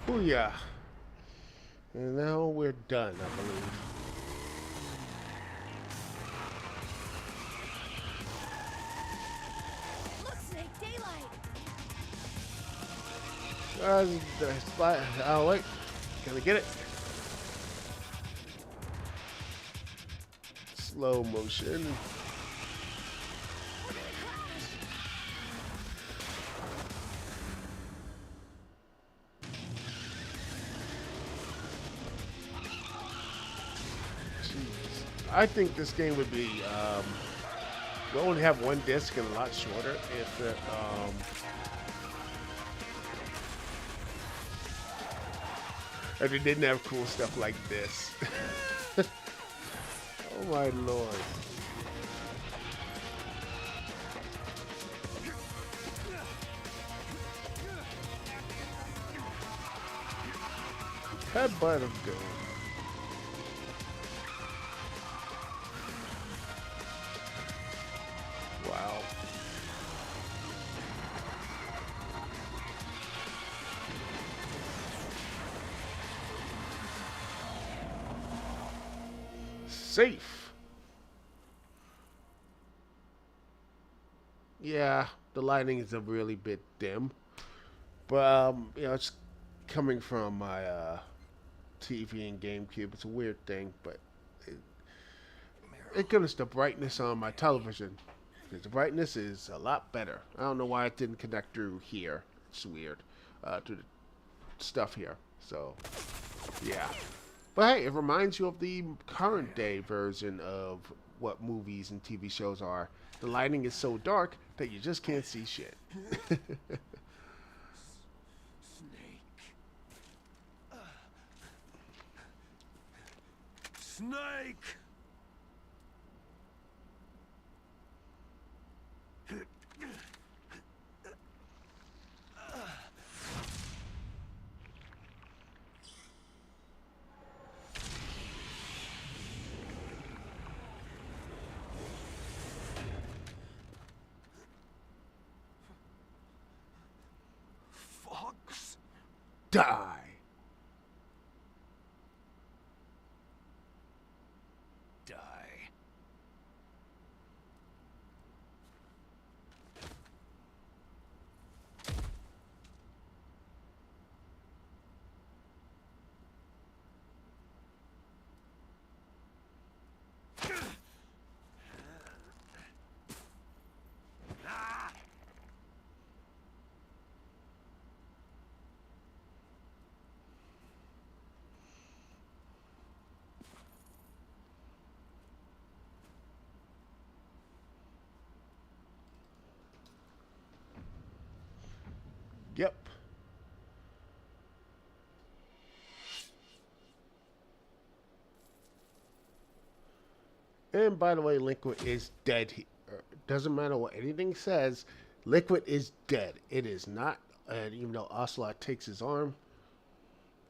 Booyah. And now we're done, I believe. Look, Snake, daylight! Oh wait. Gonna get it. Slow motion. I think this game would be, we'll only have one disc and a lot shorter if it didn't have cool stuff like this. Oh my lord. Headbutt of doom. Wow. Safe. Yeah, the lighting is a really bit dim, but you know, it's coming from my TV and GameCube. It's a weird thing, but it gives the brightness on my television. Because the brightness is a lot better. I don't know why it didn't connect through here. It's weird. To the stuff here. So, yeah. But hey, it reminds you of the current day version of what movies and TV shows are. The lighting is so dark that you just can't see shit. Snake! Fox? Die! Die. Yep. And by the way, Liquid is dead. Doesn't matter what anything says, Liquid is dead. It is not, even though Ocelot takes his arm,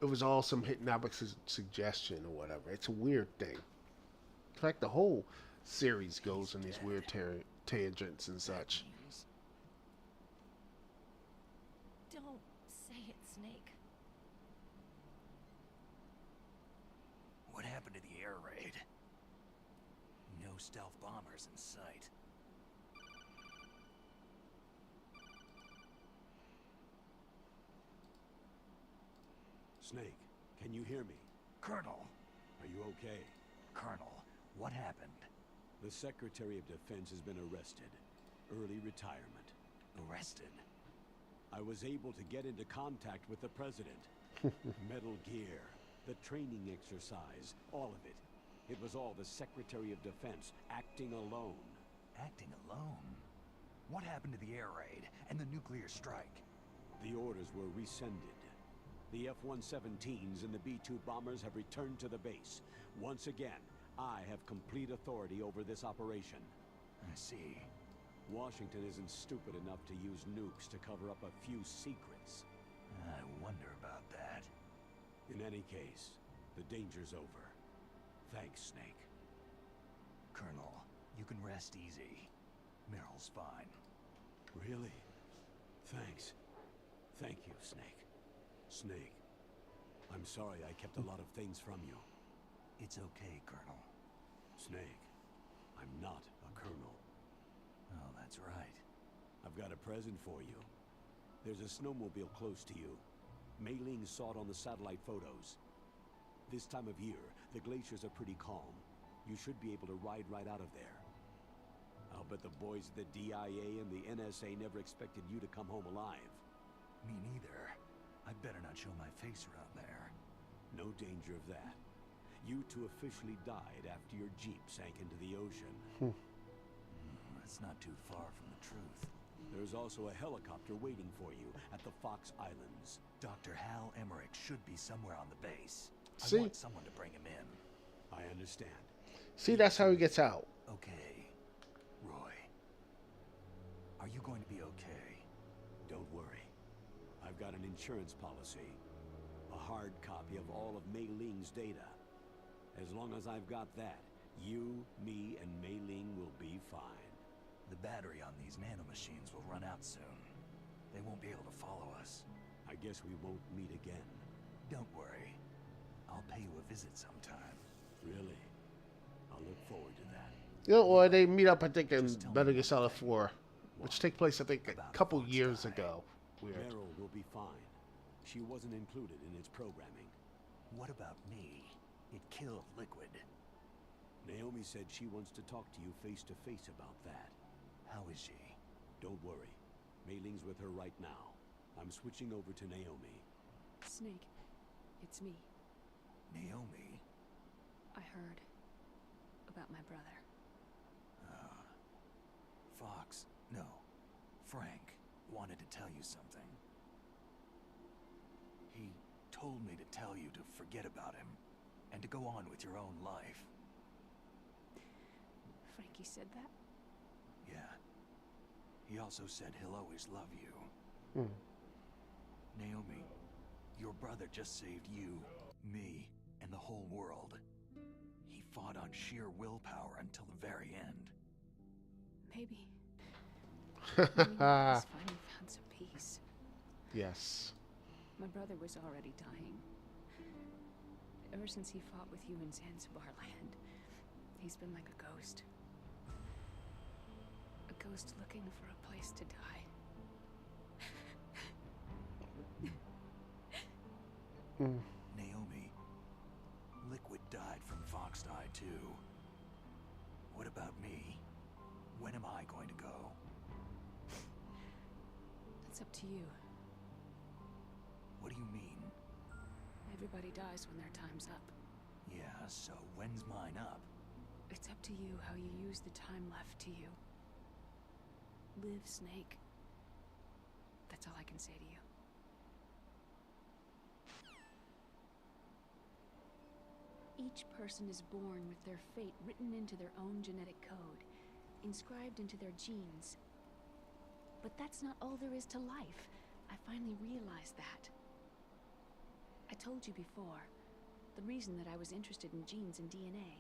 it was all some hypnotic suggestion or whatever. It's a weird thing. In fact, the whole series goes in these weird tangents and such. Don't say it, Snake. What happened to the air raid? No stealth bombers in sight. Snake, can you hear me? Colonel! Are you okay? Colonel, what happened? The Secretary of Defense has been arrested. Early retirement. Arrested? I was able to get into contact with the President. Metal Gear, the training exercise, all of it. It was all the Secretary of Defense acting alone. Acting alone? What happened to the air raid and the nuclear strike? The orders were rescinded. The F-117s and the B-2 bombers have returned to the base. Once again, I have complete authority over this operation. I see. Washington isn't stupid enough to use nukes to cover up a few secrets. I wonder about that. In any case, the danger's over. Thanks, Snake. Colonel, you can rest easy. Meryl's fine. Really? Thanks. Thank you, Snake. Snake, I'm sorry I kept a lot of things from you. It's okay, Colonel. Snake, I'm not a colonel. Oh, that's right. I've got a present for you. There's a snowmobile close to you. Mei Ling saw it on the satellite photos. This time of year, the glaciers are pretty calm. You should be able to ride right out of there. I'll bet the boys at the DIA and the NSA never expected you to come home alive. Me neither. I'd better not show my face around there. No danger of that. You two officially died after your Jeep sank into the ocean. That's not too far from the truth. There's also a helicopter waiting for you at the Fox Islands. Dr. Hal Emmerich should be somewhere on the base. See? I want someone to bring him in. I understand. See, that's how he gets out. Okay. Roy. Are you going to be okay? Don't worry. I've got an insurance policy. A hard copy of all of Mei Ling's data. As long as I've got that, you, me, and Mei Ling will be fine. The battery on these nanomachines will run out soon. They won't be able to follow us. I guess we won't meet again. Don't worry. I'll pay you a visit sometime. Really? I'll look forward to that. You know, or they meet up, I think, in Metal Gear Solid 4, which take place, I think, a couple years ago. Weird. Meryl will be fine. She wasn't included in its programming. What about me? It killed Liquid. Naomi said she wants to talk to you face to face about that. How is she? Don't worry. Mei Ling's with her right now. I'm switching over to Naomi. Snake, it's me. Naomi? I heard about my brother. Fox, no, Frank wanted to tell you something. He told me to tell you to forget about him and to go on with your own life. Frankie said that? Yeah. He also said he'll always love you. Naomi, your brother just saved you, me, and the whole world. He fought on sheer willpower until the very end. Maybe. Maybe he's finally found some peace. Yes. My brother was already dying. Ever since he fought with you in Zanzibar land, he's been like a ghost. A ghost looking for a place to die. Naomi, Liquid died from Fox died too. What about me? When am I going to go? That's up to you. What do you mean? Everybody dies when their time's up. Yeah, so when's mine up? It's up to you how you use the time left to you. Live, Snake. That's all I can say to you. Each person is born with their fate written into their own genetic code, inscribed into their genes. But that's not all there is to life. I finally realized that. A told you before, the reason that I was interested in genes and DNA.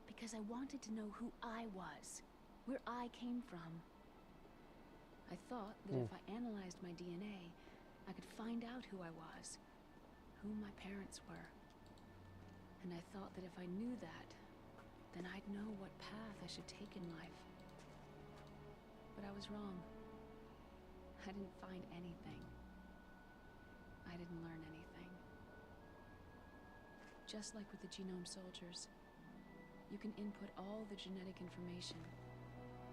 Because I wanted to know who I was, where I came from. I thought that if I analyzed my DNA, I could find out who I was, who my parents were. And I thought that if I knew that, then I'd know what path I should take in life. But I was wrong. I didn't find anything. I didn't learn anything. Just like with the genome soldiers, you can input all the genetic information,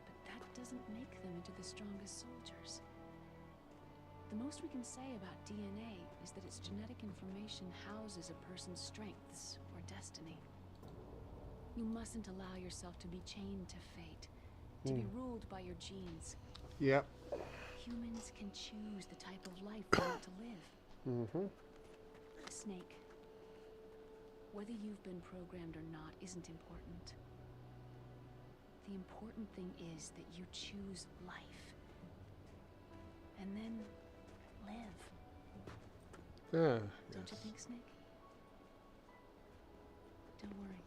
but that doesn't make them into the strongest soldiers. The most we can say about DNA is that its genetic information houses a person's strengths or destiny. You mustn't allow yourself to be chained to fate, to be ruled by your genes. Yep. Humans can choose the type of life they want to live. Snake, whether you've been programmed or not isn't important. The important thing is that you choose life. And then live. Yeah. Don't you think, Snake? Don't worry.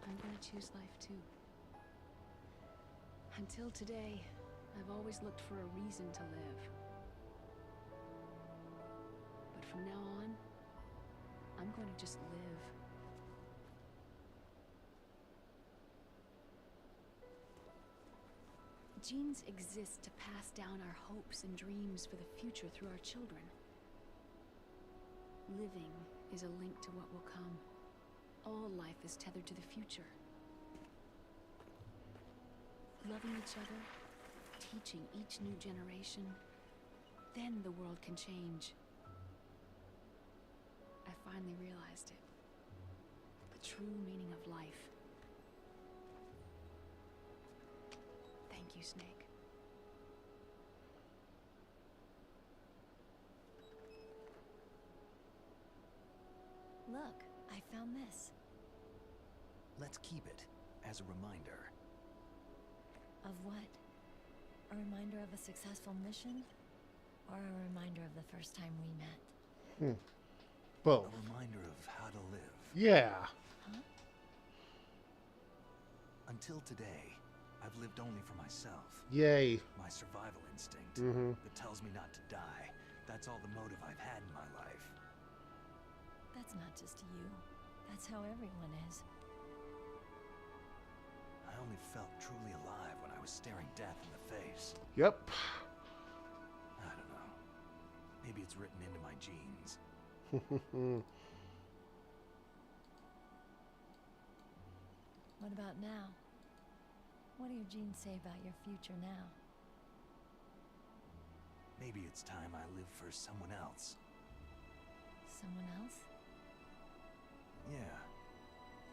I'm gonna choose life too. Until today, I've always looked for a reason to live. But from now on, I'm going to just live. Genes exist to pass down our hopes and dreams for the future through our children. Living is a link to what will come. All life is tethered to the future. Loving each other, teaching each new generation, then the world can change. I finally realized it. The true meaning of life. Thank you, Snake. Look, I found this. Let's keep it as a reminder. Of what? A reminder of a successful mission? Or a reminder of the first time we met? Both. A reminder of how to live. Yeah. Huh? Until today, I've lived only for myself. Yay. My survival instinct that tells me not to die. That's all the motive I've had in my life. That's not just you. That's how everyone is. I only felt truly alive when I was staring death in the face. Yep. I don't know. Maybe it's written into my genes. What about now? What do your genes say about your future now? Maybe it's time I live for someone else. Someone else? Yeah.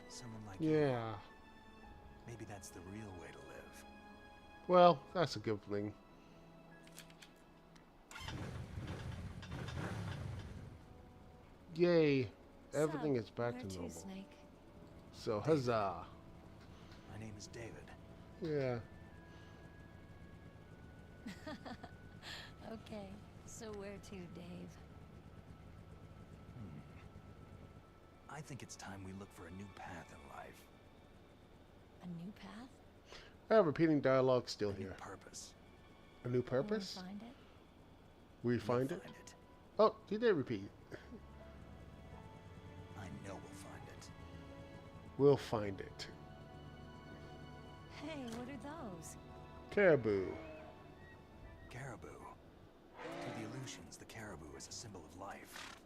Someone like you. Yeah. Maybe that's the real way to live. Well, that's a good thing. Yay. Everything is back to normal. Snake? So, huzzah. My name is David. Yeah. Okay, so where to, Dave? I think it's time we look for a new path in life. A new path? Repeating dialogue still A new here. purpose. A new purpose? Will we find it? We find it? Oh, he did repeat. I know we'll find it. We'll find it. Hey, what are those? Caribou. Caribou. To the Aleutians, the caribou is a symbol of life.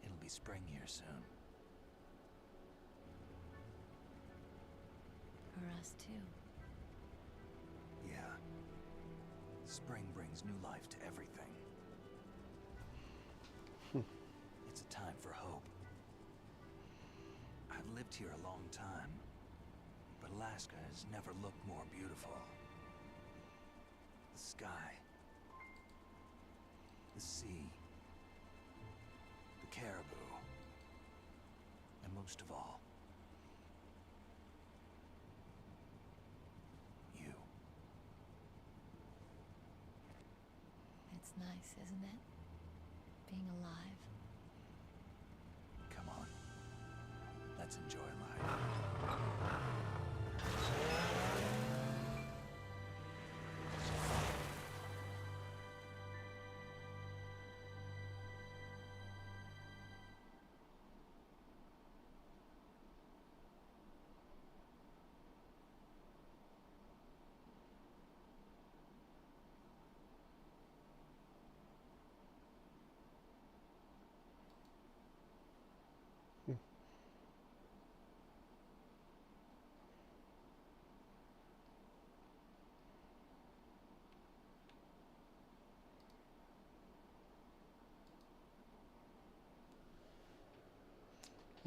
It'll be spring here soon. For us, too. Yeah. Spring brings new life to everything. It's a time for hope. I've lived here a long time, but Alaska has never looked more beautiful. The sky, the sea, the caribou, and most of all, you. It's nice, isn't it? Being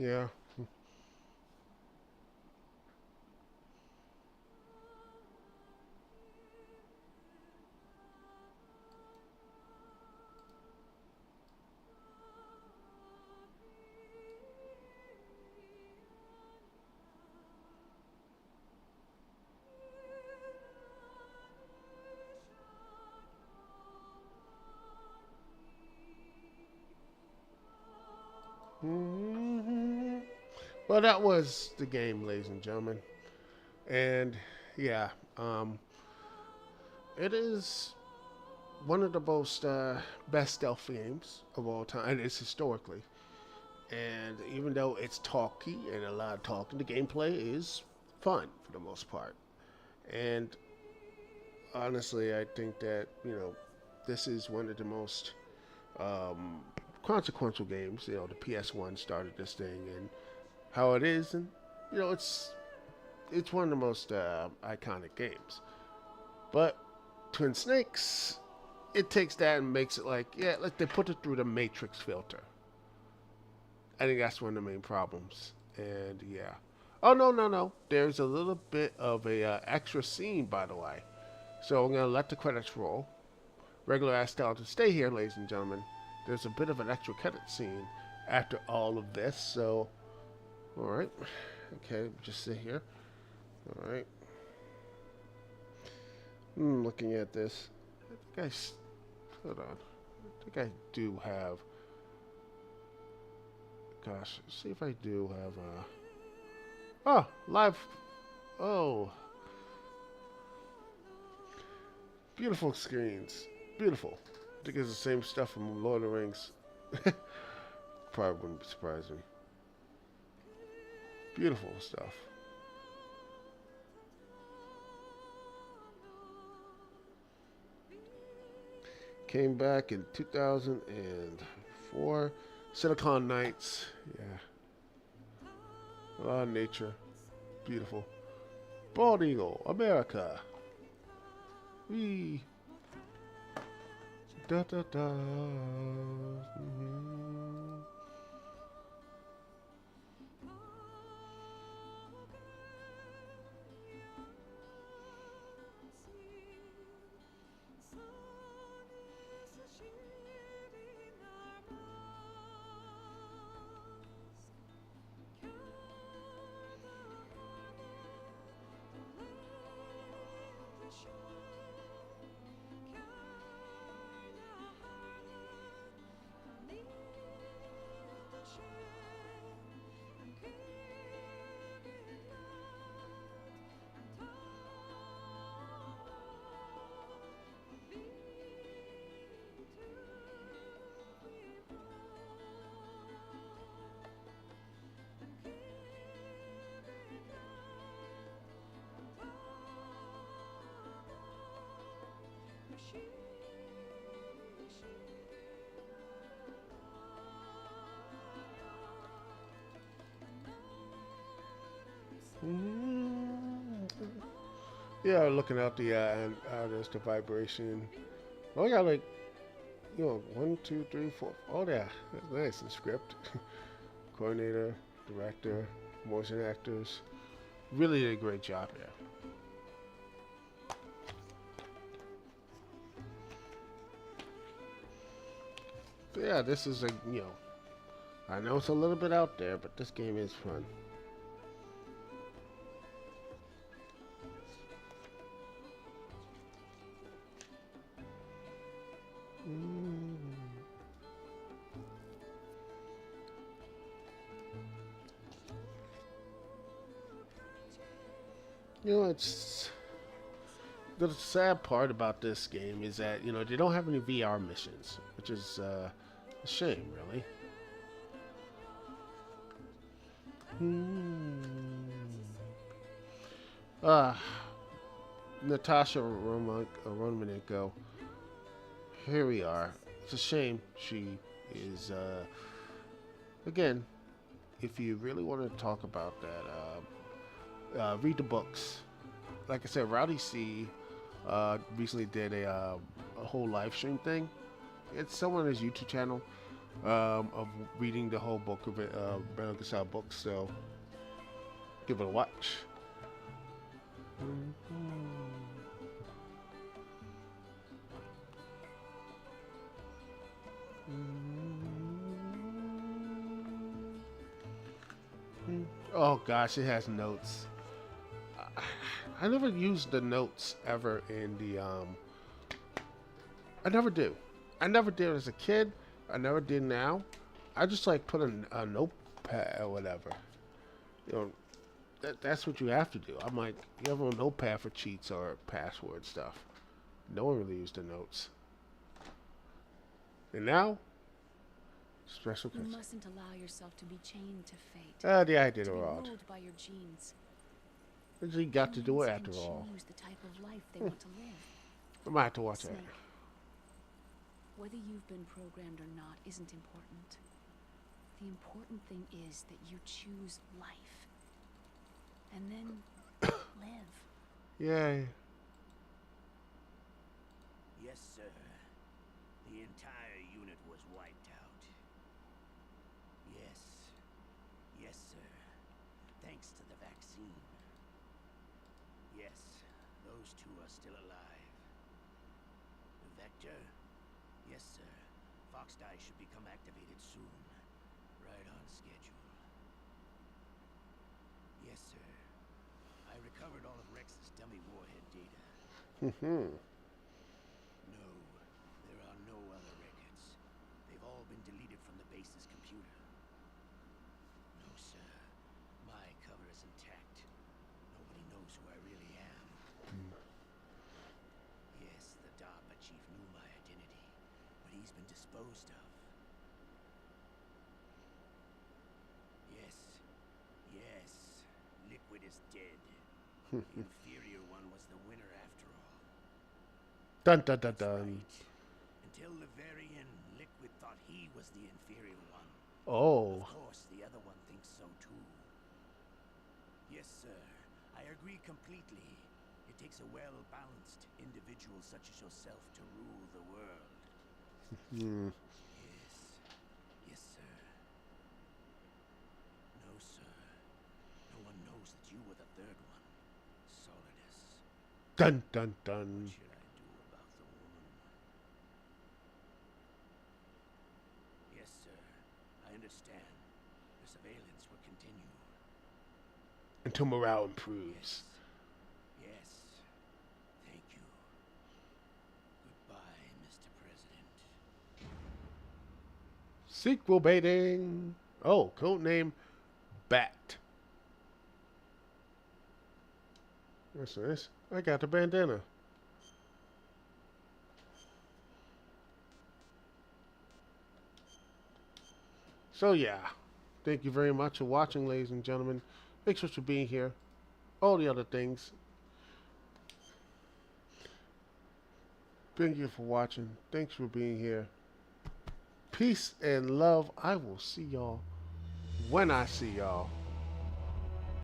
Yeah. Well, that was the game, ladies and gentlemen. And yeah, it is one of the most best stealth games of all time. It is historically. And even though it's talky and a lot of talking, the gameplay is fun for the most part. And honestly, I think that, this is one of the most consequential games. The PS1 started this thing and how it is, and it's one of the most iconic games. But Twin Snakes, it takes that and makes it like they put it through the Matrix filter. I think that's one of the main problems. And yeah. Oh no. There's a little bit of a extra scene, by the way. So I'm gonna let the credits roll. Regular ass style to stay here, ladies and gentlemen. There's a bit of an extra credit scene after all of this. So, all right. Okay, just sit here. All right. Looking at this, I think hold on. I think I do have. Gosh, see if I do have live. Oh, beautiful screens, beautiful. I think it's the same stuff from Lord of the Rings. Probably wouldn't surprise me. Beautiful stuff. Came back in 2004. Silicon Knights. Yeah. A lot of nature. Beautiful. Bald Eagle. America. Wee. Da da da. Yeah, looking out the there's the vibration. Oh, I got like 1, 2, 3, 4. Oh yeah, that's nice. The script, coordinator, director, motion actors, really did a great job here. But yeah, this is I know it's a little bit out there, but this game is fun. It's the sad part about this game is that they don't have any VR missions, which is a shame, really. Natasha Romanenko. Here we are. It's a shame she is. Again, if you really want to talk about that, read the books. Like I said, Rowdy C recently did a whole live stream thing. It's someone on his YouTube channel. of reading the whole book of it, Metal Gear Solid book. So give it a watch. Oh gosh, it has notes. I never used the notes ever in the I never do. I never did as a kid. I never did now. I just like put a notepad or whatever. You know, that's what you have to do. I'm like, you have a notepad for cheats or password stuff. No one really used the notes. And now, special You case. mustn't allow yourself to be chained to fate. Yeah, I did to it be wrong. ruled by your genes. You got to do it Humans after can all. choose the type of life they want to live. I might have to watch that. Snake, whether you've been programmed or not isn't important. The important thing is that you choose life. And then live. Yay. Yes, sir. The entire unit was wiped out. Yes. Yes, sir. Thanks to the vaccine. Yes, those two are still alive. The Vector? Yes, sir. Fox Die should become activated soon. Right on schedule. Yes, sir. I recovered all of Rex's dummy warhead data. Mm-hmm. No, there are no other records. They've all been deleted from the base's computer. No, sir. My cover is intact. Nobody knows who I really am. Yes, the DARPA chief knew my identity, but he's been disposed of. Yes. Yes. Liquid is dead. The inferior one was the winner after all. Dun dun dun That's dun. right. Until the very end, Liquid thought he was the inferior one. Oh. Of course, the other one thinks so too. Yes, sir. I agree completely. It takes a well-balanced individual such as yourself to rule the world. Hmm. Yes. Yes, sir. No, sir. No one knows that you were the third one. Solidus. Dun dun dun. What should I do about the woman? Yes, sir. I understand. The surveillance will continue. Until morale improves. Yes. Thank you. Goodbye, Mr. President. Sequel baiting. Oh, codename Bat. That's nice. I got the bandana. So yeah, thank you very much for watching, ladies and gentlemen. Thanks for being here. All the other things. Thank you for watching. Thanks for being here. Peace and love. I will see y'all when I see y'all.